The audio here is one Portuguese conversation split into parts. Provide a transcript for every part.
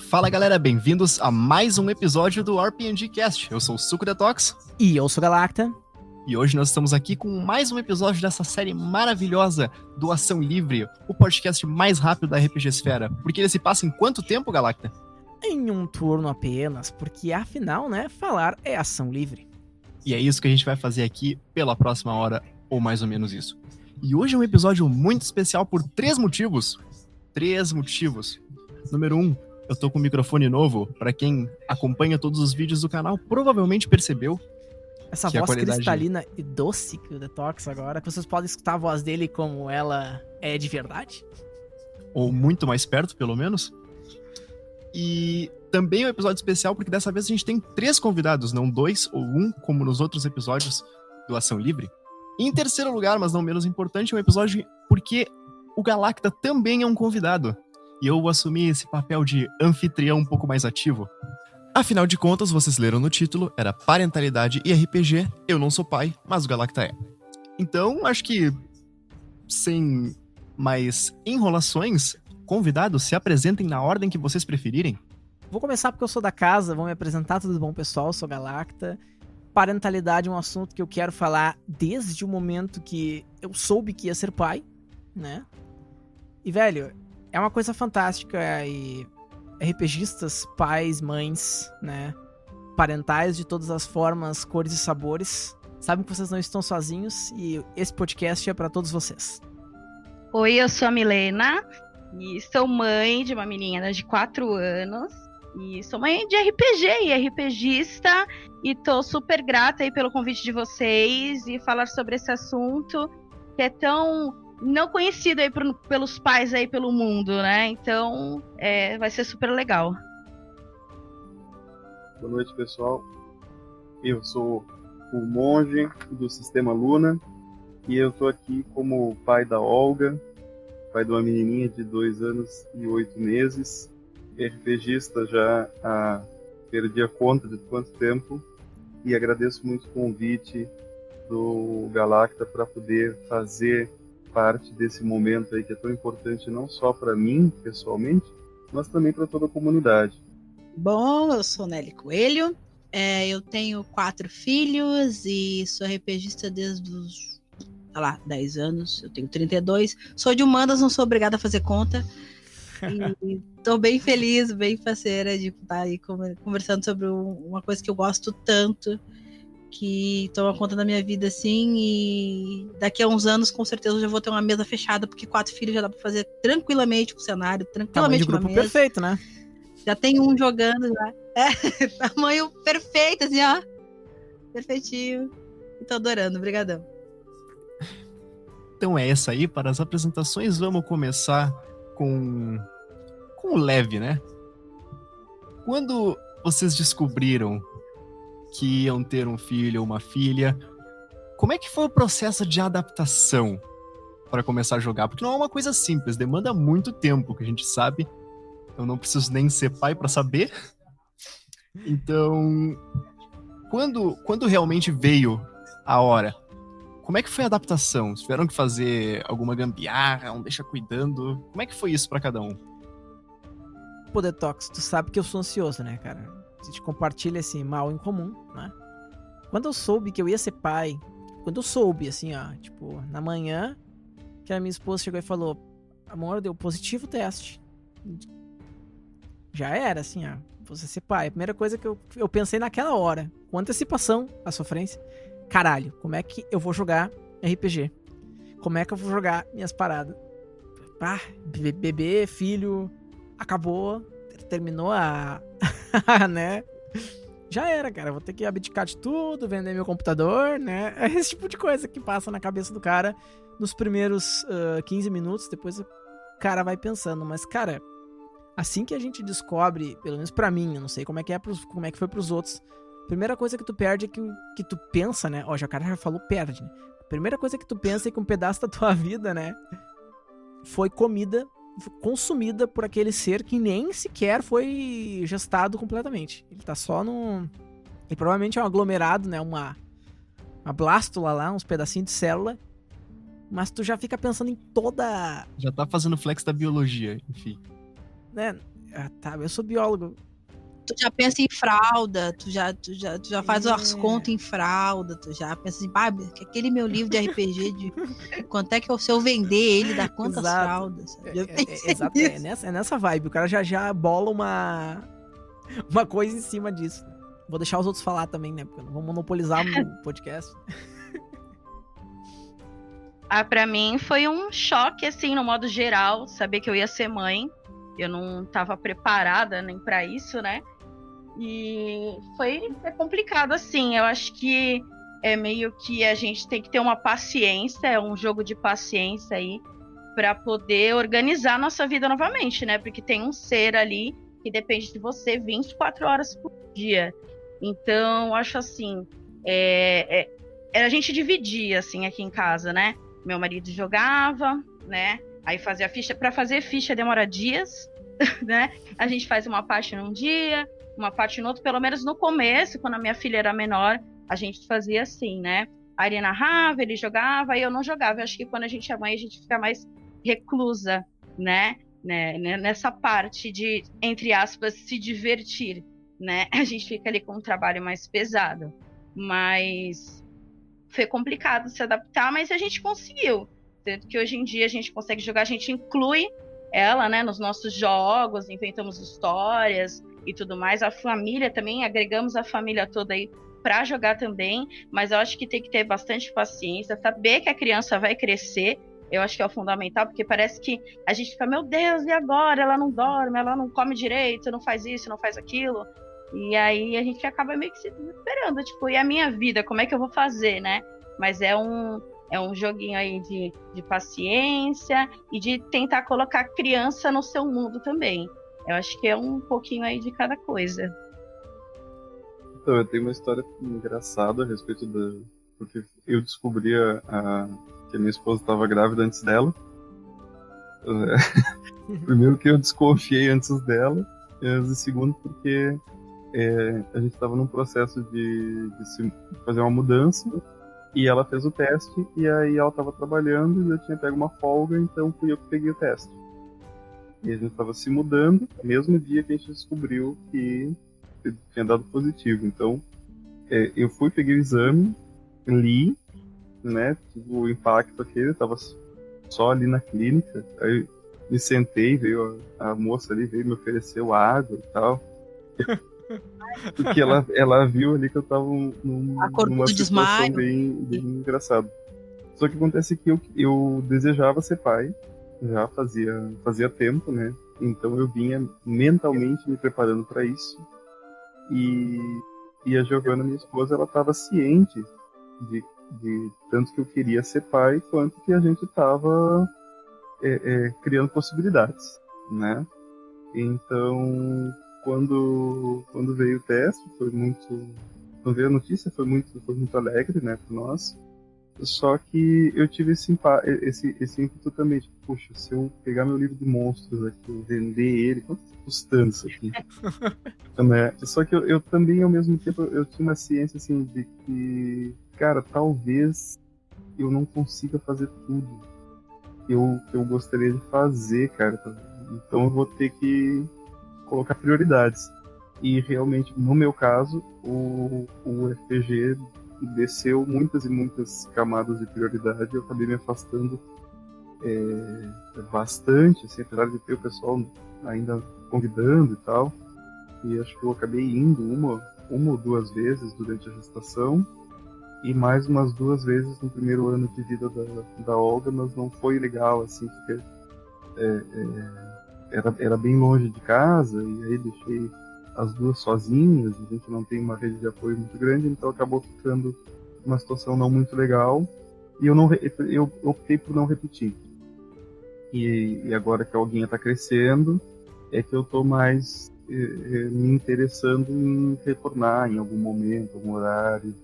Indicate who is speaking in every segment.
Speaker 1: Fala galera, bem-vindos a mais um episódio do RPG Cast. Eu sou o Suco Detox.
Speaker 2: E eu sou Galacta.
Speaker 1: E hoje nós estamos aqui com mais um episódio dessa série maravilhosa do Ação Livre, o podcast mais rápido da RPG Esfera. Porque ele se passa em quanto tempo, Galacta?
Speaker 2: Em um turno apenas, porque afinal, né, falar é ação livre.
Speaker 1: E é isso que a gente vai fazer aqui pela próxima hora, ou mais ou menos isso. E hoje é um episódio muito especial por 3 motivos. 3 motivos. Número 1, eu tô com um microfone novo. Pra quem acompanha todos os vídeos do canal, provavelmente percebeu.
Speaker 2: Essa voz cristalina e doce que o Detox agora, que vocês podem escutar a voz dele como ela é de verdade.
Speaker 1: Ou muito mais perto, pelo menos. E também é um episódio especial porque dessa vez a gente tem 3 convidados, não 2 ou 1, como nos outros episódios do Ação Livre. E em terceiro lugar, mas não menos importante, é um episódio porque o Galacta também é um convidado. E eu assumi esse papel de anfitrião um pouco mais ativo. Afinal de contas, vocês leram no título, era Parentalidade e RPG. Eu não sou pai, mas o Galacta é. Então, acho que, sem mais enrolações, convidados, se apresentem na ordem que vocês preferirem.
Speaker 2: Vou começar porque eu sou da casa, vou me apresentar, tudo bom, pessoal? Eu sou Galacta. Parentalidade é um assunto que eu quero falar desde o momento que eu soube que ia ser pai, né? E, velho, é uma coisa fantástica e RPGistas, pais, mães, né? Parentais de todas as formas, cores e sabores. Sabem que vocês não estão sozinhos e esse podcast é pra todos vocês.
Speaker 3: Oi, eu sou a Milena e sou mãe de uma menina de 4 anos. E sou mãe de RPG e RPGista. E tô super grata aí pelo convite de vocês e falar sobre esse assunto que é tão não conhecido aí pelos pais aí pelo mundo, né? Então, vai ser super legal.
Speaker 4: Boa noite, pessoal. Eu sou o monge do Sistema Luna e eu tô aqui como pai da Olga, pai de uma menininha de 2 anos e 8 meses, RPGista já perdi a conta de quanto tempo e agradeço muito o convite do Galacta para poder fazer parte desse momento aí que é tão importante não só para mim, pessoalmente, mas também para toda a comunidade.
Speaker 5: Bom, eu sou Nelly Coelho, eu tenho 4 filhos e sou RPGista desde os 10 anos, eu tenho 32, sou de humanas, não sou obrigada a fazer conta, e tô bem feliz, bem parceira de estar aí conversando sobre uma coisa que eu gosto tanto, que toma conta da minha vida assim, e daqui a uns anos com certeza eu já vou ter uma mesa fechada, porque 4 filhos já dá pra fazer tranquilamente com o cenário, tranquilamente
Speaker 2: tamanho de grupo
Speaker 5: uma mesa.
Speaker 2: Perfeito, né?
Speaker 5: Já tem um jogando já. Tamanho perfeito, assim, ó. Perfeitinho. E tô adorando, brigadão.
Speaker 1: Então é essa aí, para as apresentações vamos começar com o leve, né? Quando vocês descobriram que iam ter um filho ou uma filha, como é que foi o processo de adaptação para começar a jogar? Porque não é uma coisa simples, demanda muito tempo, que a gente sabe. Eu não preciso nem ser pai para saber. Então, quando realmente veio a hora, como é que foi a adaptação? Tiveram que fazer alguma gambiarra, um deixa cuidando? Como é que foi isso para cada um?
Speaker 2: Pô, Detox, tu sabe que eu sou ansioso, né, cara? A gente compartilha esse mal em comum, né? Quando eu soube que eu ia ser pai, quando eu soube, assim, ó, tipo, na manhã, que a minha esposa chegou e falou: amor, deu positivo o teste. Já era, assim, ó, você ser pai. A primeira coisa que eu pensei naquela hora, com antecipação, a sofrência, caralho, como é que eu vou jogar RPG? Como é que eu vou jogar minhas paradas? Bebê, filho, acabou, terminou né? Já era, cara. Vou ter que abdicar de tudo, vender meu computador, né? É esse tipo de coisa que passa na cabeça do cara nos primeiros 15 minutos. Depois o cara vai pensando. Mas, cara, assim que a gente descobre, pelo menos pra mim, eu não sei como é que foi pros outros. A primeira coisa que tu perde é que tu pensa, né? Ó, já o cara já falou perde, né? A primeira coisa que tu pensa é que um pedaço da tua vida, né, foi consumida por aquele ser que nem sequer foi gestado completamente. Ele tá só no... E provavelmente é um aglomerado, né? Uma blástula lá, uns pedacinhos de célula. Mas tu já fica pensando em toda...
Speaker 1: Já tá fazendo flex da biologia, enfim.
Speaker 2: Né? Tá, eu sou biólogo.
Speaker 5: Tu já pensa em fralda, tu já faz as contas em fralda, tu já pensa assim, que aquele meu livro de RPG de quanto é que se eu vender ele dá quantas
Speaker 2: Exato.
Speaker 5: fraldas? Sabe?
Speaker 2: Exato, é nessa vibe. O cara já bola uma coisa em cima disso. Vou deixar os outros falar também, né? Porque eu não vou monopolizar o podcast.
Speaker 3: Pra mim foi um choque, assim, no modo geral, saber que eu ia ser mãe. Eu não estava preparada nem para isso, né? E foi complicado, assim. Eu acho que é meio que a gente tem que ter uma paciência, é um jogo de paciência aí, para poder organizar a nossa vida novamente, né? Porque tem um ser ali que depende de você 24 horas por dia. Então, eu acho assim, a gente dividia, assim, aqui em casa, né? Meu marido jogava, né? Aí fazia ficha. Para fazer ficha demora dias, né? A gente faz uma parte num dia, uma parte no outro. Pelo menos no começo, quando a minha filha era menor, a gente fazia assim, né? Aí ele narrava, ele jogava, aí eu não jogava. Eu acho que quando a gente é mãe, a gente fica mais reclusa, né? Nessa parte de, entre aspas, se divertir, né? A gente fica ali com um trabalho mais pesado. Mas foi complicado se adaptar, mas a gente conseguiu. Tanto que hoje em dia a gente consegue jogar, a gente inclui ela, né, nos nossos jogos, inventamos histórias e tudo mais. A família também, agregamos a família toda aí para jogar também, mas eu acho que tem que ter bastante paciência, saber que a criança vai crescer, eu acho que é o fundamental, porque parece que a gente fica, meu Deus, e agora? Ela não dorme, ela não come direito, não faz isso, não faz aquilo. E aí a gente acaba meio que se desesperando, tipo, e a minha vida, como é que eu vou fazer, né? Mas é um joguinho aí de paciência e de tentar colocar a criança no seu mundo também. Eu acho que é um pouquinho aí de cada coisa.
Speaker 4: Então, eu tenho uma história engraçada a respeito da... Porque eu descobri que a minha esposa estava grávida antes dela. Primeiro que eu desconfiei antes dela, e segundo porque a gente estava num processo de fazer uma mudança, e ela fez o teste, e aí ela estava trabalhando, e eu tinha pego uma folga, então fui eu que peguei o teste. E a gente estava se mudando, no mesmo dia que a gente descobriu que tinha dado positivo. Então, eu fui, peguei o exame, li, né, o impacto aquele, estava só ali na clínica, aí me sentei, veio a moça ali, veio me ofereceu água e tal. Porque ela viu ali que eu tava numa situação bem engraçada. Só que acontece que eu desejava ser pai, já fazia tempo, né? Então eu vinha mentalmente me preparando para isso. E a Giovana, minha esposa, ela estava ciente de tanto que eu queria ser pai, quanto que a gente estava criando possibilidades, né? Então, quando veio o teste, quando veio a notícia, foi muito alegre, né, para nós. Só que eu tive esse ímpeto também, tipo, puxa, se eu pegar meu livro de monstros aqui, vender ele, quanto tá custando isso aqui? Né? Só que eu também, ao mesmo tempo, eu tinha uma ciência, assim, de que, cara, talvez eu não consiga fazer tudo que eu gostaria de fazer, cara. Então eu vou ter que colocar prioridades. E realmente, no meu caso, o RPG desceu muitas e muitas camadas de prioridade, eu acabei me afastando bastante, assim, apesar de ter o pessoal ainda convidando e tal. E acho que eu acabei indo uma ou duas vezes durante a gestação, e mais umas 2 vezes no primeiro ano de vida da Olga, mas não foi legal, assim, porque era bem longe de casa, e aí deixei as duas sozinhas, a gente não tem uma rede de apoio muito grande, então acabou ficando uma situação não muito legal, e eu optei por não repetir. E agora que a Alguinha está crescendo, é que eu estou mais me interessando em retornar em algum momento, algum horário,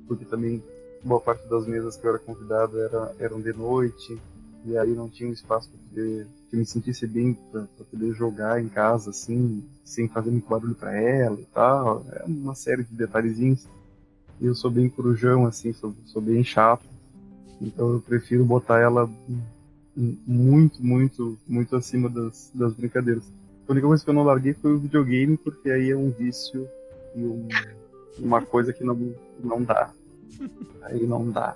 Speaker 4: porque também boa parte das mesas que eu era convidado eram de noite, e aí não tinha um espaço para poder que me sentisse bem para poder jogar em casa, assim, sem fazer muito barulho para ela e tal. É uma série de detalhezinhos. E eu sou bem corujão, assim, sou bem chato. Então eu prefiro botar ela muito, muito, muito acima das brincadeiras. A única coisa que eu não larguei foi o videogame, porque aí é um vício e uma coisa que não dá. Aí não dá.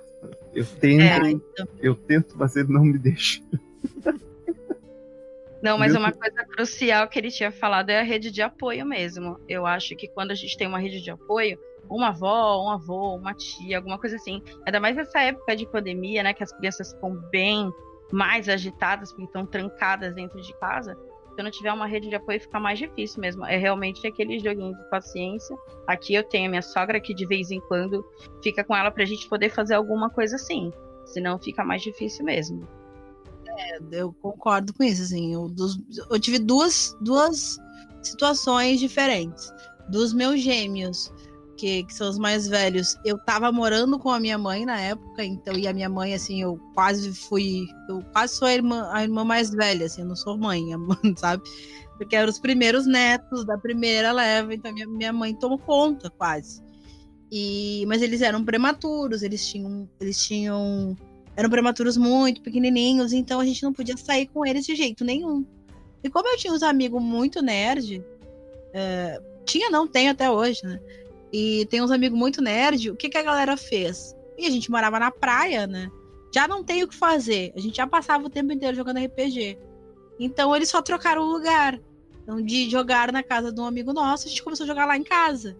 Speaker 4: Eu tento, mas ele não me deixa.
Speaker 3: Não, mas uma coisa crucial que ele tinha falado é a rede de apoio mesmo. Eu acho que quando a gente tem uma rede de apoio, uma avó, um avô, uma tia, alguma coisa assim, ainda mais nessa época de pandemia, né, que as crianças ficam bem mais agitadas porque estão trancadas dentro de casa. Se não tiver uma rede de apoio, fica mais difícil mesmo. É realmente aquele joguinho de paciência. Aqui eu tenho a minha sogra que de vez em quando fica com ela pra gente poder fazer alguma coisa assim. Senão fica mais difícil mesmo.
Speaker 5: Eu concordo com isso, assim. Eu tive duas situações diferentes. Dos meus gêmeos, que são os mais velhos, eu tava morando com a minha mãe na época, então, e a minha mãe, assim, eu quase sou a irmã mais velha, assim, eu não sou mãe, sabe? Porque eram os primeiros netos da primeira leva, então minha mãe tomou conta, quase. Mas eles eram prematuros, eram prematuros muito pequenininhos, então a gente não podia sair com eles de jeito nenhum. E como eu tinha uns amigos muito nerd, tenho até hoje, né? E tem uns amigos muito nerd, o que a galera fez? E a gente morava na praia, né? Já não tem o que fazer, a gente já passava o tempo inteiro jogando RPG. Então eles só trocaram o lugar. Então, de jogar na casa de um amigo nosso, a gente começou a jogar lá em casa.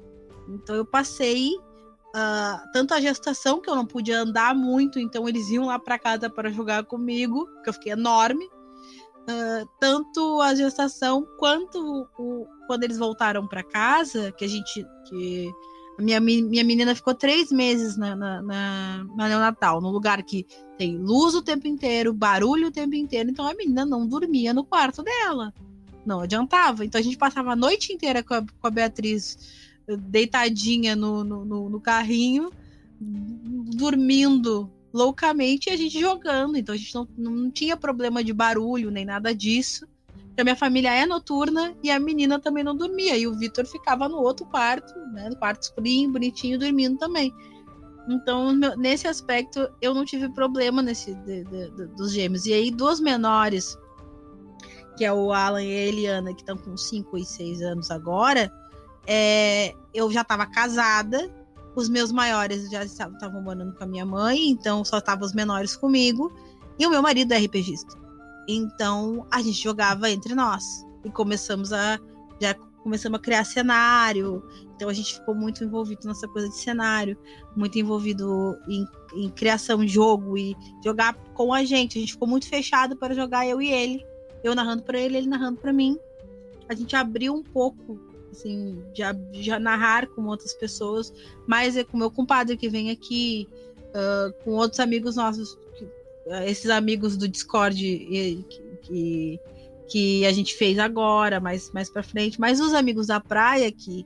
Speaker 5: Então eu passei tanto a gestação, que eu não podia andar muito, então eles iam lá para casa para jogar comigo, que eu fiquei enorme. Tanto a gestação quanto quando eles voltaram para casa, que a minha menina ficou 3 meses na neonatal, num lugar que tem luz o tempo inteiro, barulho o tempo inteiro, então a menina não dormia no quarto dela, não adiantava. Então a gente passava a noite inteira com a Beatriz deitadinha no carrinho, dormindo loucamente, e a gente jogando. Então a gente não tinha problema de barulho nem nada disso. A minha família é noturna e a menina também não dormia, e o Vitor ficava no outro quarto, né, no quarto escurinho, bonitinho, dormindo também. Então nesse aspecto eu não tive problema dos gêmeos. E aí dos menores, que é o Alan e a Eliana, que estão com 5 e 6 anos agora, eu já estava casada, os meus maiores já estavam morando com a minha mãe, então só estavam os menores comigo, e o meu marido é RPGista. Então a gente jogava entre nós, e começamos a criar cenário. Então a gente ficou muito envolvido nessa coisa de cenário, muito envolvido em criação de jogo e jogar com a gente ficou muito fechado para jogar, eu e ele, eu narrando para ele, ele narrando para mim. A gente abriu um pouco, assim, já narrar com outras pessoas, mas é com meu compadre que vem aqui, com outros amigos nossos, esses amigos do Discord que a gente fez agora, mais pra frente, mas os amigos da praia, que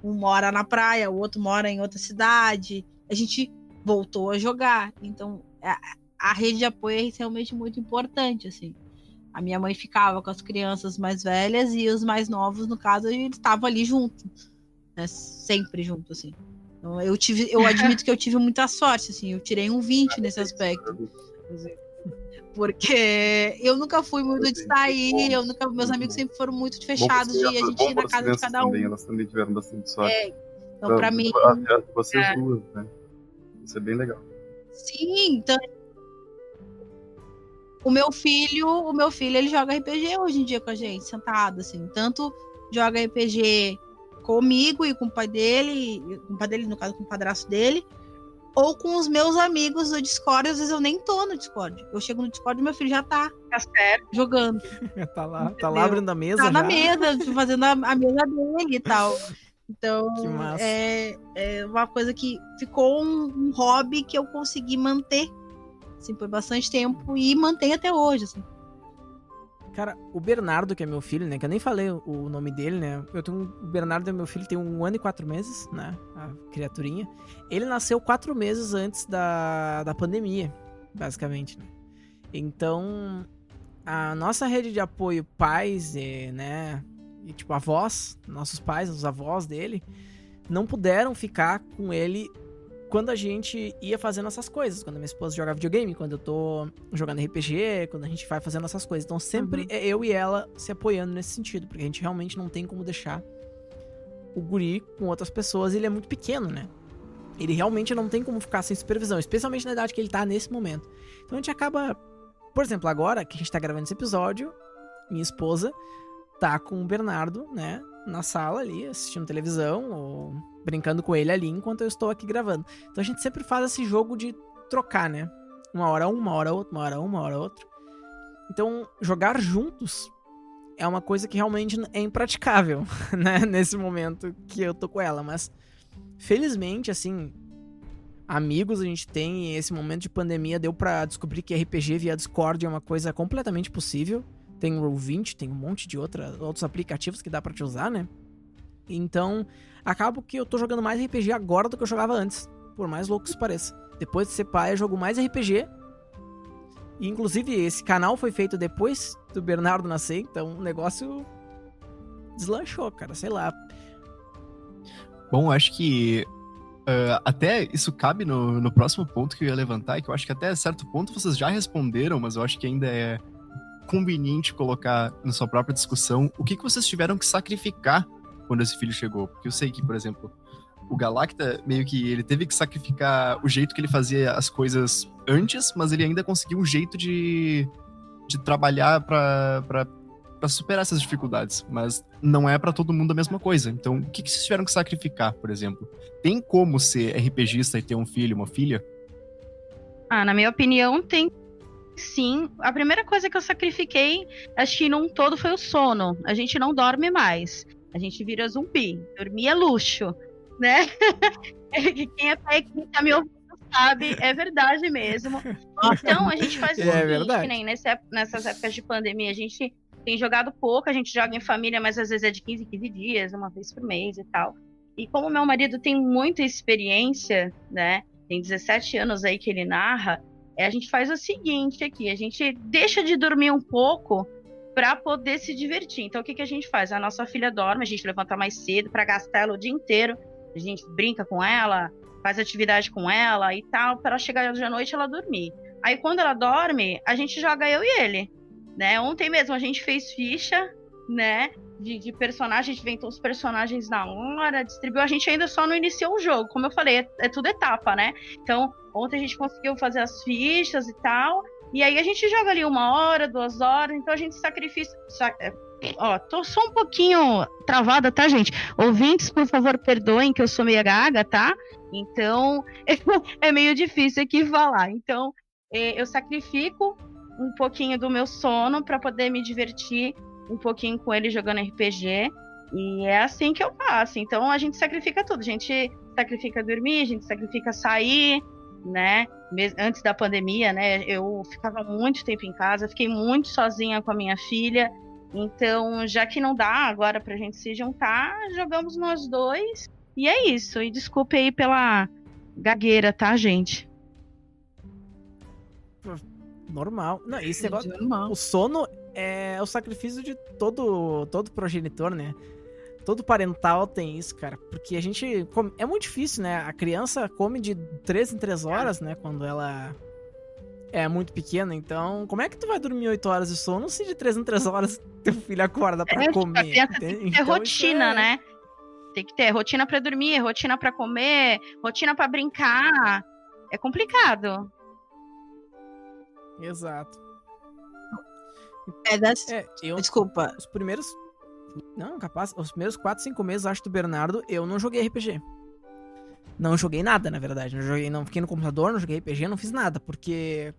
Speaker 5: um mora na praia, o outro mora em outra cidade, a gente voltou a jogar. Então a rede de apoio é realmente muito importante, assim. A minha mãe ficava com as crianças mais velhas e os mais novos, no caso, eles estavam ali junto, né? Sempre junto, assim. Então, eu admito que eu tive muita sorte, assim. Eu tirei um 20 nesse aspecto. Porque eu nunca fui muito de sair, meus amigos sempre foram muito fechados de a gente ir na casa de cada um.
Speaker 4: Também, elas também tiveram bastante sorte.
Speaker 5: Então, pra mim...
Speaker 4: Vocês duas, né? Isso é bem legal.
Speaker 5: Sim, então... O meu filho, ele joga RPG hoje em dia com a gente, sentado, assim. Tanto joga RPG comigo e com o pai dele, no caso, com o padrasto dele, ou com os meus amigos do Discord. Às vezes eu nem tô no Discord. Eu chego no Discord e meu filho já tá jogando.
Speaker 2: tá lá abrindo a mesa.
Speaker 5: Tá na mesa, fazendo a mesa dele e tal. Então, é uma coisa que ficou um hobby que eu consegui manter, assim, por bastante tempo, e mantém até hoje, assim.
Speaker 2: Cara, o Bernardo, que é meu filho, né, que eu nem falei o nome dele, né, o Bernardo é meu filho, tem 1 ano e 4 meses, né, a criaturinha. Ele nasceu 4 meses antes da pandemia, basicamente, né. Então, a nossa rede de apoio, pais, né, e tipo, avós, nossos pais, os avós dele, não puderam ficar com ele quando a gente ia fazendo essas coisas. Quando a minha esposa joga videogame, quando eu tô jogando RPG, quando a gente vai fazendo essas coisas. Então sempre é eu e ela se apoiando nesse sentido, porque a gente realmente não tem como deixar o guri com outras pessoas. Ele é muito pequeno, né? Ele realmente não tem como ficar sem supervisão, especialmente na idade que ele tá nesse momento. Então a gente acaba... Por exemplo, agora que a gente tá gravando esse episódio, minha esposa tá com o Bernardo, né, na sala ali, assistindo televisão ou brincando com ele ali enquanto eu estou aqui gravando. Então a gente sempre faz esse jogo de trocar, né? Uma hora um, uma hora outro, uma hora um, uma hora outro. Então, jogar juntos é uma coisa que realmente é impraticável, né? Nesse momento que eu tô com ela. Mas, felizmente, assim, amigos a gente tem, e esse momento de pandemia deu pra descobrir que RPG via Discord é uma coisa completamente possível. Tem o Roll20, tem um monte de outros aplicativos que dá pra te usar, né? Então, acabo que eu tô jogando mais RPG agora do que eu jogava antes, por mais louco que isso pareça. Depois de ser pai, eu jogo mais RPG. E, inclusive, esse canal foi feito depois do Bernardo nascer, então o negócio deslanchou, cara, sei lá.
Speaker 1: Bom, acho que até isso cabe no próximo ponto que eu ia levantar, que eu acho que até certo ponto vocês já responderam, mas eu acho que ainda é conveniente colocar na sua própria discussão o que vocês tiveram que sacrificar quando esse filho chegou. Porque eu sei que, por exemplo, o Galacta meio que ele teve que sacrificar o jeito que ele fazia as coisas antes, mas ele ainda conseguiu um jeito de trabalhar pra superar essas dificuldades. Mas não é pra todo mundo a mesma coisa. Então, o que vocês tiveram que sacrificar, por exemplo? Tem como ser RPGista e ter um filho, uma filha?
Speaker 3: Na minha opinião, tem sim. A primeira coisa que eu sacrifiquei, acho que num todo, foi o sono. A gente não dorme mais. A gente vira zumbi. Dormir é luxo, né? Quem é pai, quem tá me ouvindo sabe, é verdade mesmo. Então, a gente faz o seguinte, que nem nessas épocas de pandemia, a gente tem jogado pouco, a gente joga em família, mas às vezes é de 15 em 15 dias, uma vez por mês e tal. E como meu marido tem muita experiência, né? Tem 17 anos aí que ele narra, a gente faz o seguinte aqui, a gente deixa de dormir um pouco para poder se divertir. Então, o que a gente faz? A nossa filha dorme, a gente levanta mais cedo para gastar ela o dia inteiro, a gente brinca com ela, faz atividade com ela e tal, para ela chegar hoje à noite ela dormir. Aí, quando ela dorme, a gente joga eu e ele, né? Ontem mesmo a gente fez ficha, né? De personagem, a gente inventou os personagens na hora, distribuiu, a gente ainda só não iniciou o jogo, como eu falei, é tudo etapa, né? Então, ontem a gente conseguiu fazer as fichas e tal, e aí a gente joga ali 1 hora, 2 horas, então a gente sacrifica... tô só um pouquinho travada, tá, gente? Ouvintes, por favor, perdoem que eu sou meio gaga, tá? Então, é meio difícil aqui falar. Então, eu sacrifico um pouquinho do meu sono para poder me divertir um pouquinho com ele jogando RPG, e é assim que eu faço. Então a gente sacrifica tudo, a gente sacrifica dormir, a gente sacrifica sair, né? Antes da pandemia, né? Eu ficava muito tempo em casa, fiquei muito sozinha com a minha filha, então já que não dá agora pra gente se juntar, jogamos nós dois, e é isso. E desculpe aí pela gagueira, tá, gente?
Speaker 2: Normal. Não, esse negócio, o sono é o sacrifício de todo progenitor, né? Todo parental tem isso, cara. Porque a gente... É muito difícil, né? A criança come de 3 em 3 horas, né? Quando ela é muito pequena. Então, como é que tu vai dormir 8 horas de sono se de 3 em 3 horas teu filho acorda pra comer?
Speaker 3: A criança tem que ter rotina, né? Tem que ter rotina pra dormir, rotina pra comer, rotina pra brincar. É complicado.
Speaker 2: Exato.
Speaker 5: Desculpa.
Speaker 2: Os primeiros... Não, capaz. Os primeiros 4, 5 meses, acho, do Bernardo, eu não joguei RPG. Não joguei nada, na verdade. Não fiquei no computador, não joguei RPG, não fiz nada. Porque,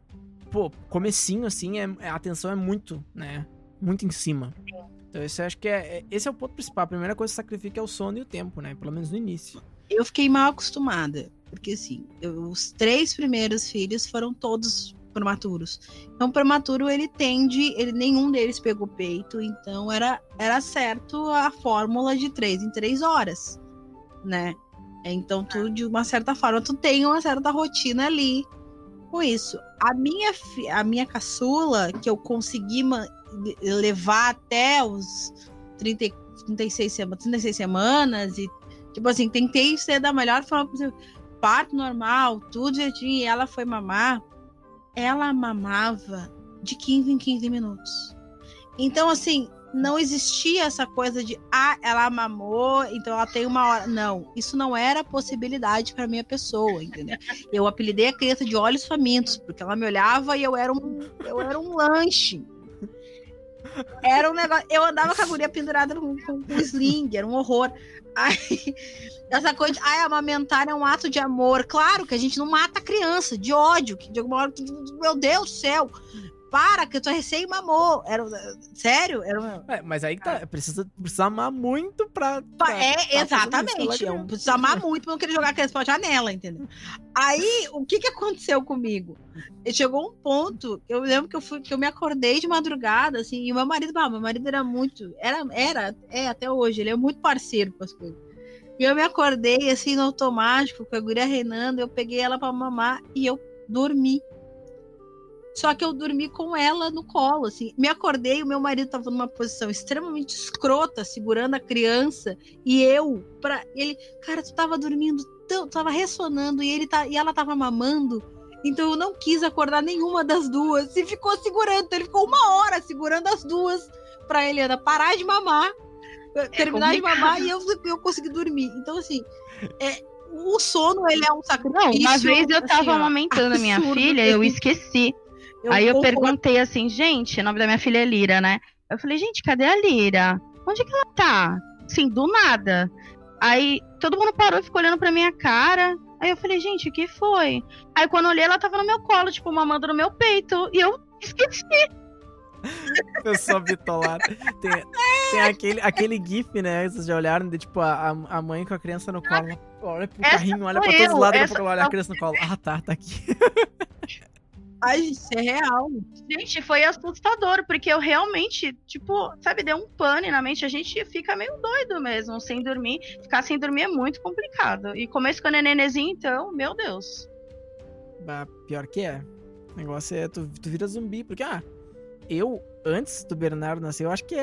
Speaker 2: pô, comecinho, assim, a atenção é muito, né? Muito em cima. Então, esse eu acho que esse é o ponto principal. A primeira coisa que sacrifica é o sono e o tempo, né? Pelo menos no início.
Speaker 5: Eu fiquei mal acostumada. Porque, assim, os 3 primeiros filhos foram todos prematuros. Então, prematuro, nenhum deles pegou peito, então era certo a fórmula de 3 em 3 horas, né? Então, tu, de uma certa forma, tu tem uma certa rotina ali com isso. A minha caçula, que eu consegui levar até os 36 semanas, e, tipo assim, tentei ser da melhor forma possível. parto normal, tudo direitinho, e ela foi mamar, ela mamava de 15 em 15 minutos. Então, assim, não existia essa coisa de, ela mamou, então ela tem uma hora. Não, isso não era possibilidade para minha pessoa, entendeu? Eu apelidei a criança de olhos famintos, porque ela me olhava e eu era um lanche. Era um negócio. Eu andava com a guria pendurada com sling, era um horror. Aí, essa coisa de amamentar é um ato de amor. Claro que a gente não mata a criança, de ódio, que de alguma hora, meu Deus do céu, para, que tu recém mamou. Sério?
Speaker 2: Mas aí que tá, precisa amar muito pra
Speaker 5: exatamente. Eu preciso amar muito pra não querer jogar a criança pra janela, entendeu? Aí, o que aconteceu comigo? Chegou um ponto, eu lembro que eu me acordei de madrugada, assim, e meu marido era muito, até hoje, ele é muito parceiro com as coisas. E eu me acordei, assim, no automático, com a guria reinando, eu peguei ela pra mamar e eu dormi. Só que eu dormi com ela no colo, assim. Me acordei, o meu marido tava numa posição extremamente escrota, segurando a criança, e ele, cara, tu tava dormindo, tava ressonando, e ela tava mamando, então eu não quis acordar nenhuma das duas, e ficou segurando, então ele ficou 1 hora segurando as duas, pra ele parar de mamar, terminar de mamar, e eu consegui dormir. Então, assim, o sono, ele é um sacrifício.
Speaker 3: Não, uma vez eu tava
Speaker 5: assim,
Speaker 3: amamentando a minha filha, eu esqueci. Aí eu perguntei assim, gente, o nome da minha filha é Lira, né? Eu falei, gente, cadê a Lira? Onde que ela tá? Assim, do nada. Aí todo mundo parou e ficou olhando pra minha cara. Aí eu falei, gente, o que foi? Aí quando eu olhei, ela tava no meu colo, tipo, mamando no meu peito. E eu esqueci.
Speaker 2: Pessoa bitolada. Tem aquele gif, né? Vocês já olharam, de tipo, a mãe com a criança no colo. Olha pro carrinho, olha pra todos os lados, daqui a pouco ela olha a criança no colo. Tá aqui.
Speaker 5: Ai, isso é real.
Speaker 3: Gente, foi assustador, porque eu realmente, tipo, sabe, deu um pane na mente. A gente fica meio doido mesmo, sem dormir. Ficar sem dormir é muito complicado. E começo com a nenenzinho, então, meu Deus.
Speaker 2: Pior que é. O negócio é, tu vira zumbi, porque, eu, antes do Bernardo nascer, eu acho que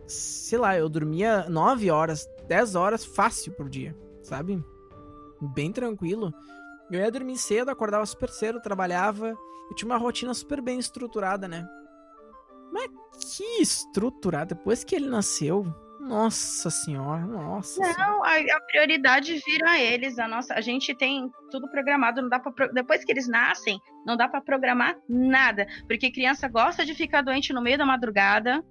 Speaker 2: sei lá, eu dormia 9 horas, 10 horas fácil por dia, sabe? Bem tranquilo. Eu ia dormir cedo, acordava super cedo, trabalhava. Eu tinha uma rotina super bem estruturada, né? Mas que estruturada. Depois que ele nasceu, nossa senhora, nossa.
Speaker 3: Não, a prioridade vira eles. A gente tem tudo programado, não dá pra, depois que eles nascem, não dá pra programar nada. Porque criança gosta de ficar doente no meio da madrugada,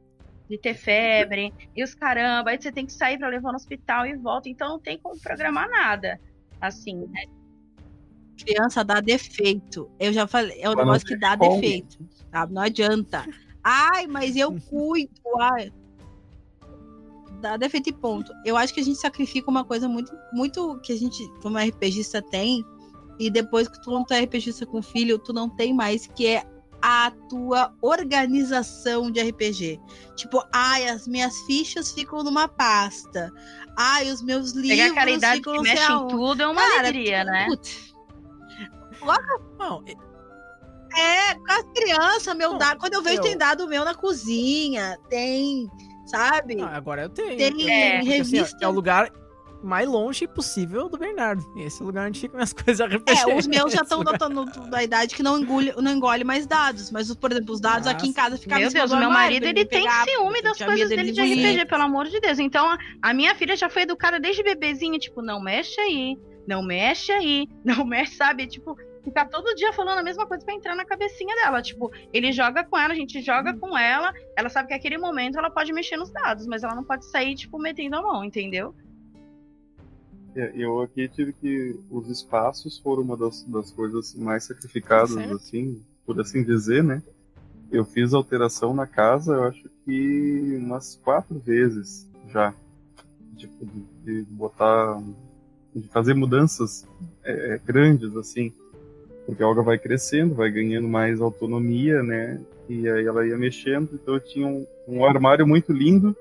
Speaker 3: de ter febre, e os caramba, aí você tem que sair pra levar no hospital e volta. Então não tem como programar nada. Assim, né?
Speaker 5: Criança dá defeito. Eu já falei, é um negócio que dá defeito, sabe? Não adianta. Ai, mas eu cuido. Dá defeito e ponto. Eu acho que a gente sacrifica uma coisa muito, muito que a gente, como RPGista, tem, e depois que tu é RPGista com filho, tu não tem mais, que é a tua organização de RPG. Tipo, as minhas fichas ficam numa pasta. Os meus livros
Speaker 3: pegar a caridade
Speaker 5: ficam
Speaker 3: que mexe em tudo é uma alegria, né?
Speaker 2: Não,
Speaker 5: com as crianças, quando eu vejo tem dado o meu na cozinha, tem, sabe?
Speaker 2: Agora eu tenho.
Speaker 5: Tem revista.
Speaker 2: Assim, é o lugar mais longe possível do Bernardo. Esse é o lugar onde ficam minhas coisas RPG.
Speaker 5: Os meus já estão da idade que não engole mais dados, mas, por exemplo, os dados aqui em casa ficavam.
Speaker 3: Meu Deus, o meu marido, ele tem ciúme das coisas dele de RPG, pelo amor de Deus. Então, a minha filha já foi educada desde bebezinha, tipo, não mexe aí, não mexe aí, não mexe, sabe? Tipo, ficar todo dia falando a mesma coisa pra entrar na cabecinha dela. Tipo, ele joga com ela, a gente joga com ela sabe que naquele momento ela pode mexer nos dados, mas ela não pode sair, tipo, metendo a mão, entendeu?
Speaker 4: Eu aqui tive que... Os espaços foram uma das coisas mais sacrificadas, assim, por assim dizer, né? Eu fiz alteração na casa, eu acho que umas 4 vezes já. Tipo, de botar... De fazer mudanças grandes, assim. Porque a Olga vai crescendo, vai ganhando mais autonomia, né? E aí ela ia mexendo, então eu tinha um armário muito lindo,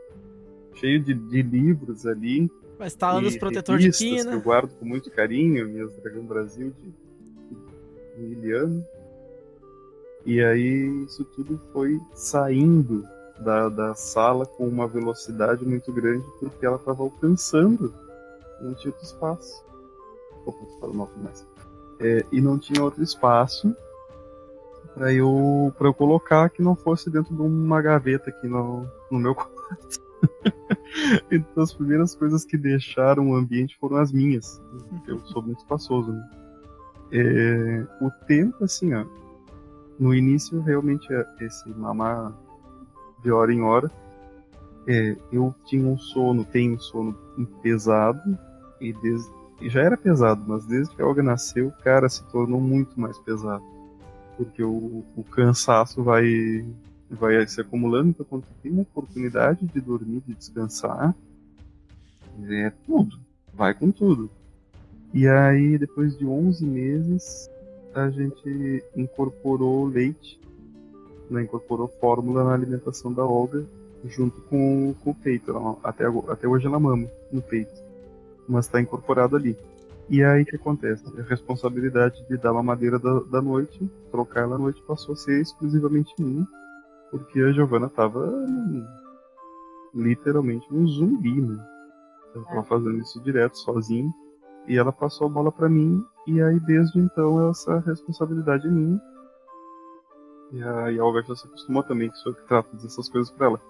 Speaker 4: cheio de livros ali.
Speaker 2: Mas instalando os protetores de quina.
Speaker 4: Que eu guardo com muito carinho, minhas Dragão Brasil de Miliano. E aí isso tudo foi saindo da sala com uma velocidade muito grande, porque ela estava alcançando um tipo de espaço. Opa, falou mal demais. E não tinha outro espaço para eu colocar que não fosse dentro de uma gaveta aqui no meu quarto. Então as primeiras coisas que deixaram o ambiente foram as minhas. Eu sou muito espaçoso, né? O tempo, assim, ó, no início realmente esse mamar de hora em hora. Eu tenho um sono pesado e já era pesado, mas desde que a Olga nasceu, cara, se tornou muito mais pesado, porque o cansaço vai se acumulando. Então quando tem uma oportunidade de dormir, de descansar, tudo, vai com tudo. E aí depois de 11 meses a gente incorporou leite, né, incorporou fórmula na alimentação da Olga junto com o peito. Até hoje ela mama no peito, mas está incorporado ali. E aí o que acontece? A responsabilidade de dar mamadeira da noite, trocar ela à noite, passou a ser exclusivamente minha, porque a Giovana tava literalmente um zumbi, né? Ela tava fazendo isso direto, sozinha, e ela passou a bola para mim, e aí desde então essa responsabilidade é minha. E a Olga já se acostumou também, que sou eu que trato dessas coisas para ela.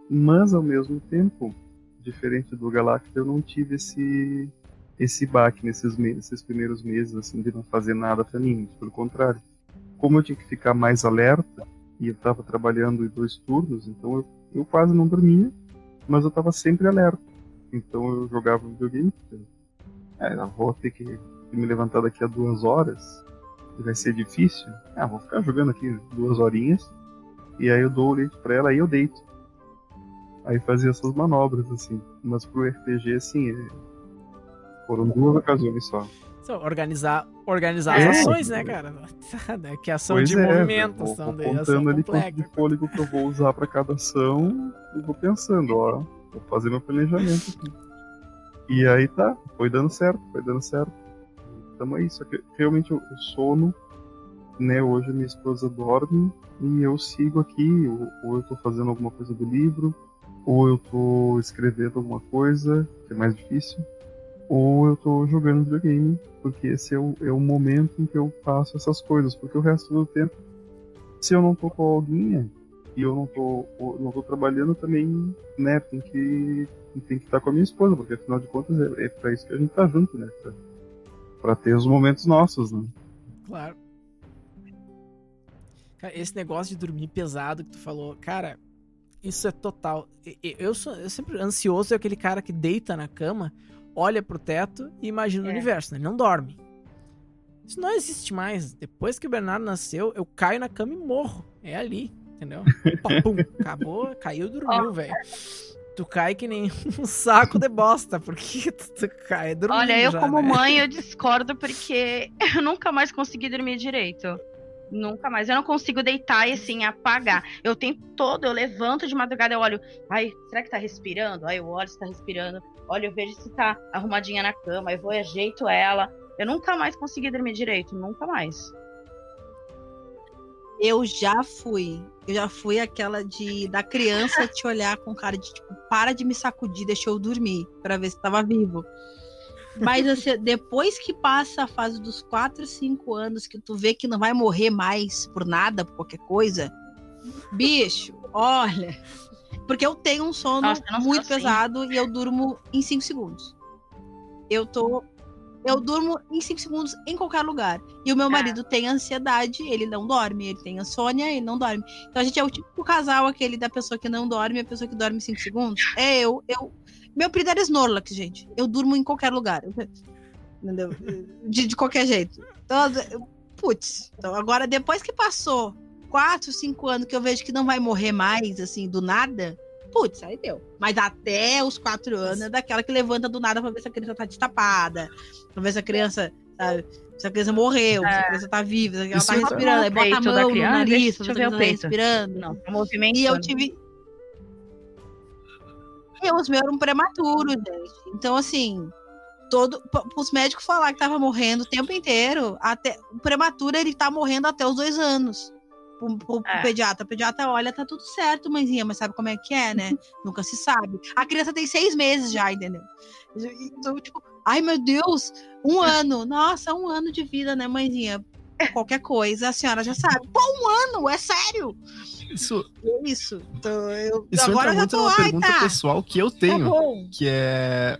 Speaker 4: Mas ao mesmo tempo, diferente do Galacta, eu não tive esse baque nesses primeiros meses, assim, de não fazer nada pra mim. Pelo contrário, como eu tinha que ficar mais alerta, e eu tava trabalhando em 2 turnos, então eu quase não dormia, mas eu tava sempre alerta. Então eu jogava videogame, eu vou ter que me levantar daqui a 2 horas, e vai ser difícil. Vou ficar jogando aqui 2 horinhas, e aí eu dou o leite pra ela, aí eu deito. Aí fazia essas manobras, assim. Mas pro RPG, assim, foram 2 ocasiões só.
Speaker 2: Organizar as ações, né, cara? Que ação
Speaker 4: Pois
Speaker 2: de movimentação
Speaker 4: vou
Speaker 2: daí, ação
Speaker 4: contando ali
Speaker 2: complexa.
Speaker 4: quanto de fôlego que eu vou usar pra cada ação, e vou pensando, vou fazer meu planejamento aqui. E aí foi dando certo. Então é isso, realmente o sono, né, hoje minha esposa dorme e eu sigo aqui, ou eu tô fazendo alguma coisa do livro, ou eu tô escrevendo alguma coisa, que é mais difícil, ou eu tô jogando videogame, porque esse é o momento em que eu faço essas coisas, porque o resto do tempo, se eu não tô com a Olguinha, e eu não tô trabalhando também, né, tem que estar com a minha esposa, porque afinal de contas é pra isso que a gente tá junto, né, pra ter os momentos nossos, né.
Speaker 2: Claro. Cara, esse negócio de dormir pesado que tu falou, cara, isso é total. Eu sempre ansioso, é aquele cara que deita na cama, olha pro teto e imagina o universo, né? Ele não dorme. Isso não existe mais. Depois que o Bernardo nasceu, eu caio na cama e morro. É ali, entendeu? Pum, acabou, caiu, dormiu, velho. Tu cai que nem um saco de bosta, porque tu cai dormindo.
Speaker 3: Olha, eu
Speaker 2: já,
Speaker 3: como
Speaker 2: né?
Speaker 3: mãe, eu discordo porque eu nunca mais consegui dormir direito. Nunca mais. Eu não consigo deitar e assim, apagar. Eu levanto de madrugada, eu olho, será que tá respirando? Aí eu olho se tá respirando. Olha, eu vejo se tá arrumadinha na cama, eu vou e ajeito ela. Eu nunca mais consegui dormir direito, nunca mais.
Speaker 5: Eu já fui aquela da criança te olhar com cara de tipo, para de me sacudir, deixa eu dormir, pra ver se tava vivo. Mas assim, depois que passa a fase dos 4, 5 anos, que tu vê que não vai morrer mais por nada, por qualquer coisa, bicho, olha. Porque eu tenho um sono muito pesado e eu durmo em 5 segundos. Eu durmo em 5 segundos em qualquer lugar. E o meu marido tem ansiedade, ele não dorme. Ele tem insônia, ele não dorme. Então a gente é o típico casal, aquele da pessoa que não dorme e a pessoa que dorme em 5 segundos. Meu apelido era Snorlax, gente. Eu durmo em qualquer lugar. Entendeu? De qualquer jeito. Então, putz. Então, agora, depois que passou 4, 5 anos que eu vejo que não vai morrer mais, assim, do nada, putz, aí deu. Mas até os 4 anos é daquela que levanta do nada pra ver se a criança tá destapada, pra ver se a criança, sabe, se a criança morreu, se a criança tá viva, se ela tá respirando. Aí bota a mão no nariz, pra ver se a criança tá respirando.
Speaker 3: Não, tá movimento.
Speaker 5: E eu tive... Os meus eram prematuros, gente. Então, assim, os médicos falaram que tava morrendo o tempo inteiro. Até o prematuro, ele tá morrendo até os 2 anos. Pro pediatra. O pediatra olha, tá tudo certo, mãezinha, mas sabe como é que é, né? Nunca se sabe. A criança tem 6 meses já, entendeu? Então, tipo, Ai, meu Deus, 1 ano. Nossa, 1 ano de vida, né, mãezinha? Qualquer coisa, a senhora já sabe. Pô, 1 ano, é sério?
Speaker 1: Isso
Speaker 5: Então,
Speaker 1: Isso
Speaker 5: agora
Speaker 1: entra
Speaker 5: já
Speaker 1: muito
Speaker 5: tô,
Speaker 1: numa
Speaker 5: ai,
Speaker 1: pergunta
Speaker 5: tá.
Speaker 1: pessoal que eu
Speaker 5: Tá
Speaker 1: tenho,
Speaker 5: bom.
Speaker 1: que é,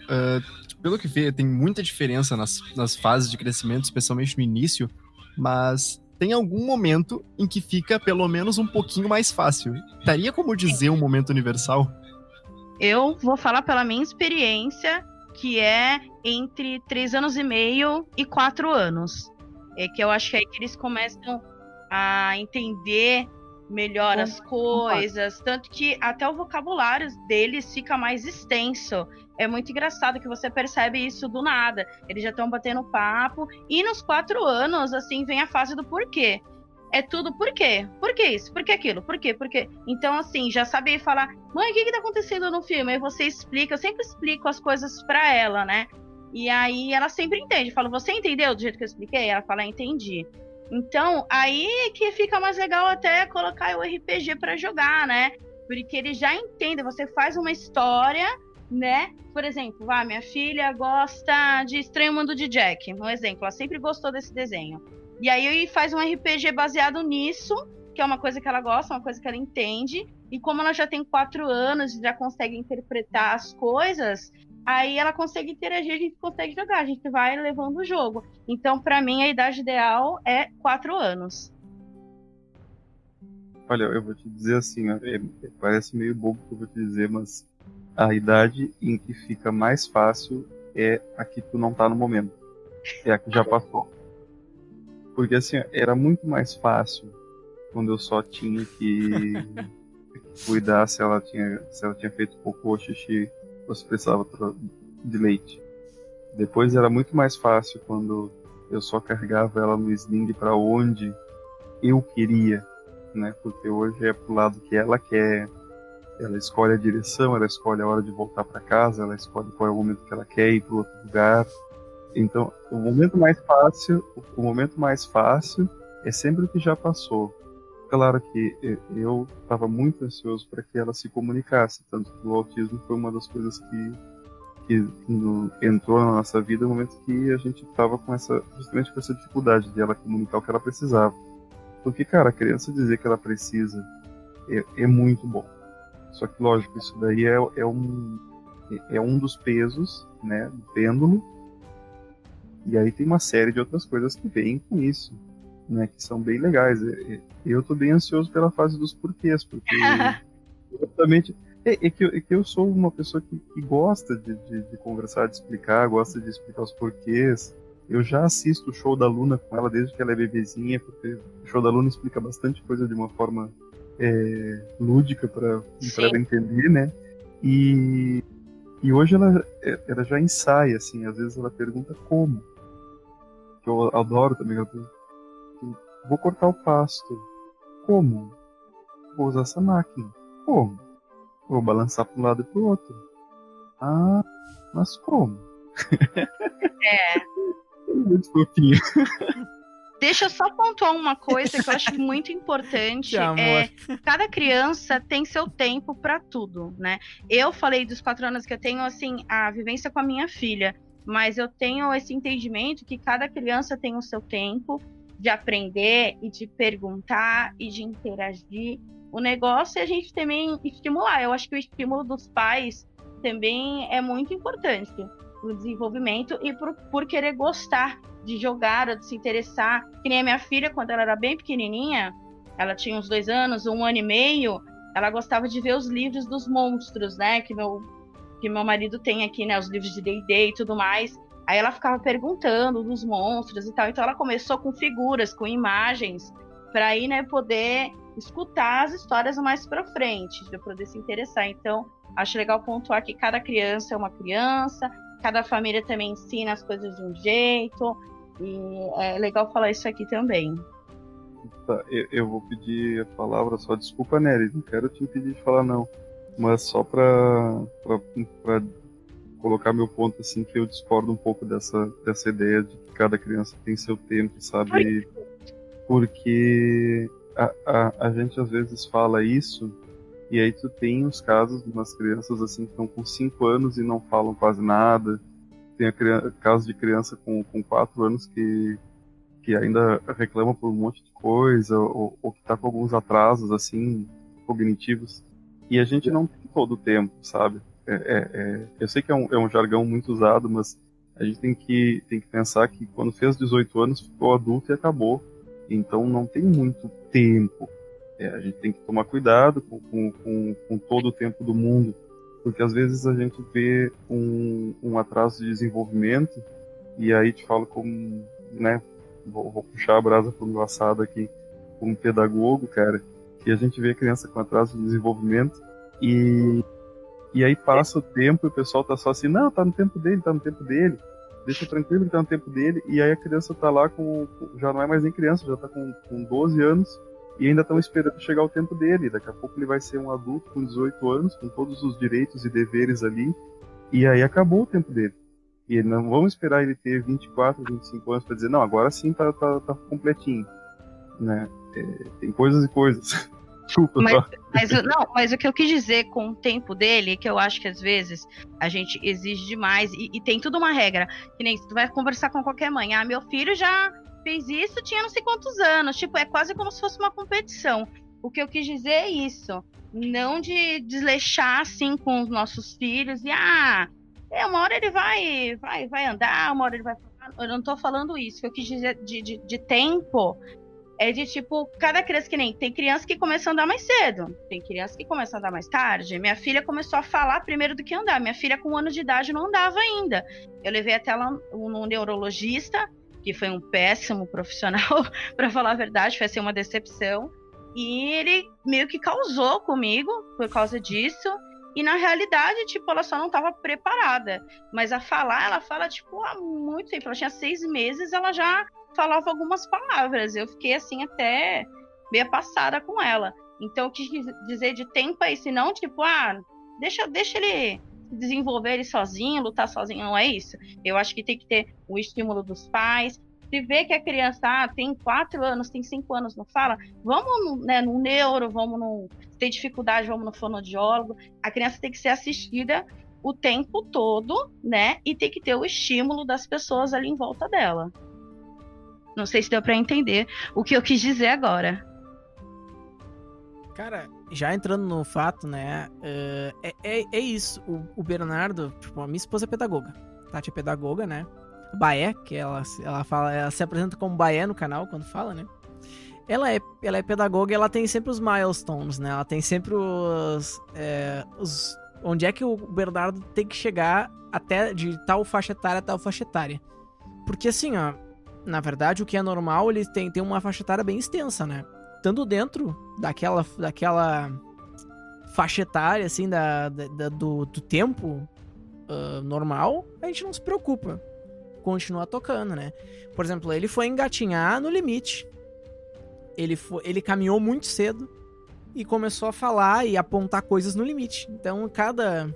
Speaker 1: pelo que vê, tem muita diferença nas fases de crescimento, especialmente no início, mas tem algum momento em que fica pelo menos um pouquinho mais fácil. Daria como dizer um momento universal?
Speaker 3: Eu vou falar pela minha experiência, que é entre 3 anos e meio e 4 anos. É que eu acho que é aí que eles começam a entender melhor as coisas, tanto que até o vocabulário deles fica mais extenso. É muito engraçado que você percebe isso do nada. Eles já estão batendo papo, e nos 4 anos, assim, vem a fase do porquê. É tudo por quê? Por que isso? Por que aquilo? Por quê? Por quê? Então, assim, já sabe falar, mãe, o que tá acontecendo no filme? Aí você explica, eu sempre explico as coisas pra ela, né? E aí ela sempre entende. Eu falo, você entendeu do jeito que eu expliquei? Ela fala, entendi. Então, aí que fica mais legal até colocar o RPG pra jogar, né? Porque ele já entende, você faz uma história, né? Por exemplo, minha filha gosta de Estranho Mundo de Jack, um exemplo, ela sempre gostou desse desenho. E aí faz um RPG baseado nisso, que é uma coisa que ela gosta, uma coisa que ela entende. E como ela já tem 4 anos e já consegue interpretar as coisas, aí ela consegue interagir, a gente consegue jogar, a gente vai levando o jogo. Então, pra mim, a idade ideal é 4 anos.
Speaker 4: Olha, eu vou te dizer assim, parece meio bobo o que eu vou te dizer, mas a idade em que fica mais fácil é a que tu não tá no momento. É a que já passou. Porque assim, era muito mais fácil quando eu só tinha que cuidar se ela tinha feito cocô ou xixi, ou se precisava de leite. Depois era muito mais fácil quando eu só carregava ela no sling para onde eu queria, né? Porque hoje é pro lado que ela quer. Ela escolhe a direção, ela escolhe a hora de voltar para casa, ela escolhe qual é o momento que ela quer ir para outro lugar. Então, o momento mais fácil é sempre o que já passou. Claro que eu estava muito ansioso para que ela se comunicasse, tanto que o autismo foi uma das coisas que entrou na nossa vida no momento que a gente estava justamente com essa dificuldade de ela comunicar o que ela precisava. Porque, cara, a criança dizer que ela precisa é muito bom. Só que, lógico, isso daí é um dos pesos, né, do pêndulo. E aí tem uma série de outras coisas que vêm com isso, né, que são bem legais. Eu tô bem ansioso pela fase dos porquês, porque exatamente que eu sou uma pessoa que gosta de conversar, de explicar, gosta de explicar os porquês. Eu já assisto o show da Luna com ela desde que ela é bebezinha, porque o show da Luna explica bastante coisa de uma forma lúdica para ela entender, né? E hoje ela já ensaia, assim, às vezes ela pergunta como. Que eu adoro também. Vou cortar o pasto. Como? Vou usar essa máquina. Como? Vou balançar para um lado e para o outro. Ah, mas como? Muito fofinho.
Speaker 3: Deixa eu só pontuar uma coisa que eu acho muito importante. Cada criança tem seu tempo para tudo, né? Eu falei dos 4 anos que eu tenho, assim, a vivência com a minha filha. Mas eu tenho esse entendimento que cada criança tem o seu tempo de aprender e de perguntar e de interagir. O negócio é a gente também estimular. Eu acho que o estímulo dos pais também é muito importante no desenvolvimento e por querer gostar de jogar ou de se interessar. Que nem a minha filha, quando ela era bem pequenininha, ela tinha uns 2 anos, 1 ano e meio, ela gostava de ver os livros dos monstros, né? Que meu marido tem aqui, né? Os livros de D&D e tudo mais. Aí ela ficava perguntando dos monstros e tal. Então ela começou com figuras, com imagens, para aí, né, poder escutar as histórias mais para frente, para poder se interessar. Então, acho legal pontuar que cada criança é uma criança, cada família também ensina as coisas de um jeito, e é legal falar isso aqui também.
Speaker 4: Tá, eu vou pedir a palavra, só desculpa, Nery, não quero te impedir de falar não, mas só pra colocar meu ponto, assim, que eu discordo um pouco dessa ideia de que cada criança tem seu tempo, sabe? Porque a gente às vezes fala isso, e aí tu tem os casos de umas crianças assim que estão com 5 anos e não falam quase nada, tem casos de criança com 4 anos que ainda reclama por um monte de coisa, ou que tá com alguns atrasos, assim, cognitivos. E a gente não tem todo o tempo, sabe? Eu sei que é um jargão muito usado, mas a gente tem que pensar que quando fez 18 anos, ficou adulto e acabou. Então não tem muito tempo. A gente tem que tomar cuidado com todo o tempo do mundo, porque às vezes a gente vê um atraso de desenvolvimento, e aí te falo como, né, vou puxar a brasa pro meu assado aqui, como pedagogo, cara, que a gente vê a criança com atraso de desenvolvimento, e aí passa o tempo e o pessoal tá só assim, não, tá no tempo dele, deixa tranquilo que tá no tempo dele, e aí a criança tá lá já não é mais nem criança, já tá com 12 anos, e ainda estão esperando chegar o tempo dele. Daqui a pouco ele vai ser um adulto com 18 anos, com todos os direitos e deveres ali, e aí acabou o tempo dele. E não vamos esperar ele ter 24, 25 anos para dizer, não, agora sim tá completinho, né? Tem coisas e coisas. Desculpa,
Speaker 3: mas o que eu quis dizer com o tempo dele, que eu acho que às vezes a gente exige demais, e tem tudo uma regra, que nem tu vai conversar com qualquer mãe, meu filho já fez isso, tinha não sei quantos anos, tipo, é quase como se fosse uma competição. O que eu quis dizer é isso, não de desleixar assim com os nossos filhos, e uma hora ele vai andar, uma hora ele vai falar. Eu não tô falando isso, o que eu quis dizer de tempo é de tipo, cada criança, que nem tem criança que começa a andar mais cedo, tem criança que começa a andar mais tarde. Minha filha começou a falar primeiro do que andar. Minha filha com 1 ano de idade não andava ainda. Eu levei até ela num neurologista, que foi um péssimo profissional, para falar a verdade, foi assim uma decepção. E ele meio que causou comigo por causa disso. E na realidade, tipo, ela só não estava preparada. Mas ela fala, tipo, há muito tempo. Ela tinha 6 meses, ela já falava algumas palavras. Eu fiquei assim até meio passada com ela. Então, eu quis dizer de tempo aí, senão, tipo, deixa ele desenvolver ele sozinho, lutar sozinho, não é isso. Eu acho que tem que ter o estímulo dos pais. Se vê que a criança tem 4 anos, tem 5 anos, não fala, vamos no neuro, se tem dificuldade, vamos no fonoaudiólogo. A criança tem que ser assistida o tempo todo, né? E tem que ter o estímulo das pessoas ali em volta dela. Não sei se deu pra entender o que eu quis dizer agora.
Speaker 2: Cara, já entrando no fato, né, é isso, o Bernardo, tipo, a minha esposa é pedagoga, Tati é pedagoga, né, Baé, que ela se apresenta como Baé no canal, quando fala, né, ela é pedagoga e ela tem sempre os milestones, né, ela tem sempre onde é que o Bernardo tem que chegar até de tal faixa etária a tal faixa etária, porque assim, ó, na verdade, o que é normal, ele tem uma faixa etária bem extensa, né, tanto dentro daquela faixa etária, assim, do tempo normal, a gente não se preocupa. Continua tocando, né? Por exemplo, ele foi engatinhar no limite. Ele caminhou muito cedo e começou a falar e apontar coisas no limite. Então, cada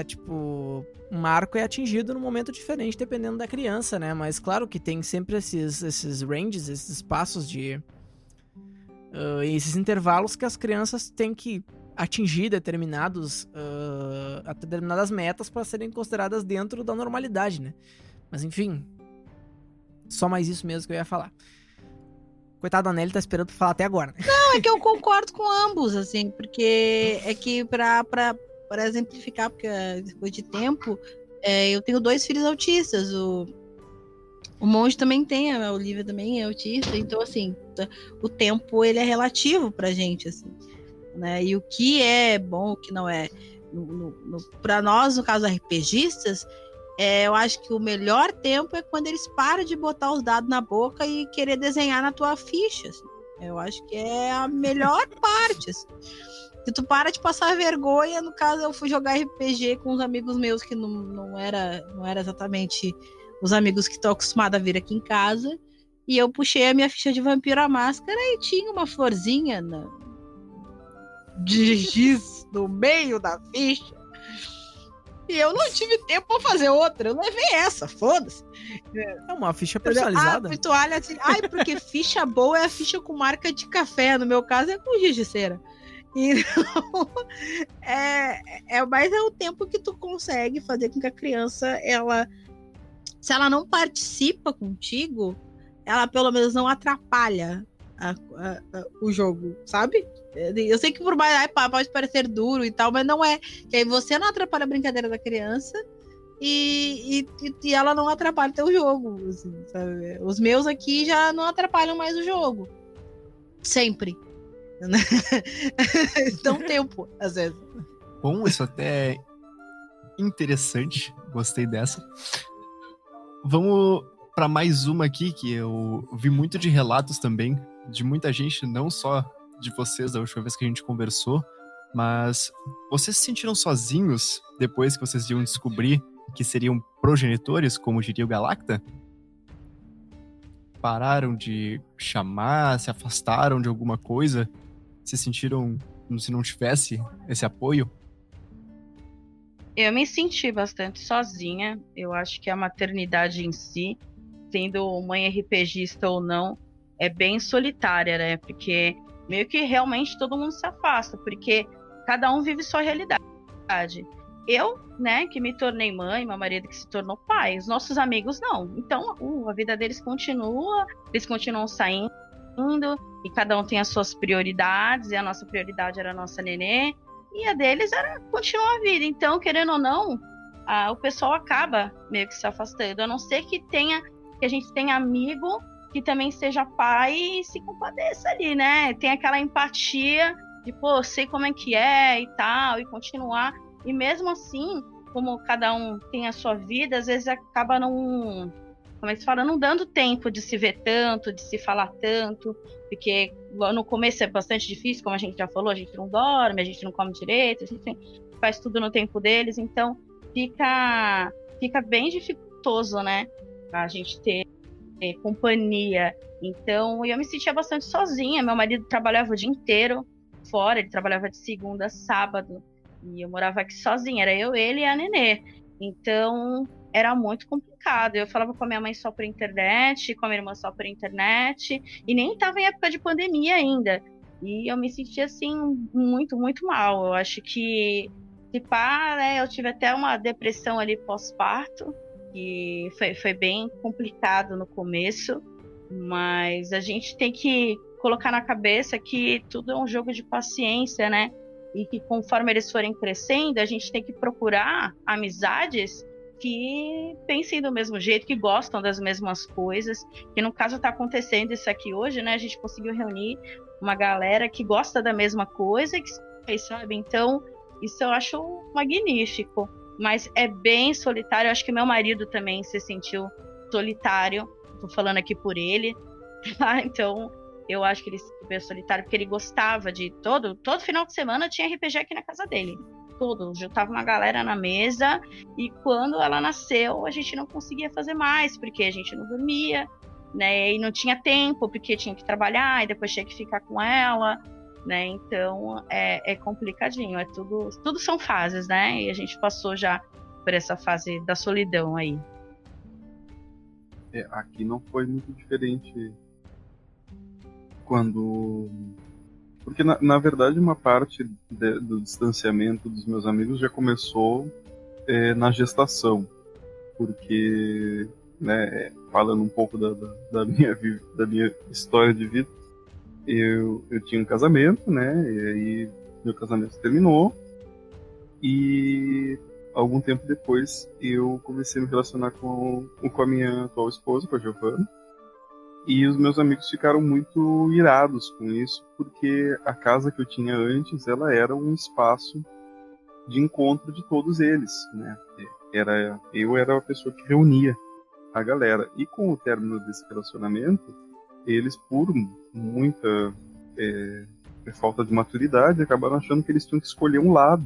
Speaker 2: tipo, marco é atingido num momento diferente, dependendo da criança, né? Mas claro que tem sempre esses ranges, esses espaços esses intervalos que as crianças têm que atingir determinadas metas para serem consideradas dentro da normalidade, né? Mas enfim, só mais isso mesmo que eu ia falar. Coitado da Nelly, tá esperando pra falar até agora, né?
Speaker 5: Não, é que eu concordo com ambos, assim, porque é que pra exemplificar, porque depois de tempo, eu tenho 2 filhos autistas, o Monge também tem, a Olivia também é autista, então assim, o tempo ele é relativo pra gente, assim, né, e o que é bom, o que não é, pra nós, no caso RPGistas, eu acho que o melhor tempo é quando eles param de botar os dados na boca e querer desenhar na tua ficha, assim. Eu acho que é a melhor parte, assim. Se tu para de passar vergonha, no caso eu fui jogar RPG com uns amigos meus que não era exatamente os amigos que estão acostumados a vir aqui em casa, e eu puxei a minha ficha de Vampiro à Máscara e tinha uma florzinha de giz no meio da ficha, e eu não tive tempo pra fazer outra, eu levei essa, foda-se.
Speaker 2: É uma ficha personalizada.
Speaker 5: Tu olha assim, porque ficha boa é a ficha com marca de café, no meu caso é com giz de cera. Então, mas é o tempo que tu consegue fazer com que a criança, se ela não participa contigo, ela pelo menos não atrapalha o jogo, sabe? Eu sei que por mais pode parecer duro e tal, mas não é. Que aí você não atrapalha a brincadeira da criança e ela não atrapalha o teu jogo, assim, sabe? Os meus aqui já não atrapalham mais o jogo. Sempre. Dá um tempo, às vezes.
Speaker 1: Bom, isso até é interessante. Gostei dessa. Vamos para mais uma aqui, que eu vi muito de relatos também, de muita gente, não só de vocês da última vez que a gente conversou, mas vocês se sentiram sozinhos depois que vocês iam descobrir que seriam progenitores, como diria o Galacta? Pararam de chamar, se afastaram de alguma coisa? Se sentiram como se não tivesse esse apoio?
Speaker 3: Eu me senti bastante sozinha. Eu acho que a maternidade em si, sendo mãe RPGista ou não, é bem solitária, né? Porque meio que realmente todo mundo se afasta, porque cada um vive sua realidade. Eu, né, que me tornei mãe, meu marido que se tornou pai, os nossos amigos não. Então, a vida deles continua, eles continuam saindo, e cada um tem as suas prioridades, e a nossa prioridade era a nossa nenê, e a deles era continuar a vida. Então, querendo ou não, o pessoal acaba meio que se afastando, a não ser que a gente tenha amigo que também seja pai e se compadeça ali, né? Tem aquela empatia de, pô, sei como é que é e tal, e continuar. E mesmo assim, como cada um tem a sua vida, às vezes acaba não, como é que se fala, não dando tempo de se ver tanto, de se falar tanto, porque no começo é bastante difícil, como a gente já falou, a gente não dorme, a gente não come direito, a gente faz tudo no tempo deles, então fica bem dificultoso, né, a gente ter companhia. Então eu me sentia bastante sozinha, meu marido trabalhava o dia inteiro fora, ele trabalhava de segunda a sábado, e eu morava aqui sozinha, era eu, ele e a nenê. Então, era muito complicado. Eu falava com a minha mãe só por internet, com a minha irmã só por internet, e nem estava em época de pandemia ainda. E eu me sentia, assim, muito, muito mal. Eu acho que, se pá, né, eu tive até uma depressão ali pós-parto, que foi bem complicado no começo, mas a gente tem que colocar na cabeça que tudo é um jogo de paciência, né? E que conforme eles forem crescendo, a gente tem que procurar amizades que pensem do mesmo jeito, que gostam das mesmas coisas, que no caso está acontecendo isso aqui hoje, né? A gente conseguiu reunir uma galera que gosta da mesma coisa, que sabe? Então, isso eu acho magnífico, mas é bem solitário. Eu acho que meu marido também se sentiu solitário, tô falando aqui por ele, tá? Então, eu acho que ele se sentiu solitário porque ele gostava de todo final de semana tinha RPG aqui na casa dele. Tudo, juntava uma galera na mesa, e quando ela nasceu, a gente não conseguia fazer mais, porque a gente não dormia, né? E não tinha tempo, porque tinha que trabalhar, e depois tinha que ficar com ela, né? Então é complicadinho, tudo são fases, né? E a gente passou já por essa fase da solidão aí.
Speaker 4: Aqui não foi muito diferente. Porque na verdade uma parte do distanciamento dos meus amigos já começou na gestação, porque, né, falando um pouco da minha história de vida, eu tinha um casamento, né, e aí meu casamento terminou, e algum tempo depois eu comecei a me relacionar com a minha atual esposa, com a Giovana. E os meus amigos ficaram muito irados com isso, porque a casa que eu tinha antes, ela era um espaço de encontro de todos eles, né? Eu era a pessoa que reunia a galera. E com o término desse relacionamento, eles, por muita falta de maturidade, acabaram achando que eles tinham que escolher um lado.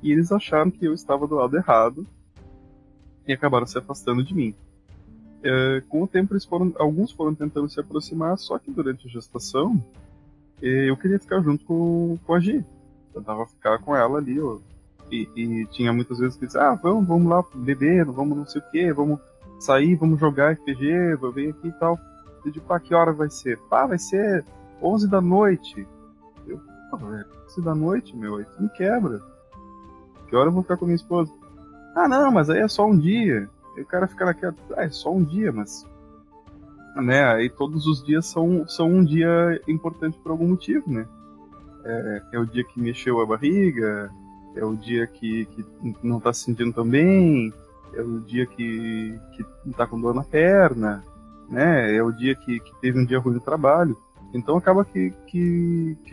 Speaker 4: E eles acharam que eu estava do lado errado e acabaram se afastando de mim. Com o tempo, alguns foram tentando se aproximar, só que durante a gestação eu queria ficar junto com a Gi. Tentava ficar com ela ali, e tinha muitas vezes que dizia, vamos lá beber, vamos não sei o que, vamos sair, vamos jogar RPG, vou vir aqui e tal. Eu digo, que hora vai ser? Vai ser 11 da noite. Pô, velho, se da noite, meu, aí tu me quebra. Que hora eu vou ficar com minha esposa? Ah, não, mas aí é só um dia. Aí o cara fica naquela, é só um dia, mas... Né, aí todos os dias são um dia importante por algum motivo, né? É o dia que mexeu a barriga, é o dia que não tá se sentindo tão bem, é o dia que tá com dor na perna, né? É o dia que teve um dia ruim no trabalho. Então acaba que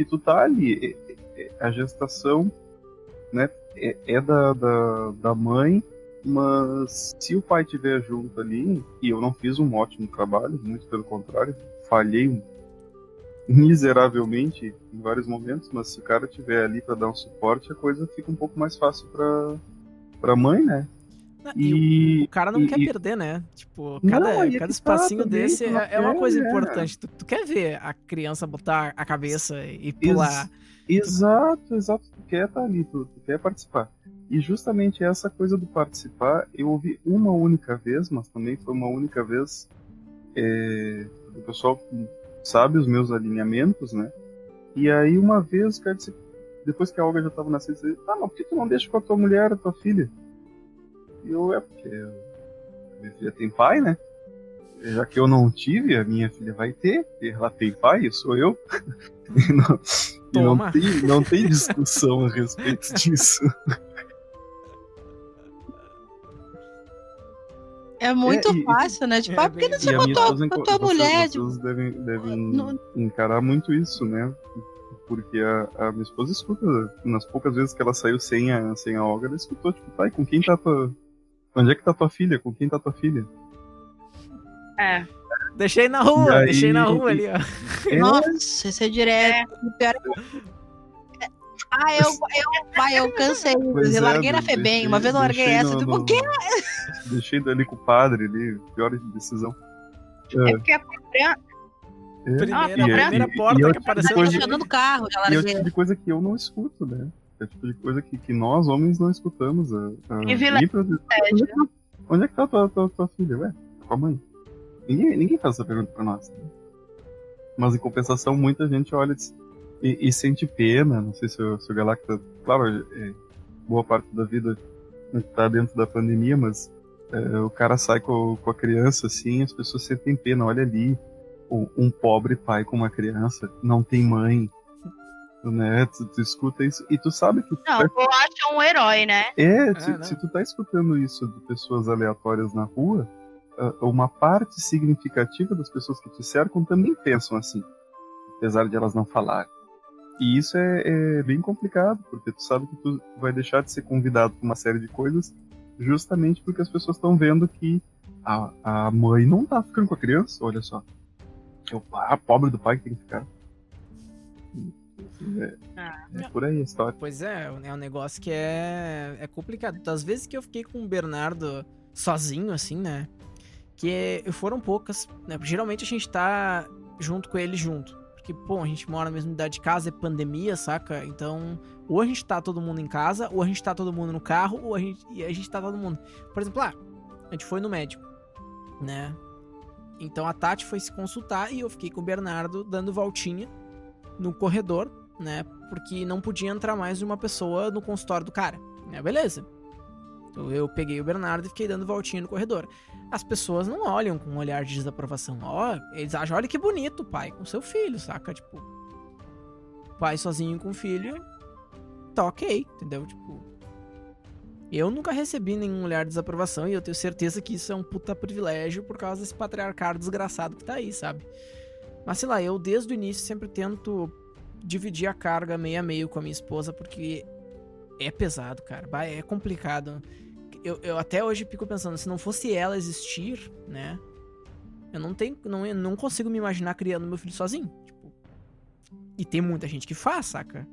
Speaker 4: tu tá ali. A gestação, né, é da mãe, mas se o pai estiver junto ali, e eu não fiz um ótimo trabalho, muito pelo contrário, falhei miseravelmente em vários momentos, mas se o cara estiver ali para dar um suporte, a coisa fica um pouco mais fácil pra mãe, né?
Speaker 2: E o cara não quer perder, né? Tipo, cada espacinho desse é uma coisa importante. Tu quer ver a criança botar a cabeça e pular.
Speaker 4: Exato. Tu quer estar ali, tu quer participar. E justamente essa coisa do participar, eu ouvi uma única vez, mas também foi uma única vez. O pessoal sabe os meus alinhamentos, né? E aí uma vez, cara, depois que a Olga já estava nascendo, disse, mas por que tu não deixa com a tua mulher, a tua filha? E porque minha filha tem pai, né? Já que eu não tive, a minha filha vai ter, ela tem pai, sou eu. Não tem discussão a respeito disso.
Speaker 5: É muito fácil, né? Tipo, por que não você botou com a tua mulher?
Speaker 4: Vocês devem encarar muito isso, né? Porque a minha esposa escuta, nas poucas vezes que ela saiu sem a Olga, ela escutou, tipo, pai, com quem tá tua... Onde é que tá tua filha? Com quem tá tua filha?
Speaker 2: Deixei na rua ali, ó.
Speaker 5: Nossa, isso é direto. Pior eu cansei. Eu larguei na FEBEM. Uma vez eu larguei essa. Por quê?
Speaker 4: Deixei dali com o padre ali. Pior decisão.
Speaker 3: Porque a
Speaker 2: primeira porta que apareceu
Speaker 5: no carro.
Speaker 4: E é o tipo de coisa que eu não escuto, né? É o tipo de coisa que nós, homens, não escutamos. Onde é que tá tua filha? Ué, com a mãe. Ninguém faz essa pergunta pra nós. Né? Mas em compensação, muita gente olha e sente pena. Não sei se o Galacta, claro, boa parte da vida tá dentro da pandemia, mas o cara sai com a criança assim, as pessoas sentem pena. Olha ali, um pobre pai com uma criança, não tem mãe. Né? Tu escuta isso e tu sabe que...
Speaker 3: Não, eu acho um herói, né?
Speaker 4: Se tu tá escutando isso de pessoas aleatórias na rua, uma parte significativa das pessoas que te cercam também pensam assim, apesar de elas não falarem. E isso é bem complicado, porque tu sabe que tu vai deixar de ser convidado para uma série de coisas justamente porque as pessoas estão vendo que a mãe não tá ficando com a criança, olha só. A pobre do pai que tem que ficar. É por aí a história.
Speaker 2: Pois é um negócio que é complicado. Das vezes que eu fiquei com o Bernardo sozinho, assim, né? Que foram poucas, né? Geralmente a gente tá junto com ele junto. Porque, pô, a gente mora na mesma unidade de casa, é pandemia, saca? Então, ou a gente tá todo mundo em casa, ou a gente tá todo mundo no carro, ou a gente tá todo mundo... Por exemplo, a gente foi no médico, né? Então a Tati foi se consultar e eu fiquei com o Bernardo dando voltinha no corredor, né? Porque não podia entrar mais de uma pessoa no consultório do cara, né? Beleza. Então eu peguei o Bernardo e fiquei dando voltinha no corredor. As pessoas não olham com um olhar de desaprovação. Eles acham, olha que bonito, pai com seu filho, saca? Tipo, pai sozinho com o filho, tá ok, entendeu? Tipo, eu nunca recebi nenhum olhar de desaprovação e eu tenho certeza que isso é um puta privilégio por causa desse patriarcado desgraçado que tá aí, sabe? Mas sei lá, eu desde o início sempre tento dividir a carga meio a meio com a minha esposa, porque é pesado, cara. É complicado. Eu até hoje fico pensando, se não fosse ela existir, né? Eu não consigo me imaginar criando meu filho sozinho. Tipo, e tem muita gente que faz, saca?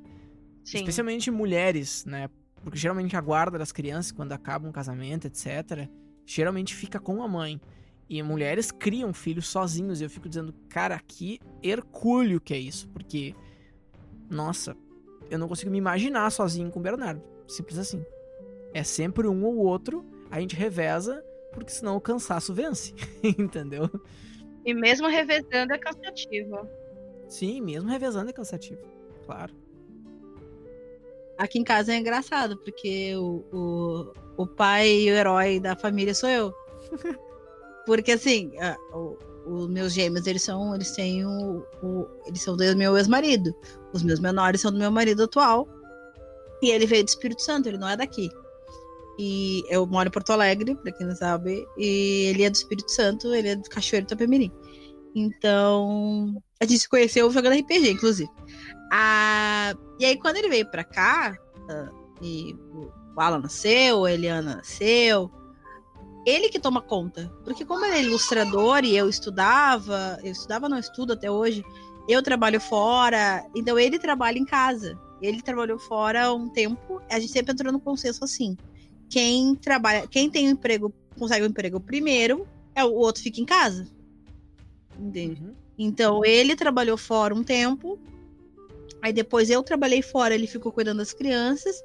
Speaker 2: Sim. Especialmente mulheres, né? Porque geralmente a guarda das crianças, quando acaba um casamento, etc., geralmente fica com a mãe. E mulheres criam filhos sozinhos. E eu fico dizendo, cara, que hercúleo que é isso. Porque, nossa, eu não consigo me imaginar sozinho com o Bernardo. Simples assim. É sempre um ou outro, a gente reveza, porque senão o cansaço vence. Entendeu?
Speaker 3: E mesmo revezando é cansativo.
Speaker 2: Sim, mesmo revezando é cansativo. Claro.
Speaker 5: aqui em casa é engraçado, porque o pai e o herói da família sou eu. Porque assim, os meus gêmeos, eles são do meu ex-marido. Os meus menores são do meu marido atual. E ele veio do Espírito Santo, ele não é daqui. E eu moro em Porto Alegre, pra quem não sabe, e ele é do Espírito Santo, ele é do Cachoeiro do Itapemirim. Então, a gente se conheceu jogando RPG, inclusive. E aí, quando ele veio pra cá, e o Alan nasceu, a Eliana nasceu, ele que toma conta. Porque como ele é ilustrador e eu estudo até hoje, eu trabalho fora, então ele trabalha em casa. Ele trabalhou fora há um tempo, a gente sempre entrou no consenso assim. Quem tem um emprego, consegue um emprego primeiro, o outro fica em casa. Entende?
Speaker 2: Uhum.
Speaker 5: Então, ele trabalhou fora um tempo, aí depois eu trabalhei fora, ele ficou cuidando das crianças,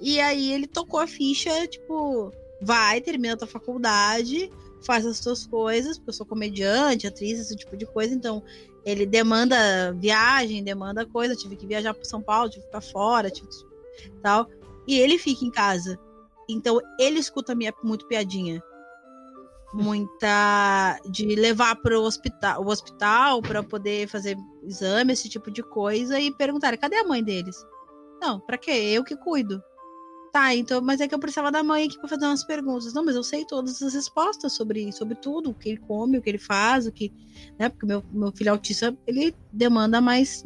Speaker 5: e aí ele tocou a ficha, tipo, vai, termina a tua faculdade, faz as tuas coisas, porque eu sou comediante, atriz, esse tipo de coisa, então ele demanda viagem, demanda coisa, tive que viajar para São Paulo, tive que ficar fora, tal, e ele fica em casa. Então, ele escuta muito piadinha. Muita de levar para o hospital para poder fazer exame, esse tipo de coisa, e perguntar, cadê a mãe deles? Não, pra quê? Eu que cuido. Tá, então, mas é que eu precisava da mãe aqui para fazer umas perguntas. Não, mas eu sei todas as respostas sobre tudo, o que ele come, o que ele faz, o que, né? Porque meu filho autista, ele demanda mais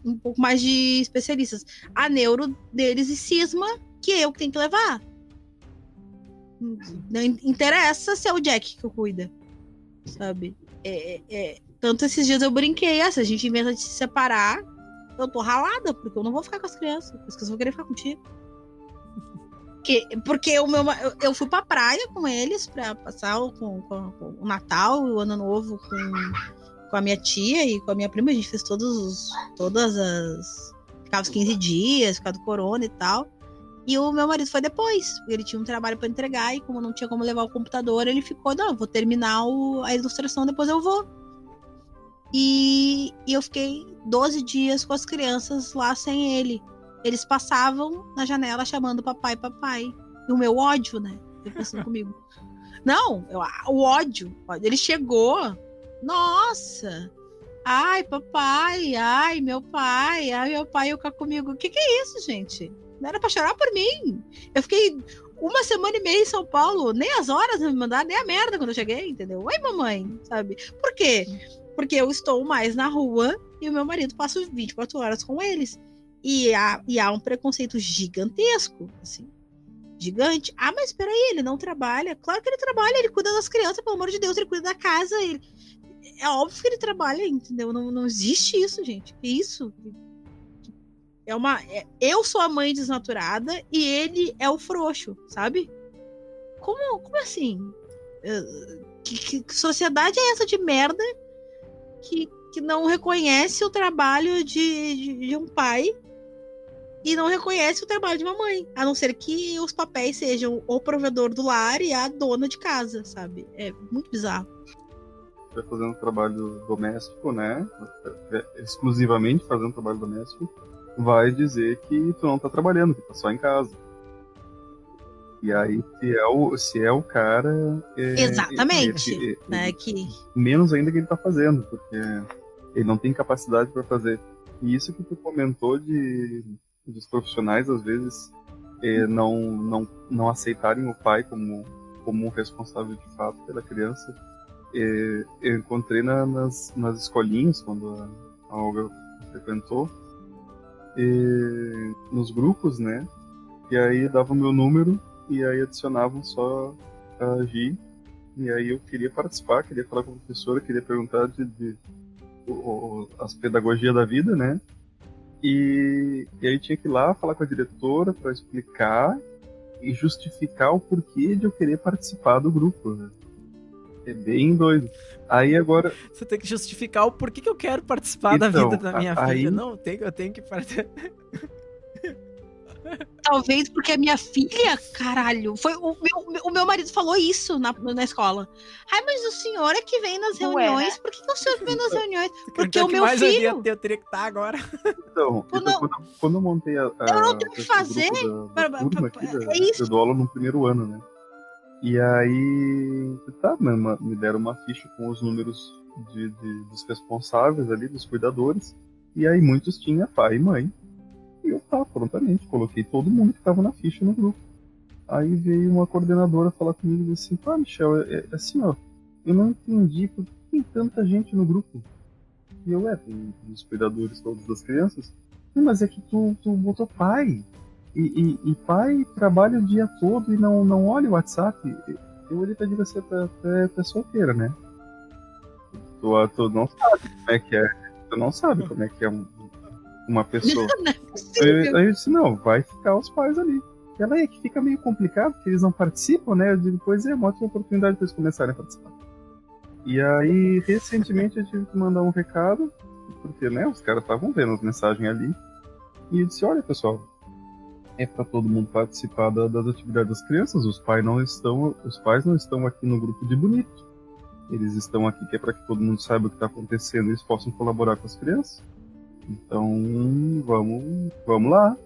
Speaker 5: um pouco mais de especialistas. A neuro deles e cisma, que eu que tenho que levar. Não interessa se é o Jack que cuida, sabe? Tanto esses dias eu brinquei, se a gente inventa de se separar, eu tô ralada, porque eu não vou ficar com as crianças, porque as crianças vão querer ficar contigo. Porque eu fui pra praia com eles pra passar com o Natal e o Ano Novo com a minha tia e com a minha prima. A gente fez todas as... Ficava os 15 dias, ficava do corona e tal. E o meu marido foi depois. Ele tinha um trabalho pra entregar e como não tinha como levar o computador, ele ficou, não, eu vou terminar a ilustração, depois eu vou. E eu fiquei 12 dias com as crianças lá sem ele. Eles passavam na janela chamando papai, papai. E o meu ódio, né? Ele pensando comigo. Não, o ódio. Ele chegou. Nossa! Ai, papai. Ai, meu pai. Ai, meu pai ia ficar comigo. O que é isso, gente? Não era pra chorar por mim. Eu fiquei 1 semana e meia em São Paulo. Nem as horas me mandaram, nem a merda quando eu cheguei, entendeu? Oi, mamãe, sabe? Por quê? Porque eu estou mais na rua e o meu marido passa 24 horas com eles. E há um preconceito gigantesco, assim. Gigante. Ah, mas peraí, ele não trabalha. Claro que ele trabalha, ele cuida das crianças, pelo amor de Deus, ele cuida da casa. É óbvio que ele trabalha, entendeu? Não existe isso, gente. Que isso? Eu sou a mãe desnaturada e ele é o frouxo, sabe? Como assim? Que sociedade é essa de merda que não reconhece o trabalho de um pai e não reconhece o trabalho de uma mãe, a não ser que os papéis sejam o provedor do lar e a dona de casa, sabe? É muito bizarro.
Speaker 4: Vai fazendo trabalho doméstico, né? Exclusivamente fazendo trabalho doméstico, vai dizer que tu não tá trabalhando, que tá só em casa. E aí, se é o cara...
Speaker 5: Exatamente.
Speaker 4: Menos ainda que ele tá fazendo, porque ele não tem capacidade para fazer. E isso que tu comentou dos profissionais, às vezes, não aceitarem o pai como um responsável de fato pela criança. Eu encontrei nas escolinhas, quando a Olga frequentou, nos grupos, né? E aí dava o meu número e aí adicionavam só a Gi. E aí eu queria participar, queria falar com a professora, queria perguntar as pedagogias da vida, né? E aí tinha que ir lá falar com a diretora para explicar e justificar o porquê de eu querer participar do grupo, né? É bem doido. Aí agora...
Speaker 2: Você tem que justificar o porquê que eu quero participar da vida da minha filha. Não, eu tenho que participar.
Speaker 5: Talvez porque a minha filha, caralho, foi o meu marido falou isso na escola. Ai, mas o senhor é que vem nas
Speaker 3: Ué,
Speaker 5: reuniões.
Speaker 3: né?
Speaker 5: Por que o senhor vem nas reuniões? Porque
Speaker 2: Então,
Speaker 5: o meu
Speaker 2: mais
Speaker 5: filho.
Speaker 2: eu teria que estar agora.
Speaker 4: Então,
Speaker 5: Não.
Speaker 4: quando eu montei
Speaker 5: Eu não tenho o que
Speaker 4: esse
Speaker 5: fazer.
Speaker 4: grupo da turma aqui,
Speaker 5: É isso.
Speaker 4: eu dou aula no primeiro ano, né? E aí, tá, me deram uma ficha com os números dos responsáveis ali, dos cuidadores. E aí muitos tinham pai e mãe. E eu prontamente, coloquei todo mundo que tava na ficha no grupo. Aí veio uma coordenadora falar comigo e disse assim, Michel, assim, ó, eu não entendi por que tem tanta gente no grupo. E eu, tem os cuidadores todos das crianças. Mas é que tu botou pai. E pai trabalha o dia todo e não olha o WhatsApp. Eu olhei pra dizer, você é solteira, né? Tu não sabe como é que é. Tu não sabe como é que é uma pessoa.
Speaker 5: Não é possível.
Speaker 4: Aí eu disse, não, vai ficar os pais ali. Ela é que fica meio complicado, porque eles não participam, né? Eu digo, pois é, uma ótima oportunidade para eles começarem a participar. E aí, recentemente, eu tive que mandar um recado, porque, né, os caras estavam vendo as mensagens ali. E eu disse, olha, pessoal, é para todo mundo participar das atividades das crianças. Os pais não estão aqui no grupo de bonito. Eles estão aqui que é para que todo mundo saiba o que está acontecendo e eles possam colaborar com as crianças. Então, vamos lá.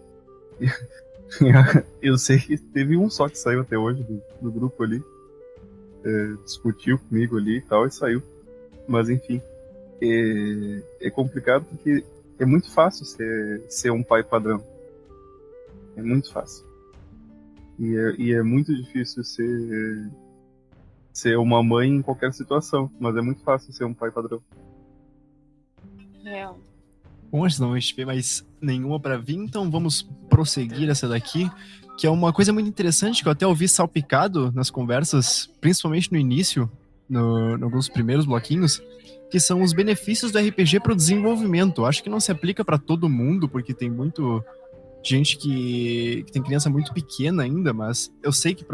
Speaker 4: Eu sei que teve um só que saiu até hoje do grupo ali. Discutiu comigo ali e tal, e saiu. Mas enfim, é complicado porque é muito fácil ser um pai padrão. É muito fácil. E é muito difícil ser uma mãe em qualquer situação, mas é muito fácil ser um pai padrão.
Speaker 3: Real.
Speaker 1: Bom, a gente não vai ter mais nenhuma pra vir, então vamos prosseguir essa daqui, que é uma coisa muito interessante que eu até ouvi salpicado nas conversas, principalmente no início, nos primeiros bloquinhos, que são os benefícios do RPG pro desenvolvimento. Acho que não se aplica pra todo mundo, porque tem muito gente que tem criança muito pequena ainda, mas eu sei que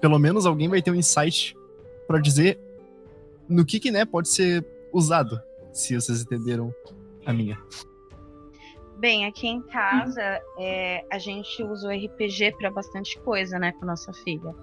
Speaker 1: pelo menos alguém vai ter um insight pra dizer no que né, pode ser usado, se vocês entenderam a minha.
Speaker 3: Bem, aqui em casa a gente usa o RPG para bastante coisa, né, com nossa filha.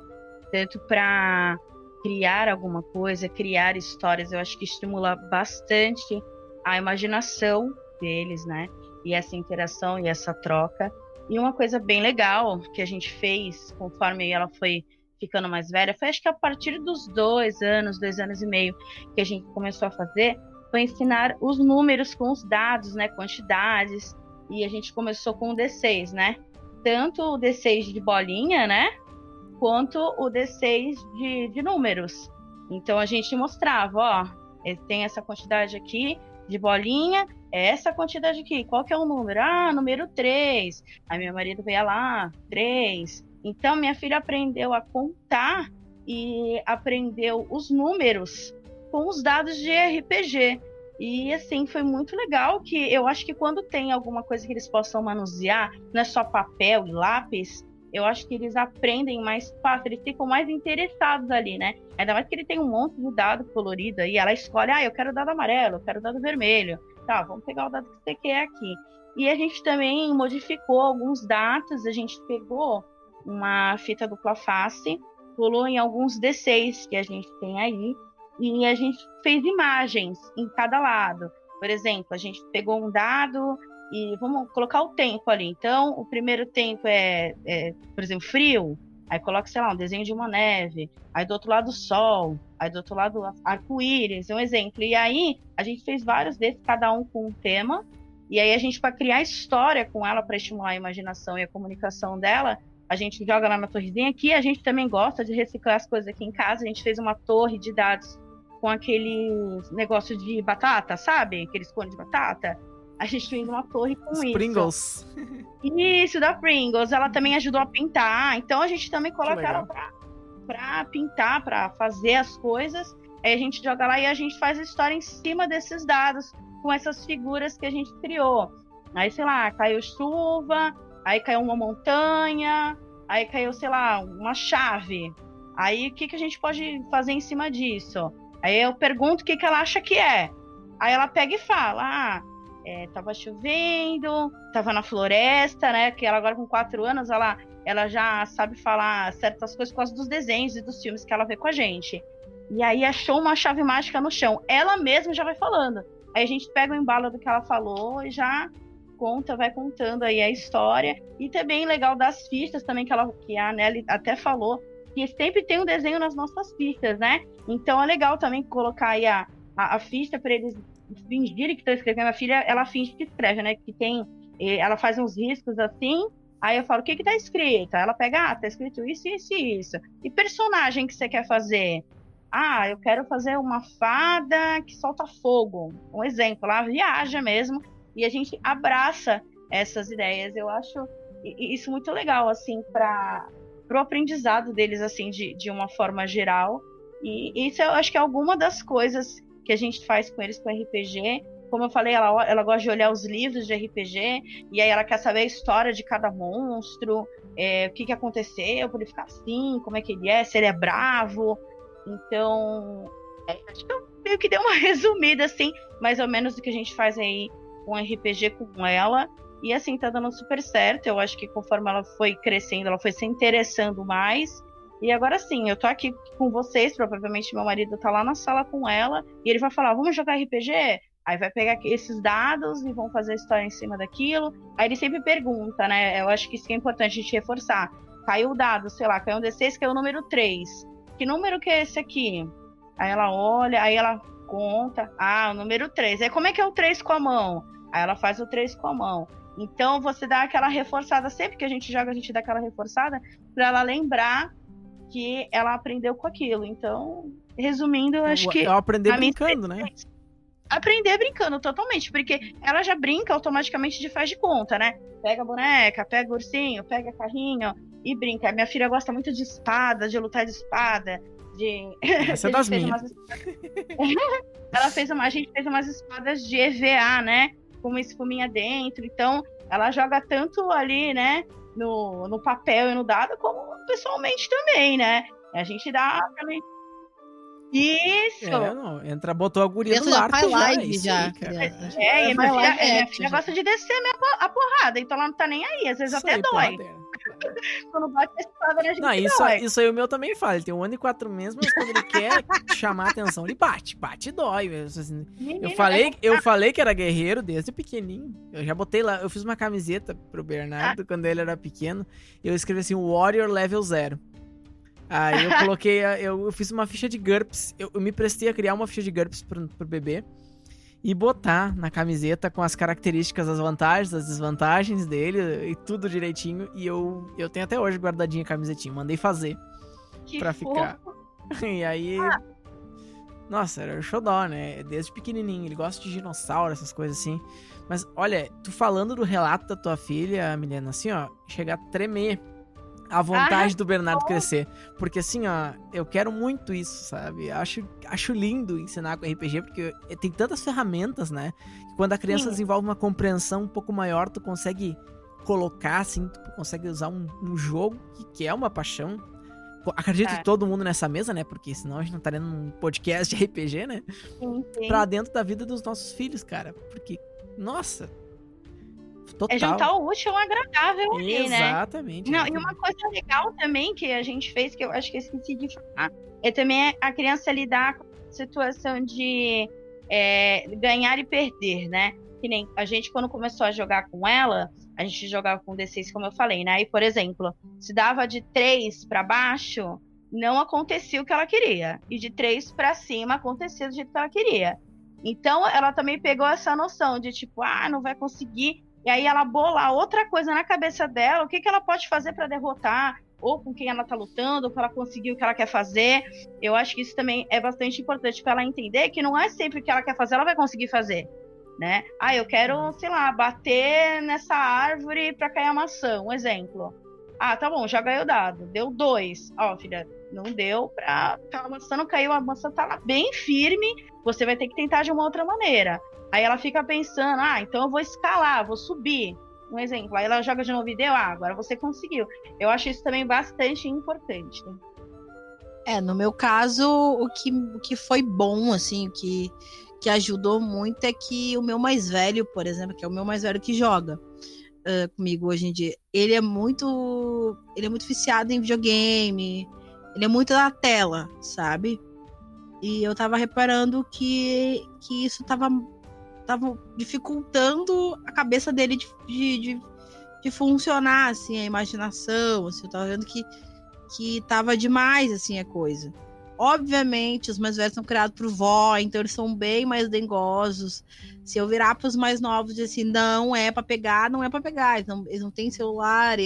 Speaker 3: Tanto para criar alguma coisa, criar histórias, eu acho que estimula bastante a imaginação deles, né? E essa interação e essa troca. E uma coisa bem legal que a gente fez conforme ela foi ficando mais velha, foi acho que a partir dos 2 anos e meio, que a gente começou a fazer, foi ensinar os números com os dados, né, quantidades. E a gente começou com o D6, né? Tanto o D6 de bolinha, né? Quanto o D6 de números. Então a gente mostrava, ó, tem essa quantidade aqui de bolinha, é essa quantidade aqui. Qual que é o número? Ah, número 3. Aí meu marido veio lá, 3. Então minha filha aprendeu a contar e aprendeu os números com os dados de RPG. E assim, foi muito legal, que eu acho que quando tem alguma coisa que eles possam manusear, não é só papel e lápis, eu acho que eles aprendem mais fácil, eles ficam mais interessados ali, né? Ainda mais que ele tem um monte de dado colorido aí, ela escolhe, eu quero dado amarelo, eu quero dado vermelho. Tá, vamos pegar o dado que você quer aqui. E a gente também modificou alguns dados, a gente pegou uma fita dupla face, colou em alguns D6 que a gente tem aí, e a gente fez imagens em cada lado. Por exemplo, a gente pegou um dado e vamos colocar o tempo ali. Então, o primeiro tempo é, por exemplo, frio. Aí coloca, sei lá, um desenho de uma neve. Aí do outro lado, sol. Aí do outro lado, arco-íris, um exemplo. E aí, a gente fez vários desses, cada um com um tema. E aí, a gente, para criar história com ela, para estimular a imaginação e a comunicação dela, a gente joga lá na torrezinha. Aqui a gente também gosta de reciclar as coisas aqui em casa. A gente fez uma torre de dados com aquele negócio de batata, sabe? Aqueles cones de batata. A gente fez uma torre com
Speaker 2: Os
Speaker 3: isso.
Speaker 2: Pringles.
Speaker 3: Isso, da Pringles. Ela também ajudou a pintar. Então a gente também coloca ela pra pintar, pra fazer as coisas. Aí a gente joga lá e a gente faz a história em cima desses dados, com essas figuras que a gente criou. Aí, sei lá, caiu chuva, aí caiu uma montanha, aí caiu, sei lá, uma chave. Aí o que a gente pode fazer em cima disso? Aí eu pergunto o que ela acha que é. Aí ela pega e fala, tava chovendo, tava na floresta, né? Que ela agora com 4 anos, ela já sabe falar certas coisas por causa dos desenhos e dos filmes que ela vê com a gente. E aí achou uma chave mágica no chão. Ela mesma já vai falando. Aí a gente pega o embalo do que ela falou e já vai contando aí a história. E também legal das fichas também, que a Nelly até falou, que sempre tem um desenho nas nossas fichas, né? Então é legal também colocar aí a ficha para eles fingirem que estão escrevendo. A filha, ela finge que escreve, né? Que tem, ela faz uns riscos assim. Aí eu falo, o que tá escrito? Aí ela pega, tá escrito isso, isso e isso. E personagem que você quer fazer? Eu quero fazer uma fada que solta fogo. Um exemplo, ela viaja mesmo. E a gente abraça essas ideias. Eu acho isso muito legal, assim, pro aprendizado deles, assim, de uma forma geral. E isso eu acho que é alguma das coisas que a gente faz com eles com RPG. Como eu falei, ela gosta de olhar os livros de RPG, e aí ela quer saber a história de cada monstro, o que aconteceu, por ele ficar assim, como é que ele é, se ele é bravo. Então, acho que eu meio que dei uma resumida, assim, mais ou menos do que a gente faz aí com RPG com ela. E assim, tá dando super certo. Eu acho que conforme ela foi crescendo, ela foi se interessando mais. E agora sim, eu tô aqui com vocês, provavelmente meu marido tá lá na sala com ela, e ele vai falar, vamos jogar RPG? Aí vai pegar esses dados e vão fazer a história em cima daquilo. Aí ele sempre pergunta, né? Eu acho que isso que é importante a gente reforçar. Caiu o dado, sei lá, caiu um D6, caiu o número 3. Que número que é esse aqui? Aí ela olha, aí ela conta. O número 3. Aí como é que é o 3 com a mão? Aí ela faz o 3 com a mão. Então você dá aquela reforçada, sempre que a gente joga, a gente dá aquela reforçada pra ela lembrar que ela aprendeu com aquilo. Então, resumindo, eu acho que...
Speaker 2: Eu aprendi brincando, né?
Speaker 3: Aprender brincando, totalmente. Porque ela já brinca automaticamente de faz de conta, né? Pega a boneca, pega o ursinho, pega carrinho e brinca. Minha filha gosta muito de espada, de lutar de espada, de...
Speaker 2: Essa é das minhas.
Speaker 3: A gente fez umas espadas de EVA, né? Com uma espuminha dentro. Então, ela joga tanto ali, né? No papel e no dado, como pessoalmente também, né? A gente dá também. Isso!
Speaker 2: Botou a guria do lar
Speaker 5: já.
Speaker 3: E minha filha gosta de descer a porrada, então ela não tá nem aí, às vezes até dói. Quando bate a espada, a gente dói.
Speaker 2: Isso aí o meu também fala, ele tem 1 ano e 4 meses, mas quando ele quer chamar a atenção, ele bate e dói. Assim, eu falei que era guerreiro desde pequenininho, eu já botei lá, eu fiz uma camiseta pro Bernardo quando ele era pequeno, e eu escrevi assim, Warrior Level 0. Aí eu coloquei, eu fiz uma ficha de GURPS, eu me prestei a criar uma ficha de GURPS pro bebê e botar na camiseta com as características, as vantagens, as desvantagens dele e tudo direitinho. E eu tenho até hoje guardadinha a camisetinha, mandei fazer pra ficar. E aí, nossa, era o xodó, né? Desde pequenininho, ele gosta de dinossauro, essas coisas assim. Mas olha, tu falando do relato da tua filha, Milena, assim, ó, chega a tremer a vontade do Bernardo crescer. Porque assim, ó, eu quero muito isso, sabe? Acho lindo ensinar com RPG, porque tem tantas ferramentas, né? Que quando a criança desenvolve uma compreensão um pouco maior, tu consegue colocar, assim, tu consegue usar um jogo que é uma paixão. Acredito que todo mundo nessa mesa, né? Porque senão a gente não estaria num podcast de RPG, né?
Speaker 3: Sim.
Speaker 2: Pra dentro da vida dos nossos filhos, cara. Porque, nossa... Total.
Speaker 3: É juntar o útil ao agradável ali, né?
Speaker 2: Exatamente.
Speaker 3: Não, e uma coisa legal também que a gente fez, que eu acho que eu esqueci de falar, é também a criança lidar com a situação de ganhar e perder, né? Que nem a gente, quando começou a jogar com ela, a gente jogava com D6, como eu falei, né? E, por exemplo, se dava de 3 para baixo, não acontecia o que ela queria. E de 3 para cima, acontecia do jeito que ela queria. Então, ela também pegou essa noção de tipo, não vai conseguir. E aí ela bola outra coisa na cabeça dela, o que ela pode fazer para derrotar, ou com quem ela tá lutando, ou que ela conseguiu o que ela quer fazer. Eu acho que isso também é bastante importante para ela entender que não é sempre o que ela quer fazer, ela vai conseguir fazer, né? Eu quero, sei lá, bater nessa árvore para cair a maçã, um exemplo. Tá bom, já ganhei o dado, deu 2. Filha, não deu a maçã não caiu, a maçã tá lá bem firme, você vai ter que tentar de uma outra maneira. Aí ela fica pensando, então eu vou escalar, vou subir. Um exemplo. Aí ela joga de novo e deu, agora você conseguiu. Eu acho isso também bastante importante.
Speaker 5: No meu caso, o que foi bom, assim, o que que ajudou muito é que o meu mais velho, por exemplo, que é o meu mais velho que joga comigo hoje em dia, ele é muito viciado em videogame, ele é muito da tela, sabe? E eu tava reparando que isso tava dificultando a cabeça dele de funcionar, assim, a imaginação, assim, eu tava vendo que tava demais, assim, a coisa. Obviamente, os mais velhos são criados por vó, então eles são bem mais dengosos. Se eu virar para os mais novos e assim, não é para pegar, não é para pegar. Eles não têm celular.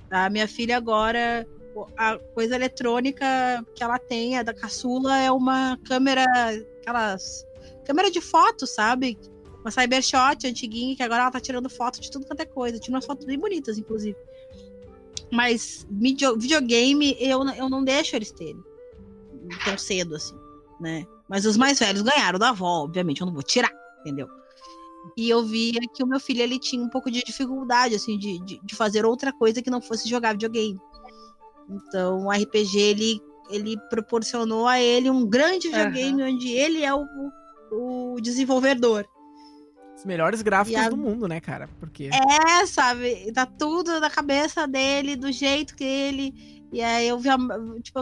Speaker 5: A minha filha agora, a coisa eletrônica que ela tem, a da caçula, é uma câmera, câmera de foto, sabe? Uma Cybershot antiguinha, que agora ela tá tirando foto de tudo quanto é coisa. Tira umas fotos bem bonitas, inclusive. Mas videogame, eu não deixo eles terem tão cedo, assim, né? Mas os mais velhos ganharam da avó, obviamente, eu não vou tirar, entendeu? E eu via que o meu filho, ele tinha um pouco de dificuldade, assim, de fazer outra coisa que não fosse jogar videogame. Então, o RPG, ele proporcionou a ele um grande videogame, onde ele é o desenvolvedor.
Speaker 2: Os melhores gráficos do mundo, né, cara? Porque...
Speaker 5: sabe? Tá tudo na cabeça dele, do jeito que ele... E aí eu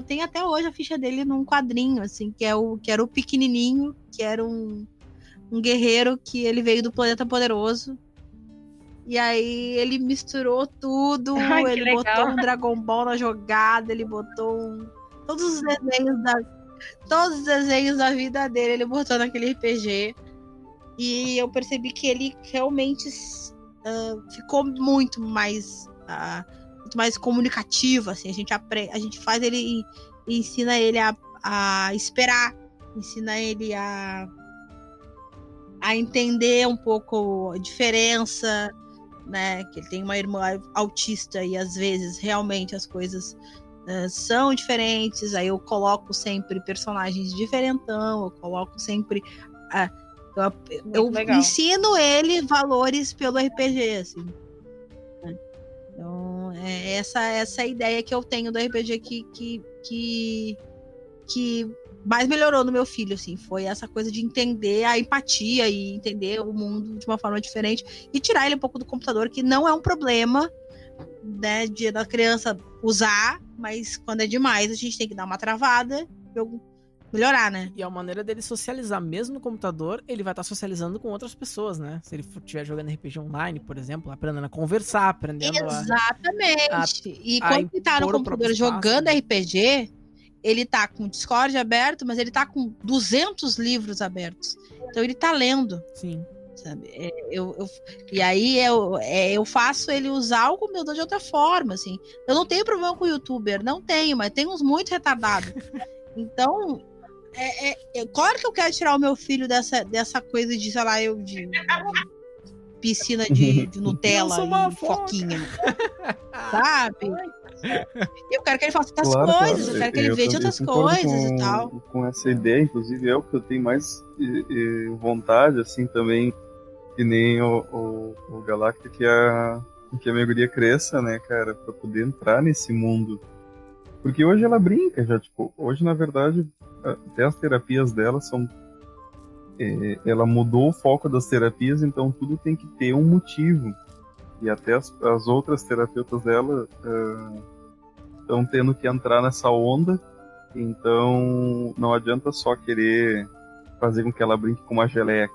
Speaker 5: tenho até hoje a ficha dele num quadrinho, assim, que era o pequenininho, que era um guerreiro que ele veio do planeta poderoso. E aí ele misturou tudo, ele botou um Dragon Ball na jogada, ele botou todos os desenhos da vida dele, ele botou naquele RPG. E eu percebi que ele realmente ficou muito mais comunicativo, assim, a gente faz ele, ensina ele a esperar, ensina ele a entender um pouco a diferença, né, que ele tem uma irmã autista e às vezes realmente as coisas são diferentes, aí eu coloco sempre personagens diferentão, eu coloco sempre eu ensino ele valores pelo RPG, assim. Então, essa ideia que eu tenho do RPG que mais melhorou no meu filho, assim, foi essa coisa de entender a empatia e entender o mundo de uma forma diferente e tirar ele um pouco do computador, que não é um problema, né, da criança usar, mas quando é demais a gente tem que dar uma travada pra eu melhorar, né?
Speaker 2: E a maneira dele socializar, mesmo no computador, ele vai estar socializando com outras pessoas, né? Se ele estiver jogando RPG online, por exemplo, aprendendo a conversar, aprendendo
Speaker 5: Exatamente. E quando ele tá no computador jogando RPG, ele tá com o Discord aberto, mas ele tá com 200 livros abertos. Então ele tá lendo.
Speaker 2: Sim.
Speaker 5: Sabe? E aí eu faço ele usar o computador de outra forma, assim. Eu não tenho problema com o youtuber, não tenho, mas tem uns muito retardados. Então... claro que eu quero tirar o meu filho dessa coisa de, sei lá, de piscina de Nutella e foquinha. Sabe? Eu quero que ele faça outras coisas, eu quero que ele veja outras coisas e tal.
Speaker 4: Com essa ideia, inclusive, que eu tenho mais vontade, assim, também, que nem o Galacta, que a minha guria cresça, né, cara, pra poder entrar nesse mundo. Porque hoje ela brinca já, tipo, hoje, na verdade, até as terapias dela são... ela mudou o foco das terapias, então tudo tem que ter um motivo. E até as outras terapeutas dela estão tendo que entrar nessa onda, então não adianta só querer fazer com que ela brinque com uma geleca.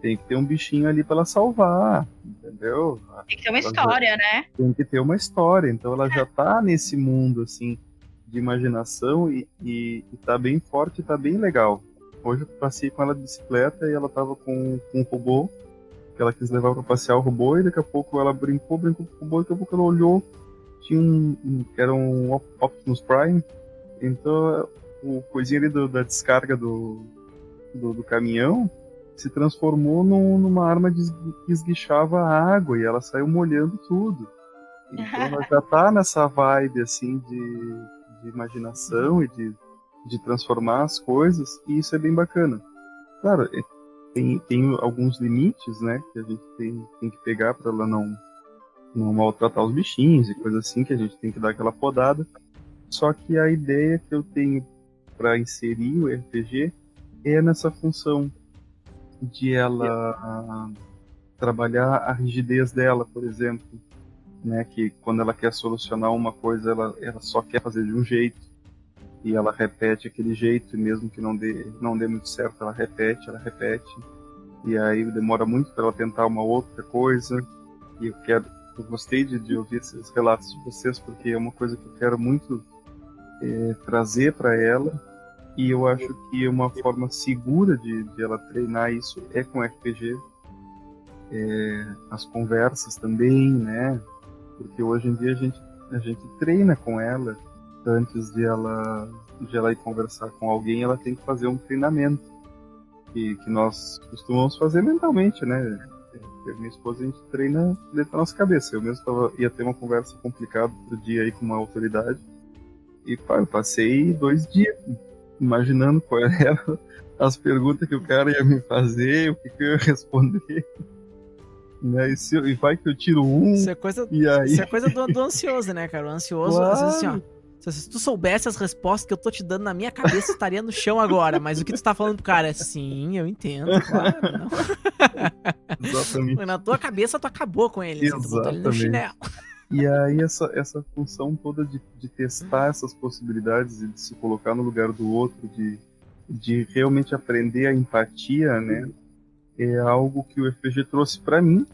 Speaker 4: Tem que ter um bichinho ali para ela salvar, entendeu?
Speaker 3: Tem que ter uma história, né?
Speaker 4: Tem que ter uma história, então ela já tá nesse mundo, assim, de imaginação e tá bem forte, tá bem legal. Hoje eu passei com ela de bicicleta e ela tava com um robô, que ela quis levar para passear o robô, e daqui a pouco ela brincou com o robô, e daqui a pouco ela olhou, tinha que era um Optimus Prime, então o coisinho ali da descarga do caminhão se transformou numa arma que esguichava a água, e ela saiu molhando tudo. Então ela já tá nessa vibe, assim, de imaginação e de transformar as coisas, e isso é bem bacana. Claro, tem alguns limites, né, que a gente tem que pegar para ela não maltratar os bichinhos e coisa assim, que a gente tem que dar aquela podada. Só que a ideia que eu tenho para inserir o RPG é nessa função de ela trabalhar a rigidez dela, por exemplo, né? Que quando ela quer solucionar uma coisa, ela só quer fazer de um jeito e ela repete aquele jeito, e mesmo que não dê muito certo, ela repete, e aí demora muito para ela tentar uma outra coisa. E eu gostei de ouvir esses relatos de vocês, porque é uma coisa que eu quero muito trazer para ela, e eu acho que uma forma segura de ela treinar isso é com RPG, as conversas também, né? Porque hoje em dia a gente treina com ela. Antes de ela ir conversar com alguém, ela tem que fazer um treinamento que nós costumamos fazer mentalmente, né? Eu e minha esposa, a gente treina dentro da nossa cabeça. Eu mesmo ia ter uma conversa complicada outro dia aí com uma autoridade, e eu passei 2 dias imaginando qual eram as perguntas que o cara ia me fazer, o que eu ia responder, né? E vai que eu tiro um.
Speaker 2: Isso é coisa do ansioso, né, cara? O ansioso,
Speaker 4: Claro.
Speaker 2: às vezes assim, ó. Se tu soubesse as respostas que eu tô te dando na minha cabeça, estaria no chão agora. Mas o que tu tá falando pro cara é sim, eu entendo, claro. Não.
Speaker 4: Exatamente.
Speaker 2: Na tua cabeça, tu acabou com ele. Assim, tu botou ele no
Speaker 4: Exatamente.
Speaker 2: chinelo.
Speaker 4: E aí essa função toda de testar essas possibilidades e de se colocar no lugar do outro, de realmente aprender a empatia, né? É algo que o RPG trouxe para mim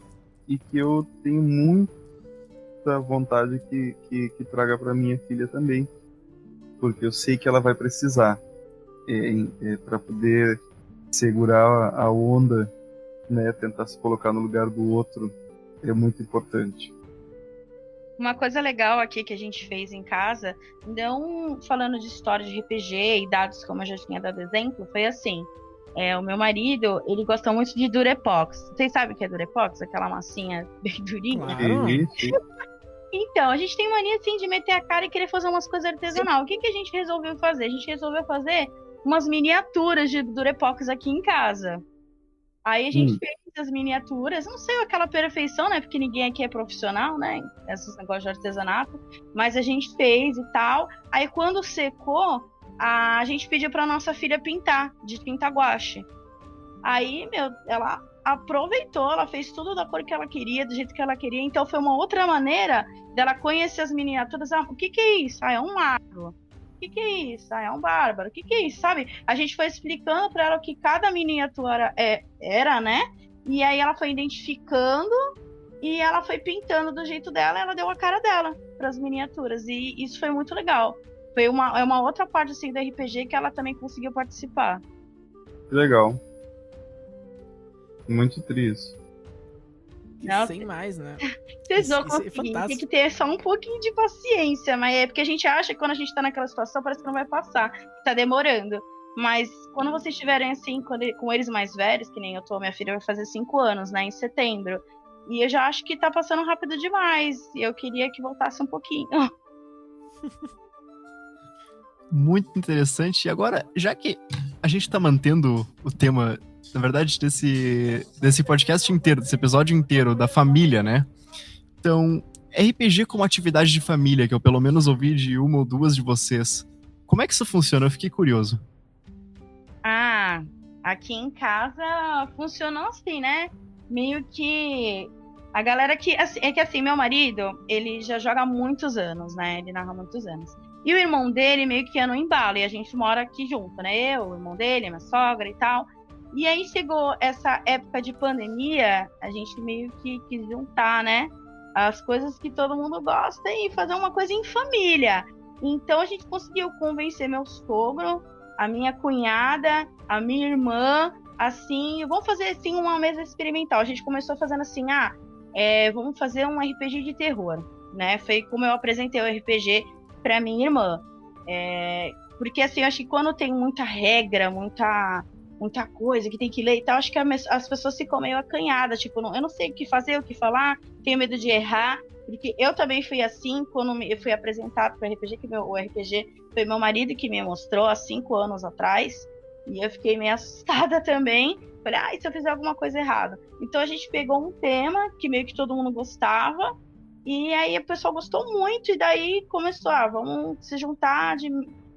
Speaker 4: e que eu tenho muita vontade que traga para minha filha também, porque eu sei que ela vai precisar para poder segurar a onda, né? Tentar se colocar no lugar do outro é muito importante.
Speaker 3: Uma coisa legal aqui que a gente fez em casa, não falando de história de RPG e dados, como eu já tinha dado exemplo, foi assim. O meu marido, ele gosta muito de Durepox. Vocês sabem o que é Durepox? Aquela massinha bem durinha?
Speaker 2: Claro.
Speaker 4: Sim.
Speaker 3: Então, a gente tem mania, assim, de meter a cara e querer fazer umas coisas artesanal. O que a gente resolveu fazer? A gente resolveu fazer umas miniaturas de Durepox aqui em casa. Aí a gente fez as miniaturas, não sei aquela perfeição, né? Porque ninguém aqui é profissional, né? Esses negócios de artesanato. Mas a gente fez e tal. Aí quando secou, a gente pediu pra nossa filha pintar, de tinta guache. Aí, ela aproveitou, ela fez tudo da cor que ela queria, do jeito que ela queria. Então foi uma outra maneira dela conhecer as miniaturas. O que é isso? É um mago. O que é isso? É um bárbaro. O que é isso? Sabe? A gente foi explicando para ela o que cada miniatura era, né? E aí ela foi identificando e ela foi pintando do jeito dela, e ela deu a cara dela para as miniaturas. E isso foi muito legal. Foi uma outra parte assim do RPG que ela também conseguiu participar.
Speaker 4: Legal. Muito triste.
Speaker 2: Sem mais, né?
Speaker 3: Vocês vão
Speaker 2: Isso é
Speaker 3: conseguir,
Speaker 2: fantástico.
Speaker 3: tem que ter só um pouquinho de paciência, mas é porque a gente acha que quando a gente tá naquela situação parece que não vai passar, que tá demorando. Mas quando vocês estiverem assim, com eles mais velhos, que nem eu tô, minha filha vai fazer 5 anos, né, em setembro, e eu já acho que tá passando rápido demais, e eu queria que voltasse um pouquinho.
Speaker 1: Muito interessante. E agora, já que a gente tá mantendo o tema, na verdade, desse podcast inteiro, desse episódio inteiro, da família, né? Então, RPG como atividade de família, que eu pelo menos ouvi de uma ou duas de vocês. Como é que isso funciona? Eu fiquei curioso.
Speaker 3: Aqui em casa funcionou assim, né? Meio que a galera que... É que assim, meu marido, ele já joga há muitos anos, né? Ele narra há muitos anos. E o irmão dele meio que ia no embalo, e a gente mora aqui junto, né? Eu, o irmão dele, minha sogra e tal. E aí chegou essa época de pandemia, a gente meio que quis juntar, né? As coisas que todo mundo gosta e fazer uma coisa em família. Então a gente conseguiu convencer meu sogro, a minha cunhada, a minha irmã, assim, vamos fazer assim uma mesa experimental. A gente começou fazendo assim, vamos fazer um RPG de terror, né? Foi como eu apresentei o RPG para minha irmã. Porque assim, eu acho que quando tem muita regra, muita coisa que tem que ler e tal, acho que as pessoas ficam meio acanhadas, tipo, eu não sei o que fazer, o que falar, tenho medo de errar, porque eu também fui assim, quando eu fui apresentado para o RPG, que o RPG foi meu marido que me mostrou há 5 anos atrás, e eu fiquei meio assustada também, falei, e se eu fizer alguma coisa errada? Então a gente pegou um tema que meio que todo mundo gostava, e aí o pessoal gostou muito, e daí começou, vamos se juntar de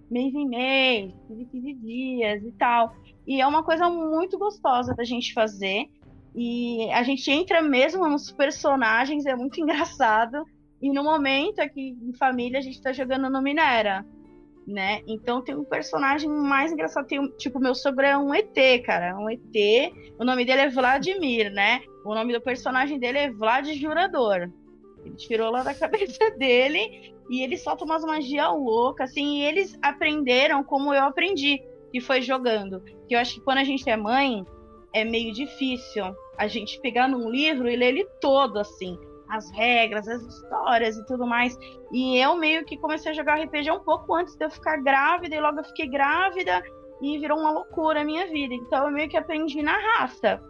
Speaker 3: mês em mês, de 15 dias e tal. E é uma coisa muito gostosa da gente fazer. E a gente entra mesmo nos personagens, é muito engraçado. E no momento aqui em família, a gente tá jogando no Minera, né? Então tem um personagem mais engraçado. Tipo, meu sogro é um ET, cara. É um ET. O nome dele é Vladimir, né? O nome do personagem dele é Vlad Jurador. Ele tirou lá da cabeça dele e ele solta umas magias loucas, assim. E eles aprenderam como eu aprendi, que foi jogando. Que eu acho que quando a gente é mãe, é meio difícil a gente pegar num livro e ler ele todo, assim. As regras, as histórias e tudo mais. E eu meio que comecei a jogar RPG um pouco antes de eu ficar grávida, e logo eu fiquei grávida e virou uma loucura a minha vida. Então eu meio que aprendi na raça,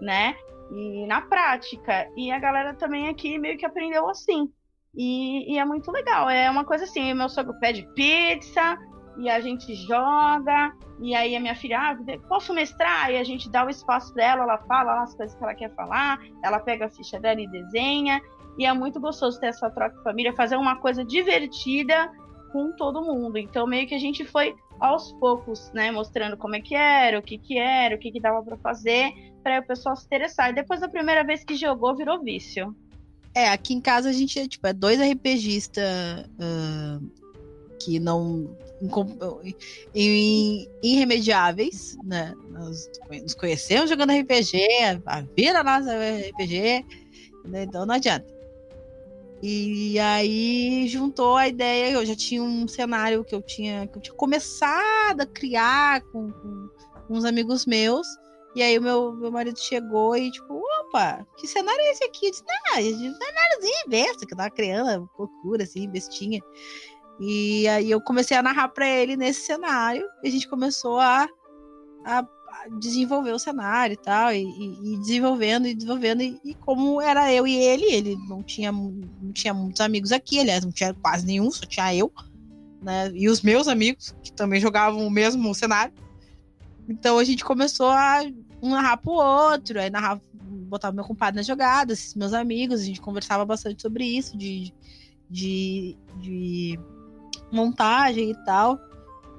Speaker 3: né? E na prática. E a galera também aqui meio que aprendeu assim. E é muito legal. É uma coisa assim, meu sogro pede pizza e a gente joga. E aí a minha filha, posso mestrar? E a gente dá o espaço dela, ela fala as coisas que ela quer falar, ela pega a ficha dela e desenha. E é muito gostoso ter essa troca de família, fazer uma coisa divertida com todo mundo. Então meio que a gente foi aos poucos, né, mostrando como é que era, o que dava para fazer, para o pessoal se interessar. E depois da primeira vez que jogou, virou vício.
Speaker 5: Aqui em casa a gente é 2 RPGistas que não irremediáveis, né? Nós nos conhecemos jogando RPG, a vida nossa RPG, né? Então não adianta. E aí juntou a ideia, eu já tinha um cenário que eu tinha começado a criar com uns amigos meus, e aí o meu marido chegou e tipo, opa, que cenário é esse aqui? Eu disse, cenáriozinho besta, que eu tava criando, loucura assim, bestinha. E aí eu comecei a narrar para ele nesse cenário, e a gente começou a desenvolver o cenário e tal, e desenvolvendo, e como era eu e ele não tinha muitos amigos aqui, aliás, não tinha quase nenhum, só tinha eu, né, e os meus amigos, que também jogavam o mesmo cenário. Então a gente começou a um narrar pro outro, aí botava meu compadre na jogada, esses meus amigos, a gente conversava bastante sobre isso, de montagem e tal.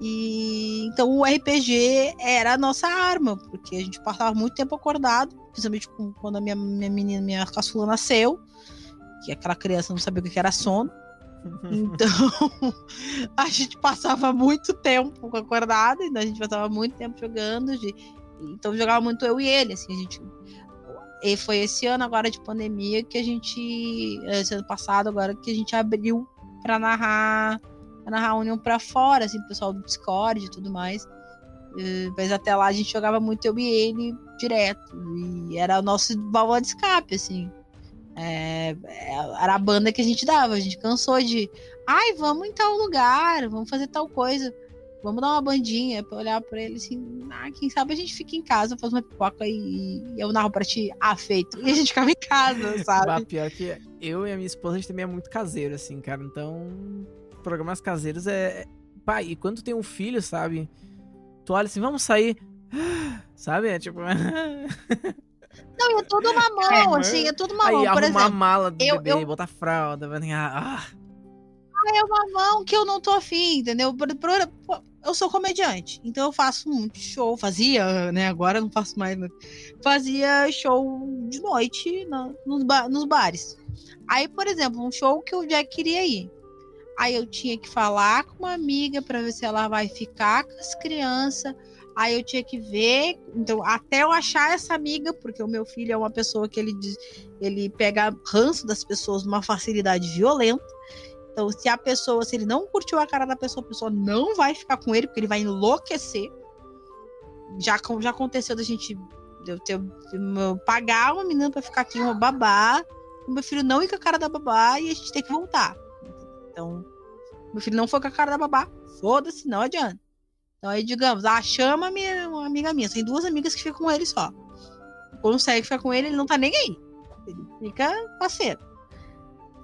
Speaker 5: E então o RPG era a nossa arma, porque a gente passava muito tempo acordado, principalmente quando a minha caçula nasceu, que aquela criança não sabia o que era sono. Então a gente passava muito tempo acordado, e a gente passava muito tempo jogando, então jogava muito eu e ele, assim, e foi esse ano agora de pandemia que esse ano passado agora que a gente abriu para narrar a União para fora, assim, o pessoal do Discord e tudo mais. Mas até lá a gente jogava muito eu e ele direto, e era o nosso válvula de escape, assim. Era a banda que a gente dava, a gente cansou de vamos em tal lugar, vamos fazer tal coisa, vamos dar uma bandinha, pra olhar pra ele assim, quem sabe a gente fica em casa, faz uma pipoca e eu narro pra ti, feito, e a gente ficava em casa, sabe?
Speaker 2: Pior que eu e a minha esposa, a gente também é muito caseiro, assim, cara, então programas caseiros pai, e quando tu tem um filho, sabe, tu olha assim, vamos sair, sabe, é tipo...
Speaker 5: Não, é tudo uma mão, assim, é tudo uma
Speaker 2: aí,
Speaker 5: mão. Por
Speaker 2: exemplo,
Speaker 5: exemplo,
Speaker 2: a mala do bebê, botar fralda,
Speaker 5: é uma mão que eu não tô afim, entendeu? Eu sou comediante, então eu faço muito show, fazia, né? Agora eu não faço mais, né? Fazia show de noite nos bares. Aí, por exemplo, um show que o Jack queria ir. Aí eu tinha que falar com uma amiga para ver se ela vai ficar com as crianças. Aí eu tinha que ver, então, até eu achar essa amiga, porque o meu filho é uma pessoa que ele pega ranço das pessoas numa facilidade violenta. Então, se ele não curtiu a cara da pessoa, a pessoa não vai ficar com ele, porque ele vai enlouquecer. Já aconteceu da gente pagar uma menina para ficar aqui, uma babá, o meu filho não ir com a cara da babá e a gente tem que voltar. Então, meu filho não foi com a cara da babá, foda-se, não adianta. Então aí, digamos, chama uma amiga minha. Tem 2 amigas que ficam com ele só. Consegue ficar com ele, ele não tá nem aí. Ele fica parceiro.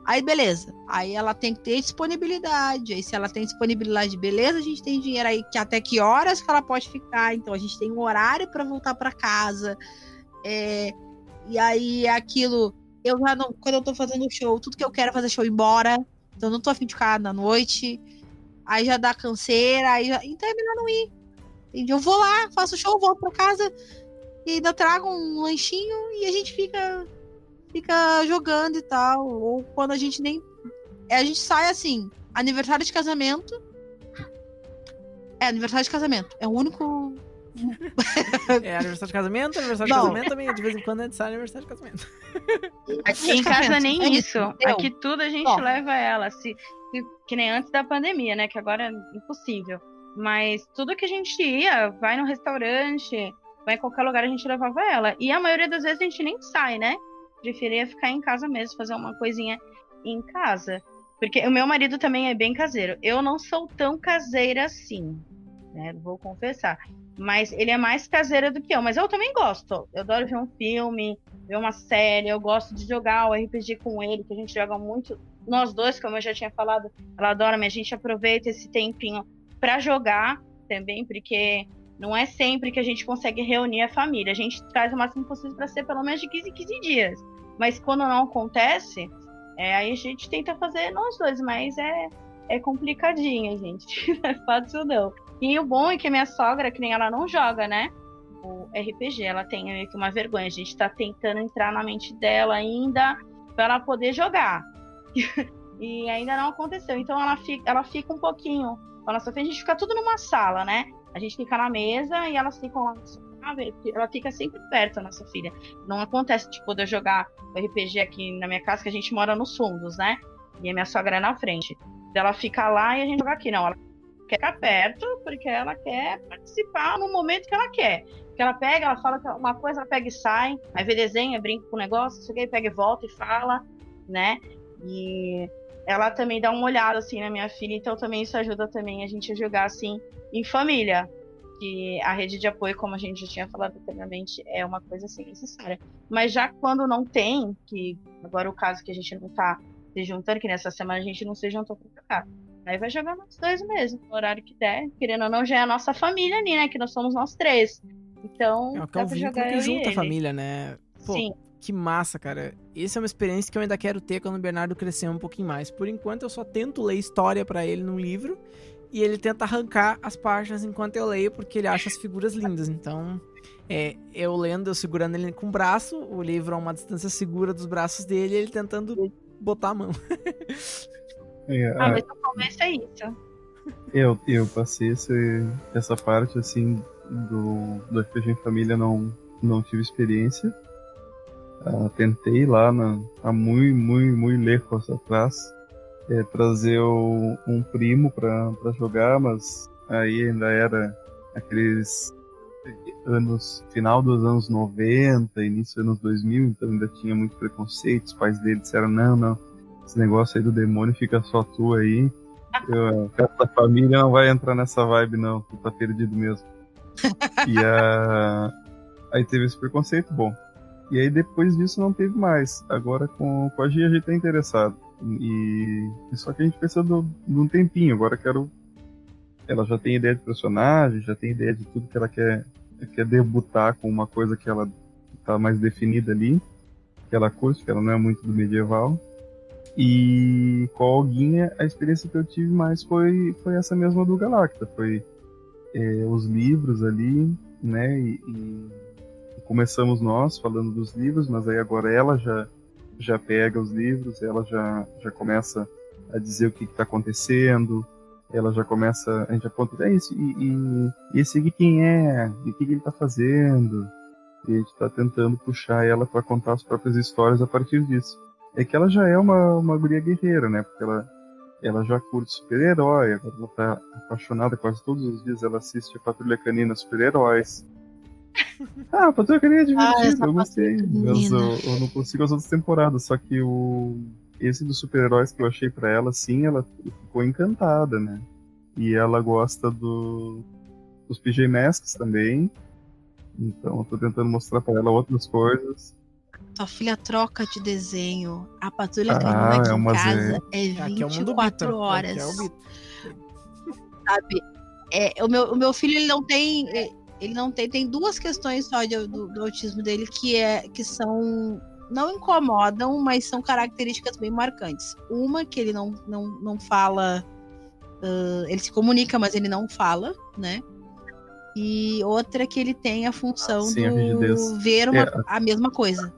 Speaker 5: Aí, beleza. Aí ela tem que ter disponibilidade. Aí, se ela tem disponibilidade, beleza, a gente tem dinheiro aí, que até que horas que ela pode ficar. Então, a gente tem um horário para voltar para casa. E aí, aquilo... Eu já não... Quando eu tô fazendo show, tudo que eu quero é fazer show embora. Então, eu não tô afim de ficar na noite. Aí já dá canseira, então é melhor não ir. Entende? Eu vou lá, faço show, volto pra casa e ainda trago um lanchinho e a gente fica jogando e tal. Ou quando a gente nem... A gente sai assim, aniversário de casamento. Aniversário de casamento. É o único...
Speaker 2: Aniversário de casamento também, de vez em quando é aniversário de casamento.
Speaker 3: Aqui em casa nem isso.
Speaker 5: Entendeu?
Speaker 3: Aqui tudo a gente leva ela. Que nem antes da pandemia, né? Que agora é impossível. Mas tudo que a gente ia, vai no restaurante, vai em qualquer lugar, a gente levava ela. E a maioria das vezes a gente nem sai, né? Preferia ficar em casa mesmo, fazer uma coisinha em casa. Porque o meu marido também é bem caseiro. Eu não sou tão caseira assim, né? Vou confessar. Mas ele é mais caseiro do que eu. Mas eu também gosto. Eu adoro ver um filme, ver uma série. Eu gosto de jogar o RPG com ele, que a gente joga muito. Nós dois, como eu já tinha falado, ela adora, mas a gente aproveita esse tempinho pra jogar também, porque não é sempre que a gente consegue reunir a família. A gente traz o máximo possível para ser pelo menos de 15 em 15 dias. Mas quando não acontece, aí a gente tenta fazer nós dois, mas é complicadinho, gente. Não é fácil não. E o bom é que a minha sogra, que nem ela não joga, né? O RPG, ela tem meio que uma vergonha. A gente tá tentando entrar na mente dela ainda para ela poder jogar. E ainda não aconteceu. Então ela fica um pouquinho. A nossa filha, a gente fica tudo numa sala, né? A gente fica na mesa e elas ficam lá no sofá. Ela fica sempre perto, a nossa filha. Não acontece, tipo, de eu jogar o RPG aqui na minha casa, que a gente mora nos fundos, né? E a minha sogra é na frente. Ela fica lá e a gente joga aqui. Não, ela quer ficar perto porque ela quer participar no momento que ela quer. Que ela pega, ela fala uma coisa, ela pega e sai. Aí vê desenho, brinca com o negócio, isso aqui, pega e volta e fala, né? E ela também dá uma olhada, assim, na minha filha. Então também isso ajuda também a gente a jogar, assim, em família. Que a rede de apoio, como a gente já tinha falado anteriormente, é uma coisa, assim, necessária. Mas já quando não tem, que agora o caso que a gente não tá se juntando, que nessa semana a gente não se juntou pra cá. Aí vai jogar nós dois mesmo, no horário que der. Querendo ou não, já é a nossa família ali, né? Que nós somos nós três. Então,
Speaker 2: É
Speaker 3: dá
Speaker 2: um
Speaker 3: pra
Speaker 2: vínculo
Speaker 3: jogar
Speaker 2: que
Speaker 3: eu
Speaker 2: junta
Speaker 3: e
Speaker 2: a
Speaker 3: ele.
Speaker 2: família, né? Pô,
Speaker 3: Sim.
Speaker 2: que massa, cara. Essa é uma experiência que eu ainda quero ter quando o Bernardo crescer um pouquinho mais. Por enquanto, eu só tento ler história pra ele num livro e ele tenta arrancar as páginas enquanto eu leio, porque ele acha as figuras lindas. Então, eu lendo, eu segurando ele com o braço, o livro a uma distância segura dos braços dele e ele tentando botar a mão.
Speaker 3: Mas no começo é isso.
Speaker 4: Eu passei essa parte, assim, do RPG em família, não tive experiência. Tentei lá há muito lejos atrás trazer um primo pra jogar, mas aí ainda era aqueles final dos anos 90, início dos anos 2000, então ainda tinha muito preconceito. Os pais dele disseram, não, esse negócio aí do demônio fica só tu aí. Essa família não vai entrar nessa vibe, não. Tu tá perdido mesmo. E aí teve esse preconceito, bom. E aí depois disso não teve mais. Agora com a Gia a gente tá interessado. E só que a gente precisa de um tempinho. Agora ela já tem ideia de personagem, já tem ideia de tudo que ela quer debutar com uma coisa que ela tá mais definida ali. Que ela curte, que ela não é muito do medieval. E com a Olguinha, a experiência que eu tive mais foi essa mesma do Galacta. Foi os livros ali, né? E começamos nós falando dos livros, mas aí agora ela já pega os livros, ela já começa a dizer o que está acontecendo, ela já começa, a gente aponta, isso, e esse aqui quem é? E o que ele está fazendo? E a gente está tentando puxar ela para contar as próprias histórias a partir disso. É que ela já é uma guria guerreira, né? Porque ela já curte super-herói, agora ela tá apaixonada quase todos os dias, ela assiste a Patrulha Canina Super-Heróis. A Patrulha Canina é divertido, eu gostei, mas eu não consigo as outras temporadas, só que esse dos super-heróis que eu achei pra ela, sim, ela ficou encantada, né? E ela gosta dos PJ Masks também, então eu tô tentando mostrar pra ela outras coisas.
Speaker 5: Tua filha troca de desenho. A Patrulha Canina aqui em casa é 24 horas. Sabe? O meu filho, ele não tem duas questões só do autismo dele que são, não incomodam, mas são características bem marcantes. Uma que ele não fala, ele se comunica, mas ele não fala, né? E outra que ele tem a função
Speaker 4: Sim, a
Speaker 5: do
Speaker 4: rigidez.
Speaker 5: ver a mesma coisa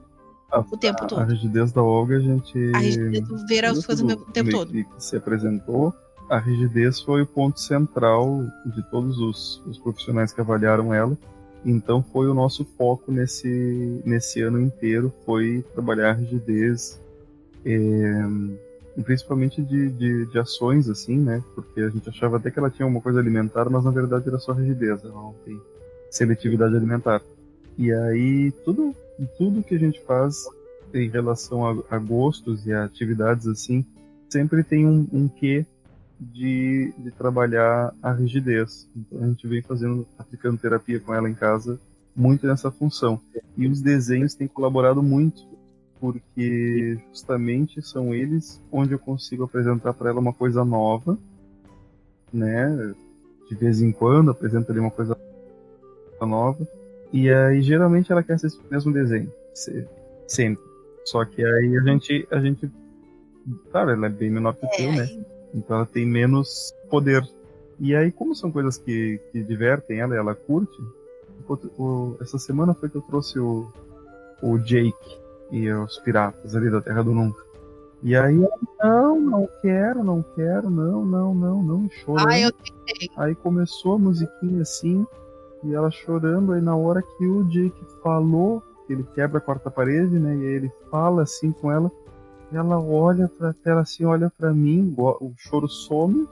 Speaker 5: o tempo
Speaker 4: A
Speaker 5: todo.
Speaker 4: rigidez da Olga, a gente...
Speaker 5: A rigidez do ver as coisas o tempo
Speaker 4: meio
Speaker 5: todo.
Speaker 4: que se apresentou, a rigidez foi o ponto central de todos os profissionais que avaliaram ela. Então foi o nosso foco nesse ano inteiro, foi trabalhar a rigidez, e principalmente de ações, assim, né? Porque a gente achava até que ela tinha uma coisa alimentar, mas na verdade era só rigidez, ela não tem seletividade alimentar. E aí tudo que a gente faz em relação a gostos e a atividades assim, sempre tem um quê de trabalhar a rigidez. Então a gente vem aplicando terapia com ela em casa, muito nessa função. E os desenhos têm colaborado muito, porque justamente são eles onde eu consigo apresentar para ela uma coisa nova, né? De vez em quando apresento ali uma coisa nova, e aí geralmente ela quer esse mesmo desenho, sempre. Só que aí a gente, claro, ela é bem menor que eu, né? Então ela tem menos poder. E aí, como são coisas que divertem ela e ela curte, essa semana foi que eu trouxe o Jake e os piratas ali da Terra do Nunca. E aí ela, não quero, não, chorando.
Speaker 5: Eu tentei.
Speaker 4: Aí começou a musiquinha assim, e ela chorando, aí na hora que o Jake falou, ele quebra a quarta parede, né, e aí ele fala assim com ela, ela olha pra tela assim, olha pra mim, o choro some,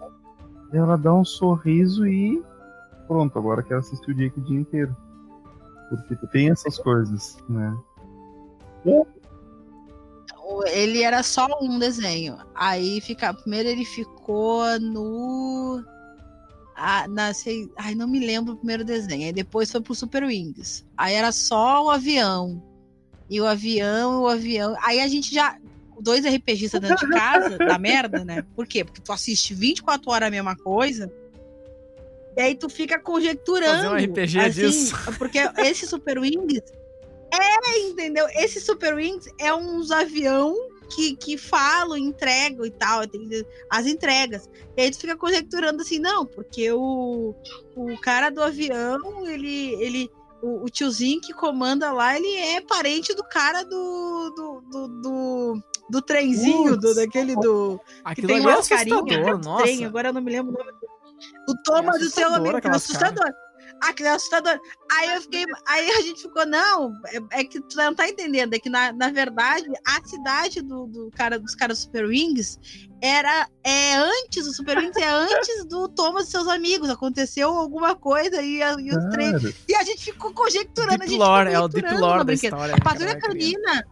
Speaker 4: ela dá um sorriso e pronto, agora quero assistir o Jake o dia inteiro. Porque tem essas coisas, né.
Speaker 5: Ele era só um desenho. Aí primeiro ele ficou no... não me lembro o primeiro desenho. Aí depois foi pro Super Wings. Aí era só o avião. E o avião. Aí a gente já... 2 RPGistas dentro de casa, dá merda, né? Por quê? Porque tu assiste 24 horas a mesma coisa. E aí tu fica conjecturando.
Speaker 2: Fazer um RPG
Speaker 5: assim,
Speaker 2: disso.
Speaker 5: Porque esse Super Wings... entendeu? Esse Super Wings é uns avião que falam, entregam e tal, as entregas. E aí tu fica conjecturando assim, não, porque o cara do avião, o tiozinho que comanda lá, ele é parente do cara do trenzinho, daquele do...
Speaker 2: Aquilo
Speaker 5: que tem
Speaker 2: ali é
Speaker 5: umas carinhas,
Speaker 2: assustador, nossa.
Speaker 5: trem, agora eu não me lembro o nome. O Thomas do seu amigo, que é assustador. Aquilo é assustador. Aí a gente ficou, não, é que tu não tá entendendo, é que na verdade a cidade dos caras do Super Wings antes, o Super Wings é antes do Thomas e seus amigos, aconteceu alguma coisa e os três, e a gente ficou conjecturando,
Speaker 2: Deep lore, é o Deep lore da história.
Speaker 5: A Patrulha Canina,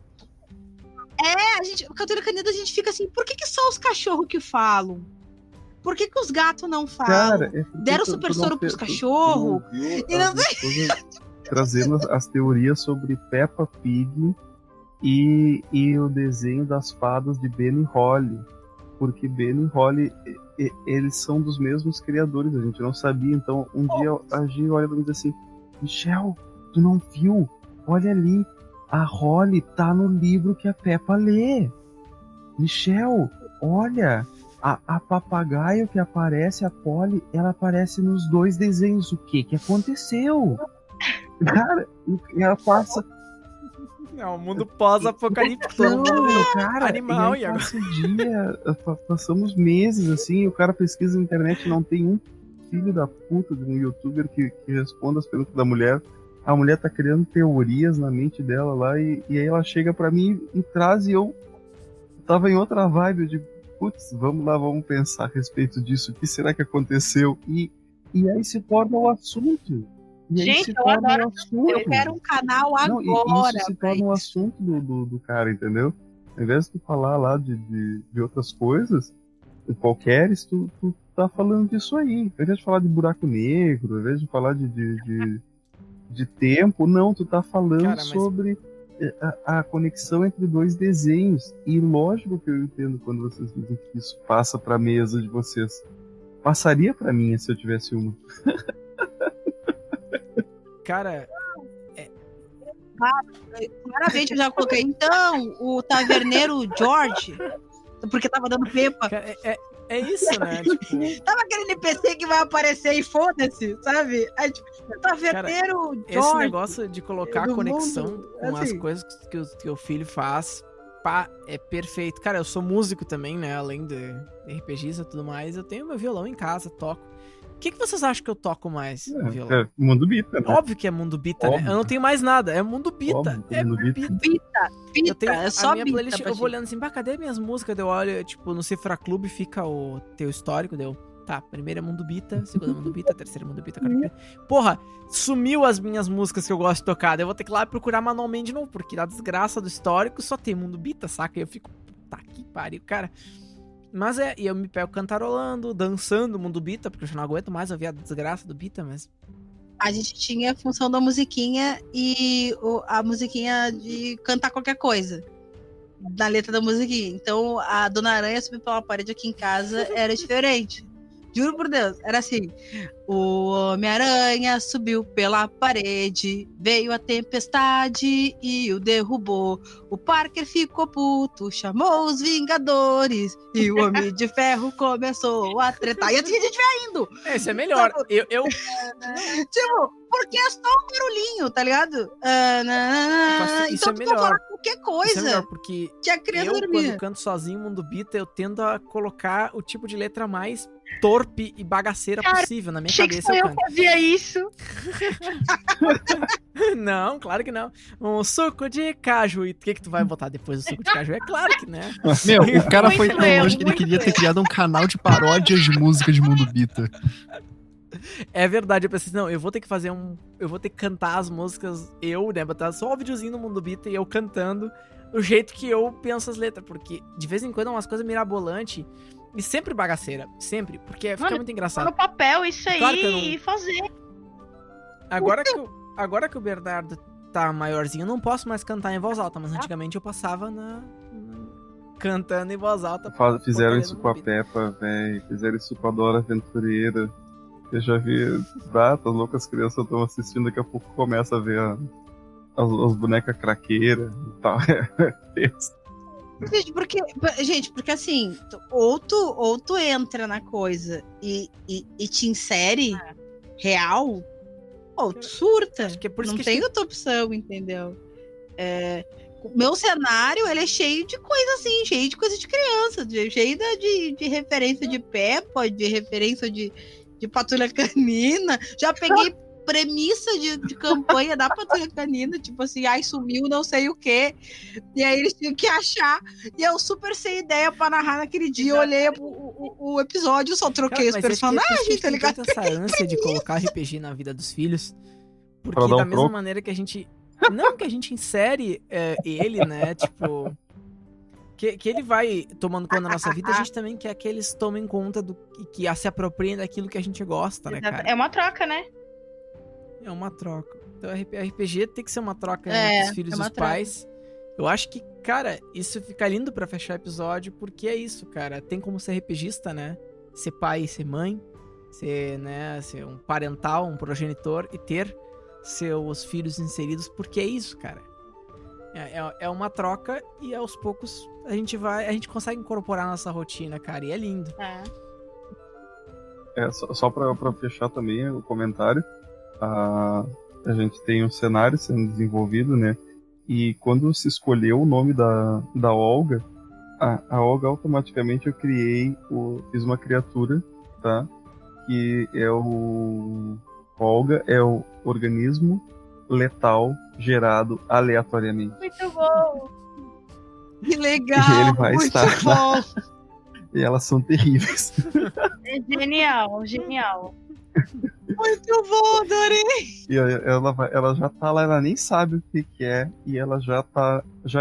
Speaker 5: a Patrulha Canina, a gente fica assim, por que só os cachorros que falam? Por que os gatos não falam?
Speaker 4: Cara,
Speaker 5: deram super soro pros cachorros. E não sei.
Speaker 4: Trazendo as teorias sobre Peppa Pig e o desenho das fadas de Ben e Holly. Porque Ben e Holly, eles são dos mesmos criadores, a gente não sabia. Então, um dia a Gi olha pra mim e diz assim: Michel, tu não viu? Olha ali, a Holly tá no livro que a Peppa lê. Michel, olha... A papagaio que aparece, a Polly, ela aparece nos 2 desenhos. O que aconteceu? Cara, ela passa...
Speaker 2: É um mundo pós-apocalíptico.
Speaker 4: Cara,
Speaker 2: animal,
Speaker 4: e aí passa o dia, passamos meses, assim, o cara pesquisa na internet, não tem um filho da puta de um youtuber que responda as perguntas da mulher. A mulher tá criando teorias na mente dela lá, e aí ela chega pra mim e traz, e eu tava em outra vibe, eu digo, putz, vamos lá, vamos pensar a respeito disso, o que será que aconteceu? E aí se torna o assunto. E aí
Speaker 3: Gente,
Speaker 4: se
Speaker 3: eu
Speaker 4: torna
Speaker 3: adoro.
Speaker 4: o assunto.
Speaker 5: Eu quero um canal
Speaker 4: Não,
Speaker 5: agora.
Speaker 4: isso se torna um assunto do cara, entendeu? Ao invés de tu falar lá de outras coisas, qualquer, tu tá falando disso aí. Ao invés de falar de buraco negro, ao invés de falar de tempo, não, tu tá falando, cara, sobre... A conexão entre 2 desenhos. E lógico que eu entendo quando vocês dizem que isso passa pra mesa de vocês. Passaria pra mim se eu tivesse uma.
Speaker 2: Cara...
Speaker 5: Claramente eu já coloquei. Então, o taverneiro George, porque tava dando pepa.
Speaker 2: É isso, né? Tipo,
Speaker 5: Tava aquele NPC que vai aparecer e foda-se, sabe? Aí, tipo, tá verdadeiro
Speaker 2: esse
Speaker 5: George.
Speaker 2: negócio de colocar a
Speaker 5: do
Speaker 2: conexão
Speaker 5: mundo,
Speaker 2: com as
Speaker 5: assim.
Speaker 2: coisas que o teu filho faz, pá, é perfeito. Cara, eu sou músico também, né? Além de RPGista e tudo mais, eu tenho meu violão em casa, toco. O que vocês acham que eu toco mais? Violão?
Speaker 4: É Mundo Bita, né?
Speaker 2: Óbvio que é mundo bita, né?
Speaker 4: Óbvio.
Speaker 2: Eu não tenho mais nada, é mundo bita.
Speaker 4: Óbvio,
Speaker 2: É
Speaker 4: Mundo Bita.
Speaker 5: Bita,
Speaker 2: Eu tenho
Speaker 5: é
Speaker 2: a
Speaker 5: só
Speaker 2: minha
Speaker 5: bita
Speaker 2: playlist,
Speaker 5: pra
Speaker 2: eu vou
Speaker 5: ti.
Speaker 2: olhando assim, cadê minhas músicas? Eu olho, tipo, no Cifra Clube fica o teu histórico, tá, primeiro é Mundo Bita, segundo é Mundo Bita, terceiro é Mundo Bita, quarto é Mundo Bita. Porra, sumiu as minhas músicas que eu gosto de tocar, daí eu vou ter que ir lá procurar manualmente de novo, porque na desgraça do histórico só tem Mundo Bita, saca? E eu fico, tá que pariu, cara. Mas e eu me pego cantarolando, dançando Mundo Bita, porque eu já não aguento mais ouvir a desgraça do Bita, mas...
Speaker 5: A gente tinha a função da musiquinha e a musiquinha de cantar qualquer coisa na letra da musiquinha. Então a Dona Aranha subir pela parede aqui em casa era diferente. Juro por Deus, era assim. O Homem-Aranha subiu pela parede, veio a tempestade e o derrubou. O Parker ficou puto, chamou os Vingadores e o Homem de Ferro começou a tretar. E assim a gente vai indo.
Speaker 2: Esse é melhor. Eu
Speaker 5: Tipo, porque é só um barulhinho, tá ligado?
Speaker 2: acho que isso
Speaker 5: Então
Speaker 2: é
Speaker 5: tu
Speaker 2: melhor.
Speaker 5: pode falar qualquer
Speaker 2: isso é melhor,
Speaker 5: coisa
Speaker 2: porque
Speaker 5: que a criança
Speaker 2: eu,
Speaker 5: dormia.
Speaker 2: quando canto sozinho Mundo Bita, eu tendo a colocar o tipo de letra mais torpe e bagaceira
Speaker 3: Cara,
Speaker 2: possível. Na minha
Speaker 3: Achei que
Speaker 2: cabeça
Speaker 3: só
Speaker 2: eu
Speaker 3: eu
Speaker 2: canto.
Speaker 3: fazia isso.
Speaker 2: Não, claro que não. Um suco de caju. E o que tu vai botar depois do suco de caju? É claro que né.
Speaker 1: Meu, o cara foi
Speaker 3: Muito
Speaker 1: tão
Speaker 3: eu,
Speaker 1: longe que ele
Speaker 3: muito
Speaker 1: queria ter
Speaker 3: eu.
Speaker 1: criado um canal de paródias de música de Mundo Bita.
Speaker 2: É verdade, eu pensei, não, eu vou ter que fazer eu vou ter que cantar as músicas, né, botar só o videozinho no Mundo Bita e eu cantando do jeito que eu penso as letras, porque de vez em quando é umas coisas mirabolantes e sempre bagaceira, sempre, porque fica
Speaker 3: Mano,
Speaker 2: muito
Speaker 3: Pôr
Speaker 2: engraçado.
Speaker 3: no papel isso aí
Speaker 2: Claro que eu não-
Speaker 3: e fazer.
Speaker 2: Agora que o Bernardo tá maiorzinho, eu não posso mais cantar em voz alta, mas antigamente eu passava cantando em voz alta.
Speaker 4: Fizeram
Speaker 2: porcaria
Speaker 4: isso
Speaker 2: do
Speaker 4: com a
Speaker 2: Mundo Bita.
Speaker 4: Peppa, velho. Fizeram isso com a Dora Aventureira. Eu já vi datas loucas, crianças estão assistindo, daqui a pouco começa a ver as bonecas craqueiras e tal.
Speaker 5: Gente, porque assim, ou tu entra na coisa e te insere real, ou tu surta.
Speaker 2: Acho que é por isso
Speaker 5: Não
Speaker 2: que a
Speaker 5: tem
Speaker 2: gente
Speaker 5: outra opção, entendeu? O meu cenário, ele é cheio de coisa assim, cheio de coisa de criança, cheio de referência de Peppa, de referência de Patrulha Canina. Já peguei premissa de campanha da Patrulha Canina, tipo assim, ai, sumiu não sei o quê. E aí eles tinham que achar. E eu super sem ideia pra narrar naquele dia. Eu olhei o episódio, só troquei
Speaker 2: Cara,
Speaker 5: os
Speaker 2: mas é que é por isso que a
Speaker 5: personagens,
Speaker 2: gente
Speaker 5: tá
Speaker 2: tem
Speaker 5: ligado?
Speaker 2: tanta essa ânsia de colocar RPG na vida dos filhos. Porque
Speaker 4: Pra dar um
Speaker 2: da mesma
Speaker 4: troco.
Speaker 2: maneira que a gente. Não que a gente insere ele, né? Tipo. Que ele vai tomando conta da nossa vida, a gente também quer que eles tomem conta que se apropriem daquilo que a gente gosta, né, cara?
Speaker 3: É uma troca, né?
Speaker 2: É uma troca. Então, RPG tem que ser uma troca
Speaker 5: É,
Speaker 2: entre os filhos
Speaker 5: é
Speaker 2: e
Speaker 5: uma
Speaker 2: os pais. Eu acho que, cara, isso fica lindo pra fechar o episódio, porque é isso, cara. Tem como ser RPGista, né? Ser pai e ser mãe, ser um parental, um progenitor e ter seus filhos inseridos, porque é isso, cara. É uma troca e aos poucos a gente consegue incorporar na nossa rotina, cara, e é lindo.
Speaker 4: Só pra fechar também o comentário, a gente tem um cenário sendo desenvolvido, né? E quando se escolheu o nome da Olga, a Olga automaticamente fiz uma criatura, tá? Que é Olga é o organismo letal gerado aleatoriamente.
Speaker 3: Muito bom.
Speaker 5: Que legal!
Speaker 4: E ele vai
Speaker 5: muito
Speaker 4: estar
Speaker 5: bom!
Speaker 4: E elas são terríveis.
Speaker 3: É genial, genial.
Speaker 5: Muito bom, adorei!
Speaker 4: E ela já tá lá, ela nem sabe o que é, e ela já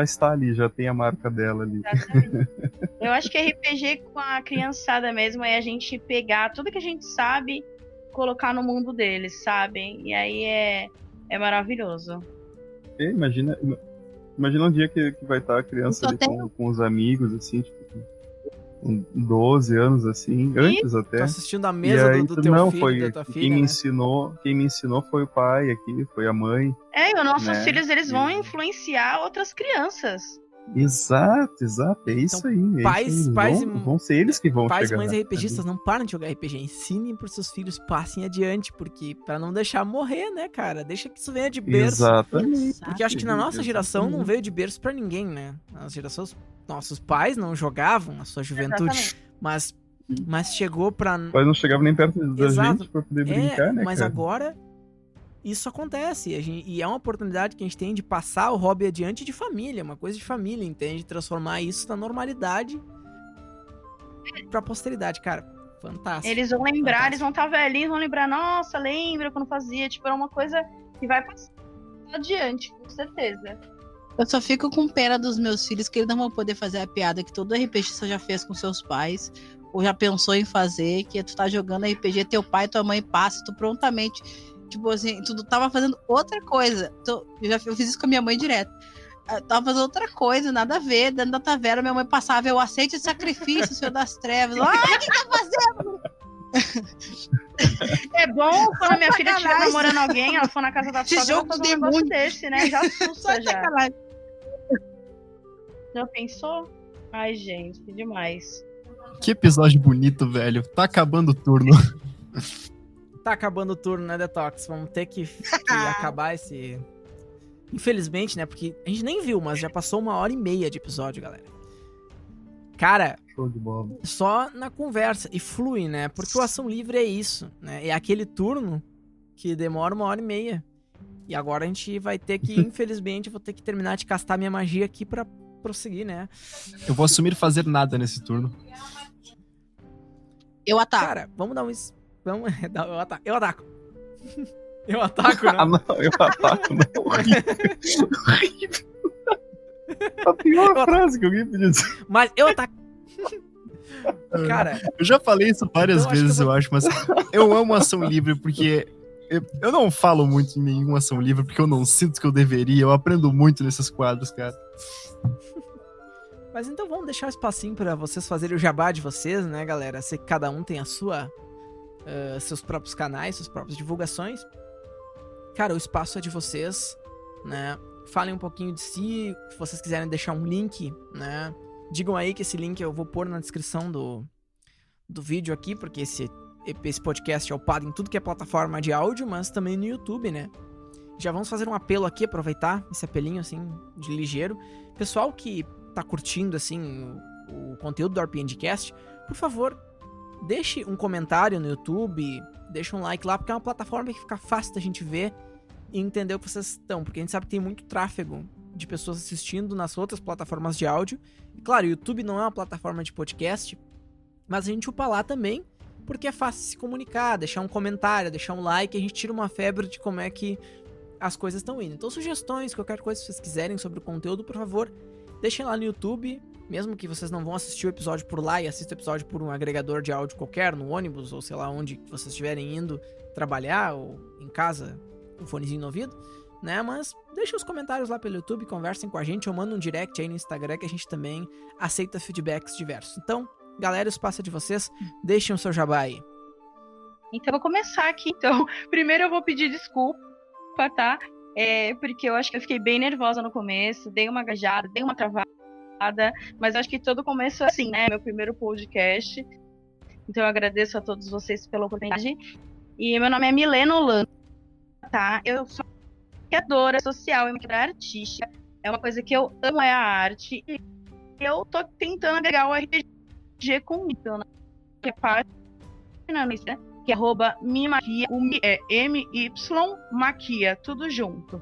Speaker 4: está ali, já tem a marca dela ali.
Speaker 3: Exatamente. Eu acho que RPG com a criançada mesmo é a gente pegar tudo que a gente sabe, colocar no mundo deles, sabe? E aí é maravilhoso.
Speaker 4: Imagina um dia que vai estar a criança ali com os amigos, assim, tipo, com 12 anos, assim, antes até.
Speaker 2: Tô assistindo a mesa
Speaker 4: aí,
Speaker 2: do teu
Speaker 4: não,
Speaker 2: filho,
Speaker 4: foi
Speaker 2: da tua filha,
Speaker 4: quem me
Speaker 2: né?
Speaker 4: ensinou foi o pai aqui, foi a mãe.
Speaker 3: E os nossos
Speaker 4: Né?
Speaker 3: filhos, eles vão
Speaker 4: E-
Speaker 3: influenciar outras crianças.
Speaker 4: Exato, é isso
Speaker 2: Então,
Speaker 4: aí. É
Speaker 2: pais-
Speaker 4: isso aí.
Speaker 2: pais
Speaker 4: vão ser eles que vão
Speaker 2: Pais e
Speaker 4: chegar
Speaker 2: mães
Speaker 4: lá.
Speaker 2: RPGistas, não parem de jogar RPG. Ensinem pros seus filhos, passem adiante, porque pra não deixar morrer, né, cara? Deixa que isso venha de berço.
Speaker 4: Exatamente.
Speaker 2: Porque eu acho que na nossa geração não veio de berço pra ninguém, né? Nas gerações, nossos pais não jogavam na sua juventude,
Speaker 3: Exatamente.
Speaker 2: mas chegou pra...
Speaker 4: Mas não chegava nem perto da
Speaker 2: Exato.
Speaker 4: gente pra poder brincar, né,
Speaker 2: mas
Speaker 4: cara?
Speaker 2: agora isso acontece e é uma oportunidade que a gente tem de passar o hobby adiante de família, uma coisa de família, entende? Transformar isso na normalidade pra posteridade, cara. Fantástico.
Speaker 3: Eles vão lembrar,
Speaker 2: Fantástico.
Speaker 3: eles vão estar velhinhos, vão lembrar, nossa, lembra quando fazia, tipo, é uma coisa que vai passar adiante, com certeza.
Speaker 5: Eu só fico com pena dos meus filhos que eles não vão poder fazer a piada que todo RPGista já fez com seus pais, ou já pensou em fazer, que é tu tá jogando RPG, teu pai e tua mãe passam, tu prontamente, tipo assim, tu tava fazendo outra coisa. Eu fiz isso com a minha mãe direto. Eu tava fazendo outra coisa, nada a ver, dentro da taverna, minha mãe passava, eu aceito esse sacrifício, Senhor das Trevas. Ah, o que tá fazendo?
Speaker 3: É bom quando a minha filha estiver
Speaker 5: Sacanagem.
Speaker 3: namorando alguém, ela for na casa da
Speaker 5: Esse
Speaker 3: sogra, ela
Speaker 5: jogo
Speaker 3: faz um
Speaker 5: de
Speaker 3: negócio
Speaker 5: demônio.
Speaker 3: desse, né? Já
Speaker 5: Só
Speaker 3: assusta, já.
Speaker 5: sacanagem.
Speaker 3: Já pensou? Ai, gente, que demais.
Speaker 1: Que episódio bonito, velho. Tá acabando o turno.
Speaker 2: Tá acabando o turno, né, Detox? Vamos ter que acabar esse... Infelizmente, né? Porque a gente nem viu, mas já passou 1h30 de episódio, galera. Cara,
Speaker 4: Show de bola.
Speaker 2: só na conversa. E flui, né? Porque o Ação Livre é isso, né? É aquele turno que demora 1h30. E agora a gente vai ter que, infelizmente, eu vou ter que terminar de castar minha magia aqui pra prosseguir, né?
Speaker 1: Eu vou assumir fazer nada nesse turno.
Speaker 5: Eu ataco.
Speaker 2: Cara, vamos dar um... Vamos... Eu ataco. Eu ataco, né?
Speaker 4: Ah, não, eu ataco, não. Horrível. A pior frase que alguém podia dizer.
Speaker 2: Mas eu ataco. Cara,
Speaker 1: Eu já falei isso várias
Speaker 2: Então, acho que
Speaker 1: vezes,
Speaker 2: eu
Speaker 1: eu
Speaker 2: vou-
Speaker 1: acho, mas eu amo ação livre porque eu não falo muito em nenhuma ação livre porque eu não sinto que eu deveria. Eu aprendo muito nesses quadros, cara.
Speaker 2: mas então vamos deixar um espacinho pra vocês fazerem o jabá de vocês, né, galera? Sei que cada um tem a sua, seus próprios canais, suas próprias divulgações. Cara, o espaço é de vocês, né? Falem um pouquinho de si, se vocês quiserem deixar um link, né? Digam aí que esse link eu vou pôr na descrição do vídeo aqui, porque esse podcast é upado em tudo que é plataforma de áudio, mas também no YouTube, né? Já vamos fazer um apelo aqui, aproveitar esse apelinho, assim, de ligeiro. Pessoal que tá curtindo, assim, o conteúdo do RPGcast, por favor, deixe um comentário no YouTube, deixe um like lá, porque é uma plataforma que fica fácil da gente ver e entender o que vocês estão, porque a gente sabe que tem muito tráfego de pessoas assistindo nas outras plataformas de áudio. E claro, o YouTube não é uma plataforma de podcast, mas a gente upa lá também, porque é fácil se comunicar, deixar um comentário, deixar um like, a gente tira uma febre de como é que as coisas estão indo. Então, sugestões, qualquer coisa que vocês quiserem sobre o conteúdo, por favor, deixem lá no YouTube, mesmo que vocês não vão assistir o episódio por lá e assistam o episódio por um agregador de áudio qualquer, no ônibus, ou sei lá onde vocês estiverem indo trabalhar, ou em casa, com um fonezinho no ouvido, né? Mas deixem os comentários lá pelo YouTube, conversem com a gente, ou mandem um direct aí no Instagram, que a gente também aceita feedbacks diversos. Então, galera, o espaço é de vocês, deixem o seu jabá aí.
Speaker 3: Então, eu vou começar aqui. Então, primeiro eu vou pedir desculpa, tá? Porque eu acho que eu fiquei bem nervosa no começo, dei uma gaguejada, dei uma travada, mas acho que todo começo é assim, né? Meu primeiro podcast. Então, eu agradeço a todos vocês pela oportunidade. E meu nome é Milena Holanda, tá? Eu sou criadora social e maquiadora artística. É uma coisa que eu amo, é a arte. E eu tô tentando agregar o RPG comigo, né? Que é página no Instagram, que é @mimaquia, o Mi é MY Maquia, tudo junto,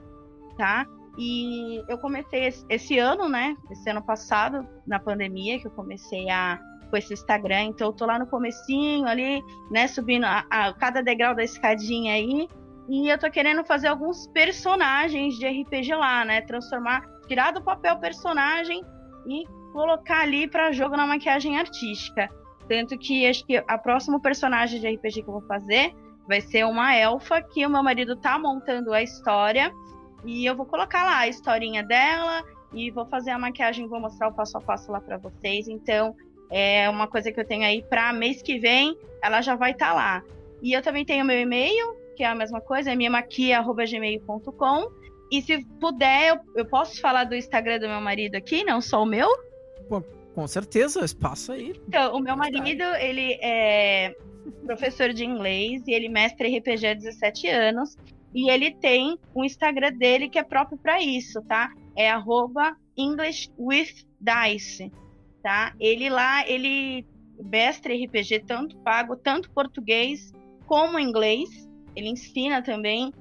Speaker 3: tá? E eu comecei esse ano, né? Esse ano passado, na pandemia, que eu comecei com esse Instagram. Então eu tô lá no comecinho ali, né? Subindo a cada degrau da escadinha aí. E eu tô querendo fazer alguns personagens de RPG lá, né? Tirar do papel personagem e colocar ali pra jogo na maquiagem artística. Tanto que acho que a próxima personagem de RPG que eu vou fazer vai ser uma elfa que o meu marido tá montando a história. E eu vou colocar lá a historinha dela e vou fazer a maquiagem, vou mostrar o passo a passo lá pra vocês. Então, é uma coisa que eu tenho aí pra mês que vem, ela já vai estar lá. E eu também tenho meu e-mail, que é a mesma coisa, é mimaquia@gmail.com. E se puder, eu posso falar do Instagram do meu marido aqui, não só o meu?
Speaker 2: Pô, com certeza, espaço aí.
Speaker 3: Então, o meu marido, ele é professor de inglês e ele mestre RPG há 17 anos. E ele tem um Instagram dele que é próprio para isso, tá? É @EnglishWithDice, tá? Ele mestre RPG tanto pago, tanto português como inglês. Ele ensina também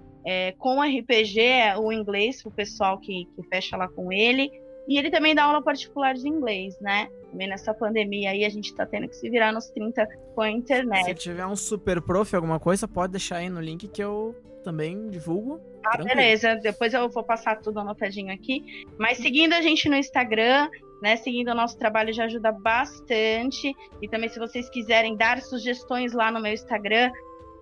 Speaker 3: com RPG o inglês pro pessoal que fecha lá com ele. E ele também dá aula particular de inglês, né? Também nessa pandemia aí a gente tá tendo que se virar nos 30 com a internet.
Speaker 2: Se tiver um super prof, alguma coisa, pode deixar aí no link que eu também divulgo.
Speaker 3: Ah,
Speaker 2: Tranquilo.
Speaker 3: beleza. Depois eu vou passar tudo anotadinho aqui. Mas seguindo a gente no Instagram, né? Seguindo o nosso trabalho já ajuda bastante. E também se vocês quiserem dar sugestões lá no meu Instagram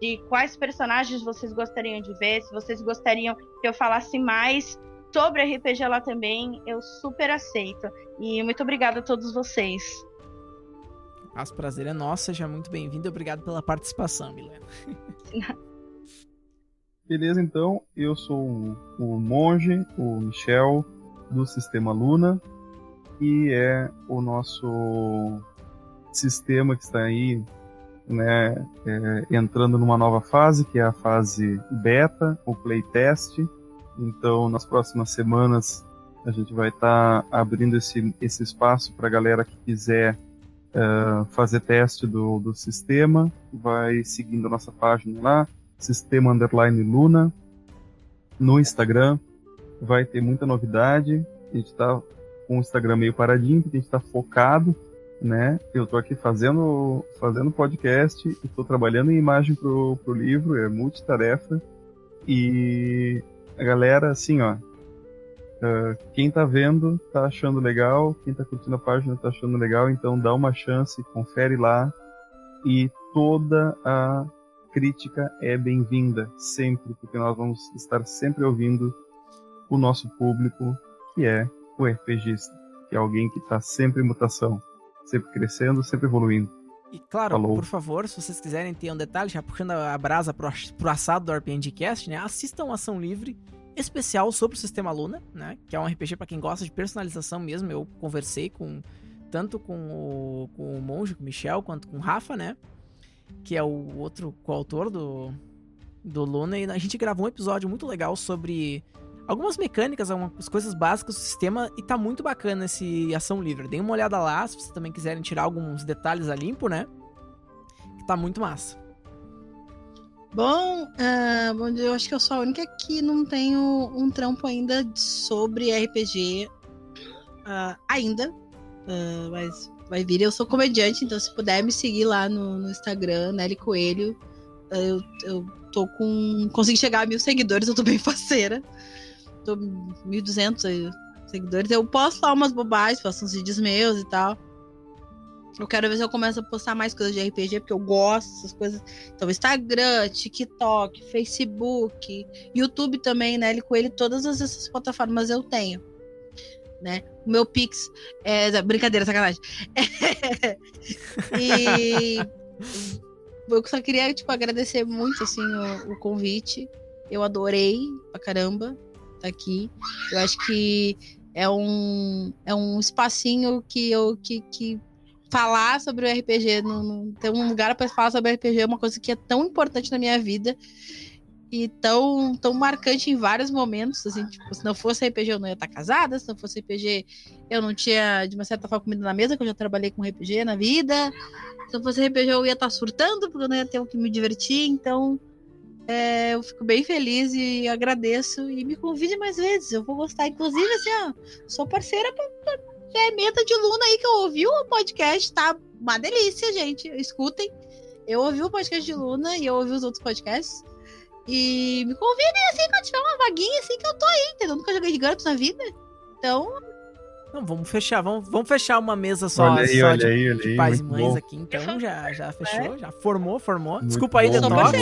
Speaker 3: de quais personagens vocês gostariam de ver, se vocês gostariam que eu falasse mais sobre RPG lá também, eu super aceito. E muito obrigada a todos vocês.
Speaker 2: Nosso prazer é nosso, seja muito bem-vindo e obrigado pela participação, Milena.
Speaker 4: Beleza, então, eu sou o monge, o Michel, do Sistema Luna, que é o nosso sistema que está aí, né, entrando numa nova fase, que é a fase beta, o playtest. Então, nas próximas semanas, a gente vai estar abrindo esse espaço para a galera que quiser fazer teste do sistema. Vai seguindo a nossa página lá, Sistema_Luna, no Instagram. Vai ter muita novidade. A gente está com o Instagram meio paradinho, porque a gente está focado, né? Eu estou aqui fazendo podcast e estou trabalhando em imagem pro livro, é multitarefa. E a galera, assim, ó, quem tá vendo tá achando legal, quem tá curtindo a página tá achando legal, então dá uma chance, confere lá. E toda a crítica é bem-vinda, sempre, porque nós vamos estar sempre ouvindo o nosso público, que é o RPGista, que é alguém que tá sempre em mutação, sempre crescendo, sempre evoluindo.
Speaker 2: E claro,
Speaker 4: Falou.
Speaker 2: por favor, se vocês quiserem ter um detalhe, já puxando a brasa pro assado do RPGcast, né? Assistam Ação Livre especial sobre o Sistema Luna, né? Que é um RPG pra quem gosta de personalização mesmo. Eu conversei tanto com o Monge, com o Michel, quanto com o Rafa, né? Que é o outro coautor do Luna. E a gente gravou um episódio muito legal sobre algumas mecânicas, algumas coisas básicas do sistema. E tá muito bacana esse Ação Livre. Deem uma olhada lá, se vocês também quiserem tirar alguns detalhes a limpo, né? Que tá muito massa.
Speaker 5: Bom, eu acho que eu sou a única que não tenho um trampo ainda sobre RPG ainda, mas vai vir. Eu sou comediante, então se puder me seguir lá no Instagram, Nelly Coelho, eu tô consegui chegar a 1.000 seguidores, eu tô bem faceira, tô 1.200 seguidores. Eu posto lá umas bobagens, faço uns vídeos meus e tal. Eu quero ver se eu começo a postar mais coisas de RPG, porque eu gosto dessas coisas. Então, Instagram, TikTok, Facebook, YouTube também, né? Ele Coelho, todas essas plataformas eu tenho, né? O meu Pix brincadeira, sacanagem. E eu só queria, agradecer muito, assim, o convite. Eu adorei pra caramba estar aqui. Eu acho que é um espacinho que falar sobre o RPG, ter um lugar para falar sobre o RPG é uma coisa que é tão importante na minha vida e tão marcante em vários momentos, assim, se não fosse RPG eu não ia estar casada, se não fosse RPG eu não tinha, de uma certa forma, comida na mesa, que eu já trabalhei com RPG na vida, se não fosse RPG eu ia estar surtando, porque eu não ia ter o que me divertir, então eu fico bem feliz e agradeço, e me convide mais vezes, eu vou gostar, inclusive, assim, sou parceira Meta de Luna aí, que eu ouvi o podcast, tá uma delícia, gente. Escutem. Eu ouvi o podcast de Luna e eu ouvi os outros podcasts. E me convidem, assim, quando tiver uma vaguinha, assim, que eu tô aí, entendeu? Nunca joguei de GURPS na vida. Então...
Speaker 2: Não, vamos fechar uma mesa só,
Speaker 4: olha aí,
Speaker 2: de pais e mães
Speaker 4: bom.
Speaker 2: aqui. Então já fechou, já formou.
Speaker 4: Muito
Speaker 2: Desculpa aí,
Speaker 4: bom,
Speaker 2: Detox.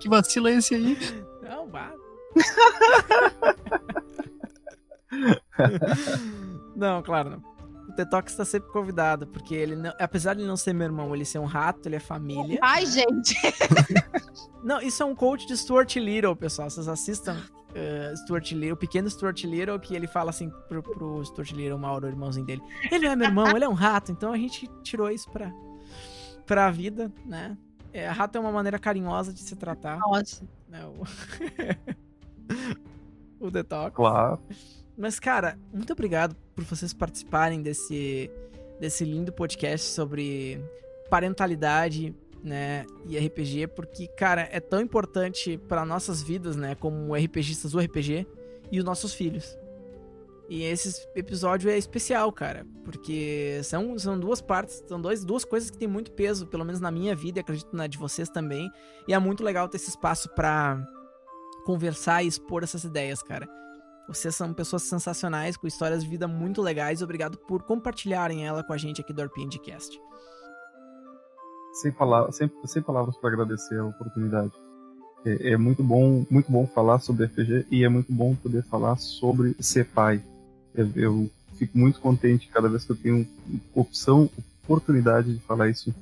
Speaker 1: Que vacilo é esse aí?
Speaker 2: Não, vá. Não, claro, não. Detox tá sempre convidado, porque ele não, apesar de ele não ser meu irmão, ele ser um rato, ele é família.
Speaker 5: Ai, gente.
Speaker 2: Não, isso é um coach de Stuart Little, pessoal. Vocês assistam Stuart Little, o pequeno Stuart Little, que ele fala assim pro Stuart Little, o Mauro, o irmãozinho dele. Ele não é meu irmão, ele é um rato. Então a gente tirou isso pra vida, né? Rato é uma maneira carinhosa de se tratar.
Speaker 5: Nossa.
Speaker 2: Né? O Detox.
Speaker 4: Claro.
Speaker 2: Mas, cara, muito obrigado por vocês participarem desse lindo podcast sobre parentalidade, né, e RPG, porque, cara, é tão importante para nossas vidas, né, como RPGistas do RPG e os nossos filhos. E esse episódio é especial, cara, porque são duas partes, são duas coisas que tem muito peso, pelo menos na minha vida, e acredito na de vocês também, e é muito legal ter esse espaço pra conversar e expor essas ideias, cara. Vocês são pessoas sensacionais, com histórias de vida muito legais. Obrigado por compartilharem ela com a gente aqui do RPGcast.
Speaker 4: Sem palavras para agradecer a oportunidade. É muito bom falar sobre RPG e é muito bom poder falar sobre ser pai. Eu fico muito contente cada vez que eu tenho oportunidade de falar isso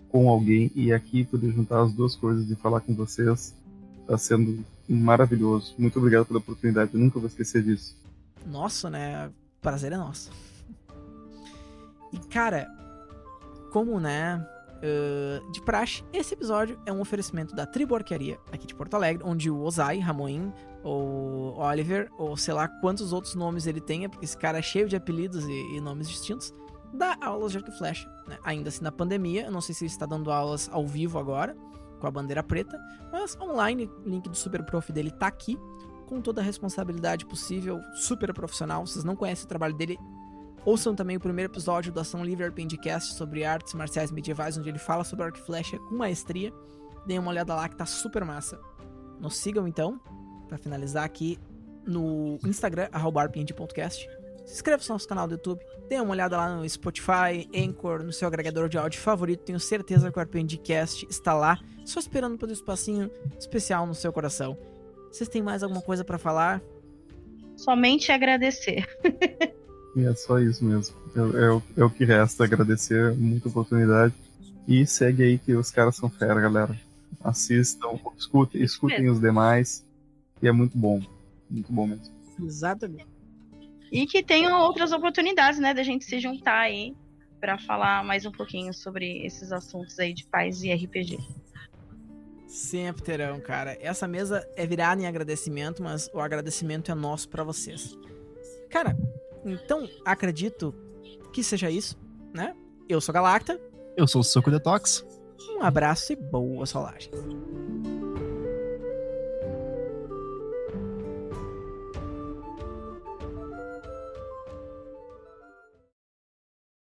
Speaker 4: com alguém, e aqui poder juntar as duas coisas e falar com vocês está sendo maravilhoso. Muito obrigado pela oportunidade, eu nunca vou esquecer disso.
Speaker 2: Nossa, né? Prazer é nosso. E, cara, como, né, de praxe, esse episódio é um oferecimento da Tribo Arquearia, aqui de Porto Alegre, onde o Ozai, Ramoim, ou Oliver, ou sei lá quantos outros nomes ele tenha, porque esse cara é cheio de apelidos e nomes distintos, dá aulas de arco e flecha, né? Ainda assim na pandemia, eu não sei se ele está dando aulas ao vivo agora, com a bandeira preta, mas online, o link do Super Prof dele tá aqui, com toda a responsabilidade possível, super profissional. Vocês não conhecem o trabalho dele, ouçam também o primeiro episódio do Ação Livre RPGcast sobre artes marciais medievais, onde ele fala sobre arco e flecha com maestria. Deem uma olhada lá que tá super massa. Nos sigam então, pra finalizar aqui, no Instagram, @rpg.cast. Se inscreva no nosso canal do YouTube, dê uma olhada lá no Spotify, Anchor, no seu agregador de áudio favorito. Tenho certeza que o RPGcast está lá, só esperando por um espacinho especial no seu coração. Vocês têm mais alguma coisa pra falar?
Speaker 3: Somente agradecer.
Speaker 4: E é só isso mesmo. É o que resta, agradecer muita oportunidade. E segue aí que os caras são fera, galera. Assistam, escutem os demais. E é muito bom mesmo.
Speaker 2: Exatamente.
Speaker 3: E que tenham outras oportunidades, né, da gente se juntar aí pra falar mais um pouquinho sobre esses assuntos aí de paz e RPG.
Speaker 2: Sempre terão, cara. Essa mesa é virada em agradecimento, mas o agradecimento é nosso pra vocês. Cara, então acredito que seja isso, né? Eu sou Galacta.
Speaker 1: Eu sou o Soco Detox.
Speaker 2: Um abraço e boas rolagens.